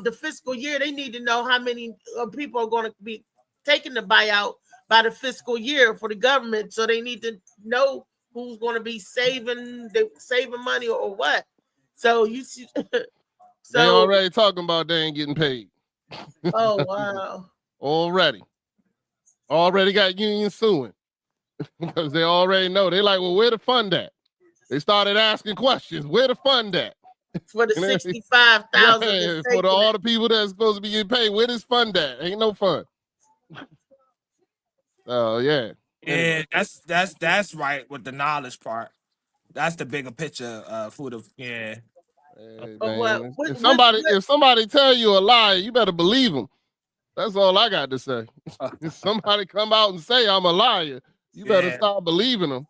the fiscal year, they need to know how many people are going to be taking the buyout by the fiscal year for the government. So they need to know who's going to be saving money or what. So you see, they already talking about they ain't getting paid. Oh wow! Already got unions suing because they already know. They like, well, where the fund at? They started asking questions. Where the fund at? For the 65,000 for all the people that's supposed to be getting paid, where this fund at? Ain't no fund. Oh yeah. Yeah, that's right with the knowledge part. That's the bigger picture for the Hey, man, if somebody tell you a lie, you better believe them. That's all I got to say. If somebody come out and say I'm a liar, you better start believing them.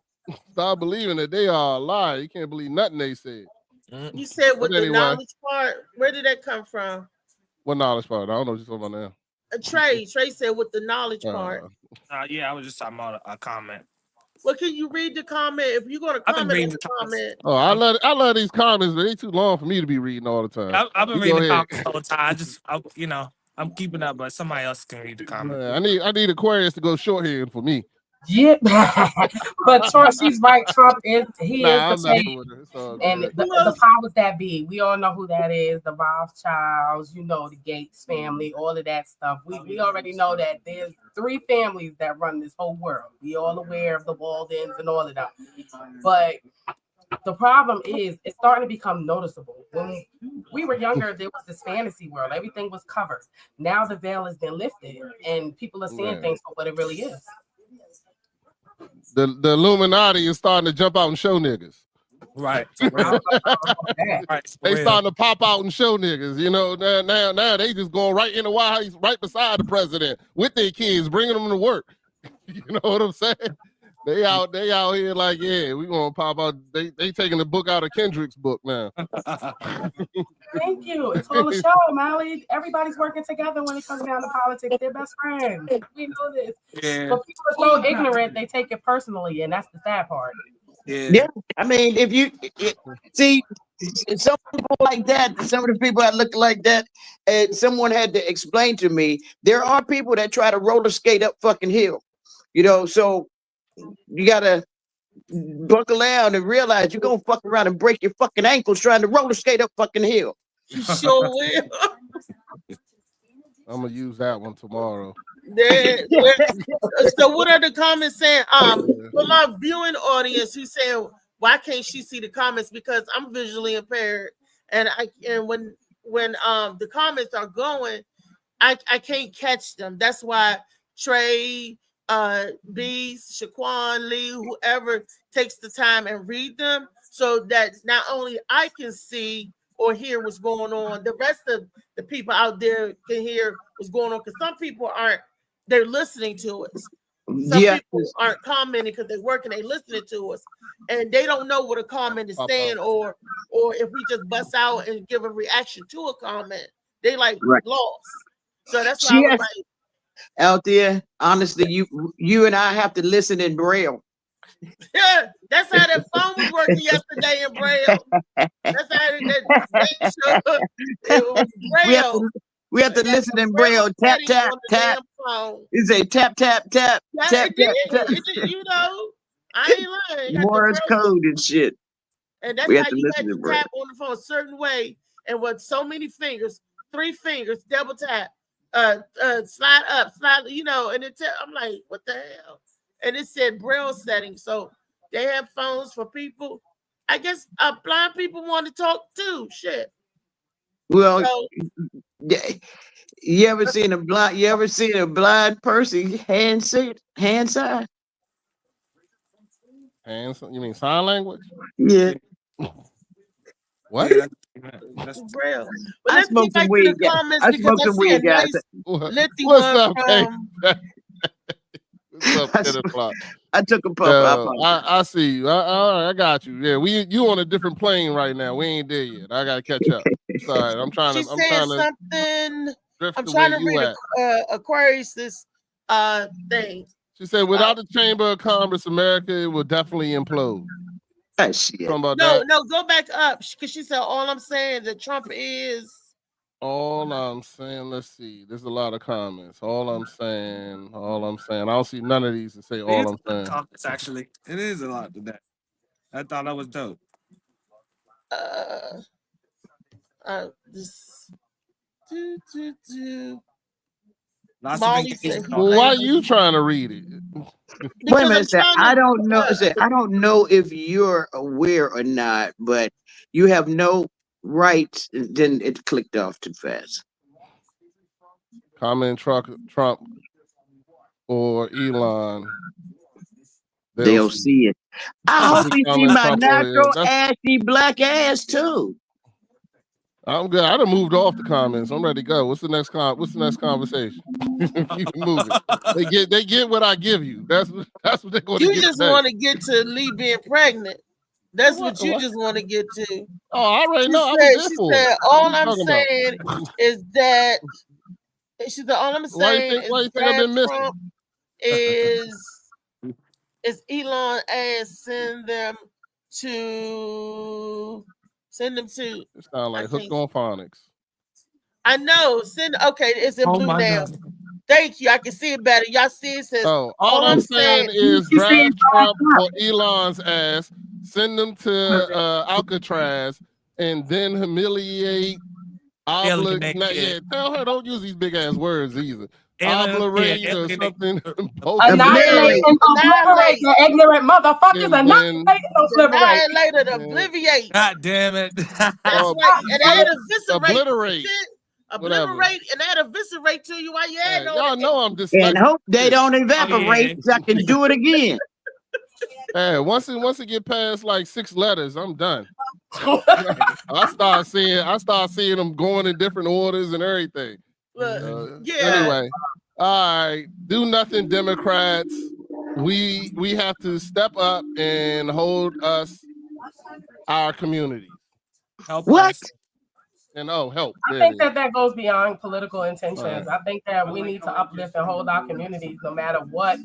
Start believing that they are a liar. You can't believe nothing they said. You said with But the anyway. knowledge part. Where did that come from? What knowledge part? I don't know what you're talking about now. Trey said with the knowledge part. Yeah, I was just talking about a comment. Well, can you read the comment? If you're going to I've been comment reading in the the comments. comment. I love these comments, but they too long for me to be reading all the time. I've been You reading go the ahead. comments all the time. I'm keeping up, but somebody else can read the comments. I need Aquarius to go shorthand for me. Yeah, but Trump, she's right. Trump is I'm the messing man. with her. It's all And good. the powers that be, we all know who that is. The Rothschilds, the Gates family, all of that stuff. We already know that there's 3 families that run this whole world. We all aware of the Waldens and all of that. But the problem is it's starting to become noticeable. When we were younger, there was this fantasy world. Everything was covered. Now the veil has been lifted and people are seeing things for what it really is. The Illuminati is starting to jump out and show niggas. Right. They starting to pop out and show niggas. You know, now they just going right in the White House, right beside the president with their kids, bringing them to work. You know what I'm saying? They out here like, yeah, we gonna pop out. They taking the book out of Kendrick's book now. Thank you. It's all a show, Molly. Everybody's working together when it comes down to politics. They're best friends. We know this. Yeah. But people are so ignorant, they take it personally, and that's the sad part. Yeah, I mean, if you see some people like that, some of the people that look like that, and someone had to explain to me, there are people that try to roller skate up fucking hill, you know. So you gotta buckle down and realize you're gonna fuck around and break your fucking ankles trying to roller skate up fucking hill. You sure will. I'm gonna use that one tomorrow. So what are the comments saying? For my viewing audience who's saying, why can't she see the comments? Because I'm visually impaired, and when the comments are going, I can't catch them. That's why Trey, Beast, Shaquan Lee, whoever takes the time and read them, so that not only I can see or hear what's going on, the rest of the people out there can hear what's going on. Because some people aren't. They're listening to us. Some people aren't commenting because they're working, they're listening to us, and they don't know what a comment is saying, or if we just bust out and give a reaction to a comment, they like lost. So that's why I was like, out there, honestly, you and I have to listen in Braille. yeah, that's how that phone was working yesterday in Braille. That's how it was Braille. We have to listen in Braille. Tap, tap, tap. You say tap, tap, tap, tap, tap, tap. You know, I ain't lying. Morse code and shit. And that's how you had to tap on the phone a certain way, and with so many fingers, 3 fingers, double tap, slide up, slide, you know, and I'm like, what the hell? And it said Braille settings. So they have phones for people. I guess blind people want to talk too. Shit. Well, you ever seen a blind person hand sign? You mean sign language? Yeah. What? That's Braille. But I smoked some weed, guys. I smoked some weed, guys. What's up, hey? What's up, I took a puff. I see you. I got you. Yeah, you on a different plane right now. We ain't there yet. I gotta catch up. Sorry, I'm trying to something. I'm trying to read Aquarius thing. She said, without the Chamber of Commerce, America, it will definitely implode. Shit. No, go back up, because she said all I'm saying that Trump is. All I'm saying, let's see. There's a lot of comments. All I'm saying. I don't see none of these to say all I'm saying. Comments, actually, it is a lot to that. I thought that was dope. Molly said, well, why are you trying to read it? Wait a minute, I don't know. I don't know if you're aware or not, but you have no right. Then it clicked off too fast. Comment Trump or Elon. They'll see it. I hope you see my natural ashy black ass too. I'm good. I done moved off the comments. I'm ready to go. What's the next conversation? Keep moving. They get what I give you. That's what they're going to get. You just want to get to Lee being pregnant. That's what you just want to get to. Oh, I already know. She said, all I'm saying is that she said, all I'm saying is that Trump is Elon ass send them to. It sounds like Hooked on Phonics. I know. It's in blue now. God. Thank you. I can see it better. Y'all see it says. Oh, all I'm saying is grab Trump or Elon's ass, send them to Alcatraz, and then humiliate. Tell her don't use these big ass words either. Obliterate or something. Annihilate and obliterate, the ignorant motherfuckers. Annihilate and obliviate. God damn it. That's right. And add obliterate. Obliterate and add eviscerate to you while you add y'all know I'm dyslexic. And hope they don't evaporate so I can do it again. Hey, once it get past like 6 letters, I'm done. I start seeing them going in different orders and everything. Anyway, all right. Do nothing, Democrats. We have to step up and hold our communities. Help What? us. And help. I There think it is. that goes beyond political intentions. Right. I think that we need to uplift and hold our communities no matter what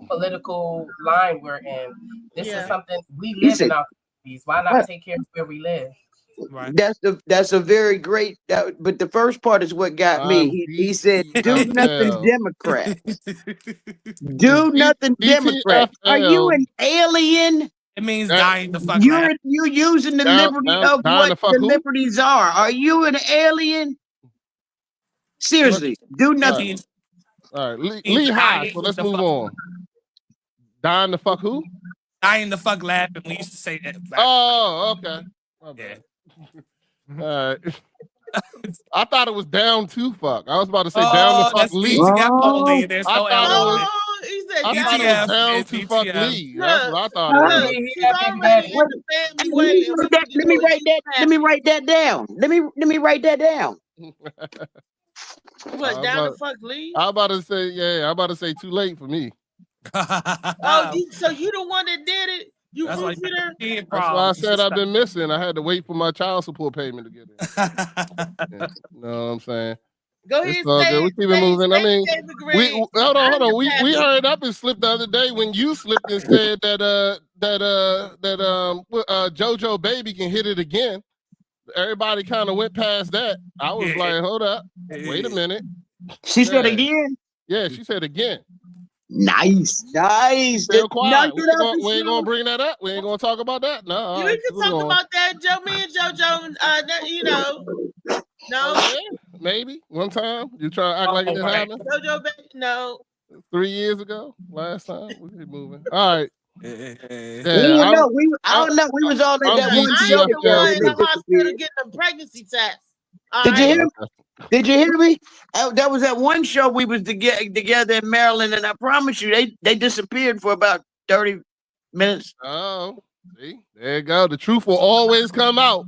political line we're in. This is something we live in our communities. Why not take care of where we live? Right. That's a very great. But the first part is what got me. He said, "Do nothing, Democrats. Do nothing, Democrats. Are you an alien? It means dying the fuck. You're using the liberty of what the liberties are. Are you an alien? Seriously, do nothing." All right, Lee High. So let's move on. Dying the fuck who? Dying the fuck laughing. We used to say that. Oh, okay. Yeah. All right. I thought it was down to fuck. I was about to say down to fuck Lee. There's no L on it. I thought it was down to fuck Lee. That's what I thought it was. Let me write that down. Let me write that down. What, down the fuck Lee? I'm about to say too late for me. So you the one that did it? You That's Rooster? why I said I've been missing. I had to wait for my child support payment to get it. Yeah. Know what I'm saying? Go It's ahead, all say good. We it, keep it moving. I mean, say we hold on. We heard up and slipped the other day when you slipped and said that JoJo Baby can hit it again. Everybody kind of went past that. I was like, hold up, wait a minute. She said again? Yeah, she said again. Nice. Still quiet. We ain't gonna bring that up. We ain't gonna talk about that. No. all You right, can keep talk going. about that, Joe. Me and JoJo, you know. No. Oh, yeah? Maybe one time. You try to act like it didn't happen. JoJo, no. 3 years ago, last time. We keep moving. All right. I don't know. We was all at that one I ain't the show. one in the hospital getting a pregnancy test. Did you hear me? Did you hear me? That was that one show we was together in Maryland, and I promise you, they disappeared for about 30 minutes. Oh, see, there you go. The truth will always come out.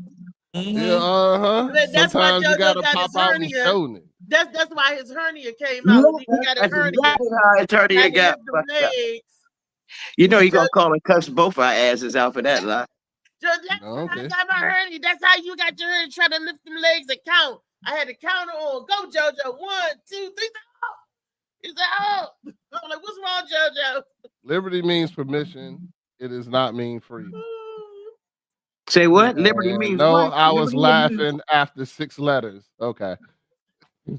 Yeah, That's why Sometimes you JoJo gotta got pop his out and hernia. show it. That's why his hernia came out. He got a That's hernia. exactly how his hernia Had to got lift them fucked up. legs. You know he gonna call and cuss both our asses out for that lie. That's how I got my hernia. That's how you got your hernia. Trying to lift them legs and count. I had to count on. Go, JoJo. 1, 2, 3. He said, oh. I'm like, what's wrong, JoJo? Liberty means permission. It does not mean freedom. Say what? Liberty means no. what? I was Liberty laughing after 6 letters. Okay,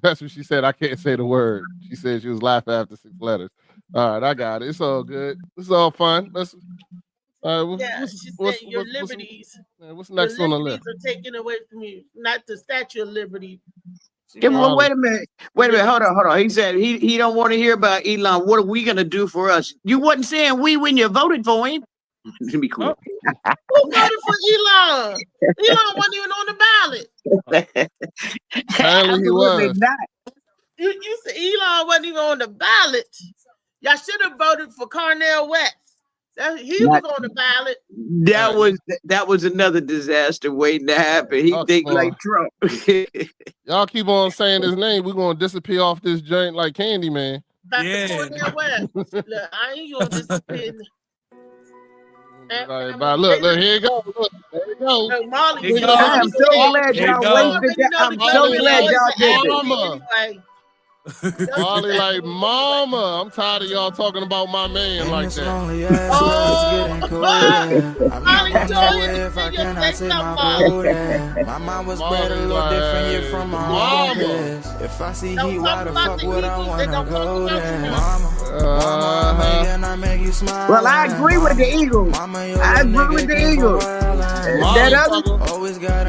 that's what she said. I can't say the word. She said she was laughing after 6 letters. All right, I got it. It's all good. It's all fun. Let's. She said your liberties. What's next your on the liberties list? are taken away from you. Not the Statue of Liberty. Yeah, well, wait a minute. Hold on. He said he don't want to hear about Elon. What are we gonna do for us? You wasn't saying we when you voted for him. Let me quit. Who voted for Elon? Elon wasn't even on the ballot. Apparently he was. You said Elon wasn't even on the ballot. Y'all should have voted for Cornel West. He was on the ballot. That was another disaster waiting to happen. He think like Trump. Y'all keep on saying his name. We're gonna disappear off this joint like Candyman. Back to Cornel West. Look, I ain't gonna disappear. Right, but look, here you go. Look, there you go. Look, Molly, I am so glad y'all wasted that. I'm so glad y'all did this. Molly like, mama, I'm tired of y'all talking about my man like that. My mind was bred a little different, you're from my home. If I see heat, why the fuck would I wanna go there? Mama, I make you smile. Well, I agree with the Eagles. I agree with the Eagles.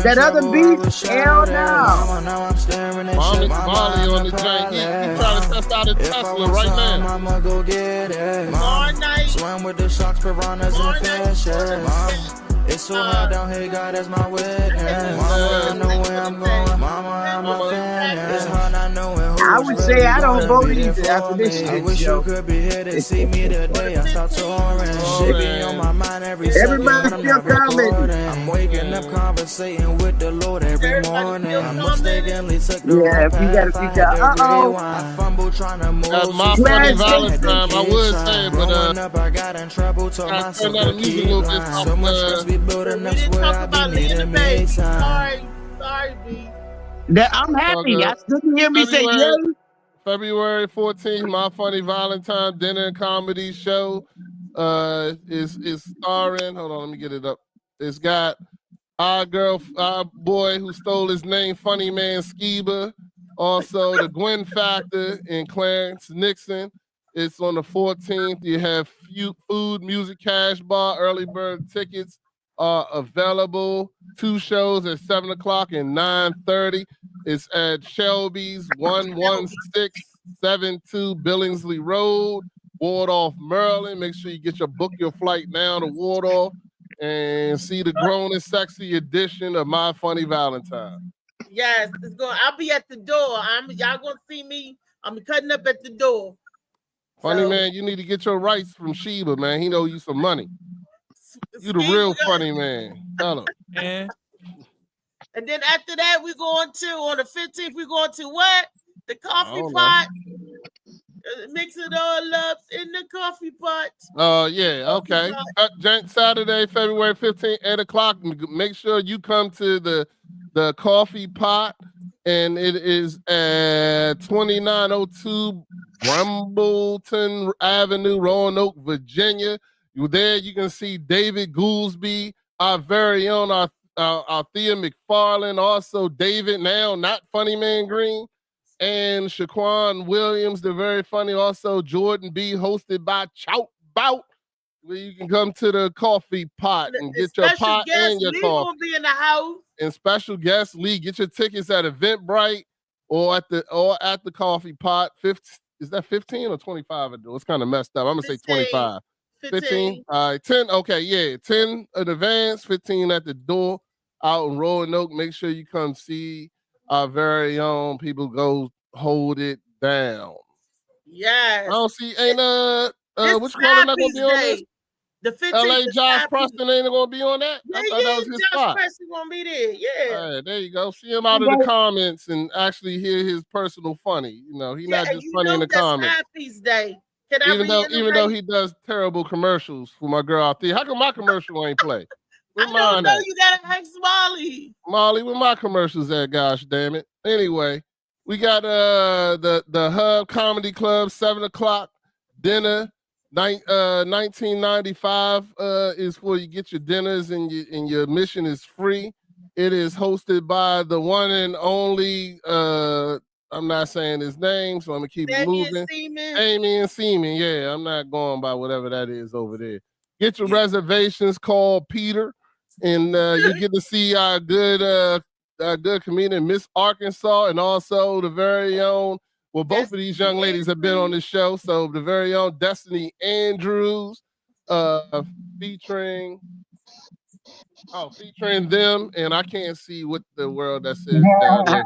That other beat, hell no. Molly on the joint. You trying to test out a Tesla right now. I'ma go get it. Swim with the sharks, piranhas, and fishes. It's so hard down here, God, that's my witness. Mama, I know where I'm going. Mama, I'm a fan. It's hard not knowing who I would say I don't vote either after this I shit, wish yo. you could be here to see me today. I start touring. She be on my mind every second when Everybody I'm still not recording. commenting. I'm waking up conversating with the Lord every morning. I mistakenly took the Yeah, wrong if you gotta path. I figure had to out, rewind. I fumbled trying to move. That's my too funny fast. Valentine. I would say, but Growing up, I got in trouble. Told gotta myself turn down the to music a keep little bit. lying. So much stress be building up. Swear I be needing me time. Sorry, B. That I'm all happy. good. I didn't hear me say yay. February 14th, My Funny Valentine Dinner and Comedy Show is starring. Hold on, let me get it up. It's got our boy who stole his name, Funny Man Skiba. Also, the Gwen Factor and Clarence Nixon. It's on the 14th. You have food, music, cash bar, early bird tickets are available. 2 shows at 7 o'clock and 9:30. It's at Shelby's 11672 Billingsley Road, Wardolph, Maryland. Make sure you book your flight now to Wardolph and see the grown and sexy edition of My Funny Valentine. Yes, it's going. I'll be at the door. Y'all gonna see me. I'm cutting up at the door. Funny So- man, you need to get your rights from Sheba, man. He know you some money. You the real funny man. Tell him. Yeah. And then after that, we going to on the 15th. We going to what? The coffee don't know. pot. Mix it all up in the coffee pot. Yeah, okay. Saturday, February 15th, 8 o'clock. Make sure you come to the coffee pot, and it is at 2902 Brambleton Avenue, Roanoke, Virginia. You there, you can see David Goolsby, our very own, our Thea McFarlane, also David, now not Funny Man Green, and Shaquan Williams, the very funny, also Jordan B, hosted by Chout Bout, where you can come to the coffee pot and get your pot and your Lee coffee. gonna be in the house. And special guest Lee, get your tickets at Eventbrite or at the coffee pot. Is that 15 or 25? It's kind of messed up. I'm gonna say 25. 15. All right, 10. Okay, yeah, 10 in advance, 15 at the door out in Roanoke. Make sure you come see our very own people. Go hold it down. Yes. I don't see which caller not gonna be on this? The 15th. LA Josh Preston ain't gonna be on that. I thought that was his Josh spot. Preston gonna be there. Yeah. All right, there you go. See him out of the comments and actually hear his personal funny. You know, he's not and just you funny know in the that's comments. Happy's Day. Can I Even though reiterate? he does terrible commercials for my girl out there. How come my commercial ain't play? Where I mine don't know. at? You gotta ask Molly. Molly, where my commercials at? Gosh damn it. Anyway, we got the Hub Comedy Club 7 o'clock dinner. 1995 is for you get your dinners and your admission is free. It is hosted by the one and only I'm not saying his name, so I'm gonna keep it moving. Amy and Seaman. Yeah, I'm not going by whatever that is over there. Get your reservations. Call Peter, and you get to see our good comedian Miss Arkansas, and also the very own. Well, both of these young ladies have been on the show, so the very own Destiny Andrews, featuring them, and I can't see what the world that says down there.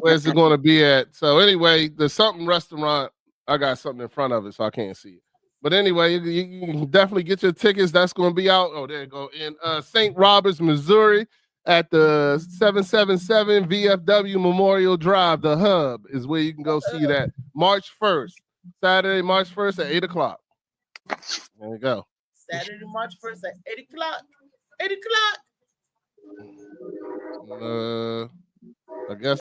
Where's it going to be at? So anyway, the Something Restaurant, I got something in front of it, so I can't see it. But anyway, you can definitely get your tickets. That's going to be out. Oh, there you go. In St. Roberts, Missouri, at the 777 VFW Memorial Drive. The Hub is where you can go see that. March 1st, Saturday, March 1st at 8 o'clock. There you go. Saturday, March 1st at 8 o'clock. 8 o'clock. I guess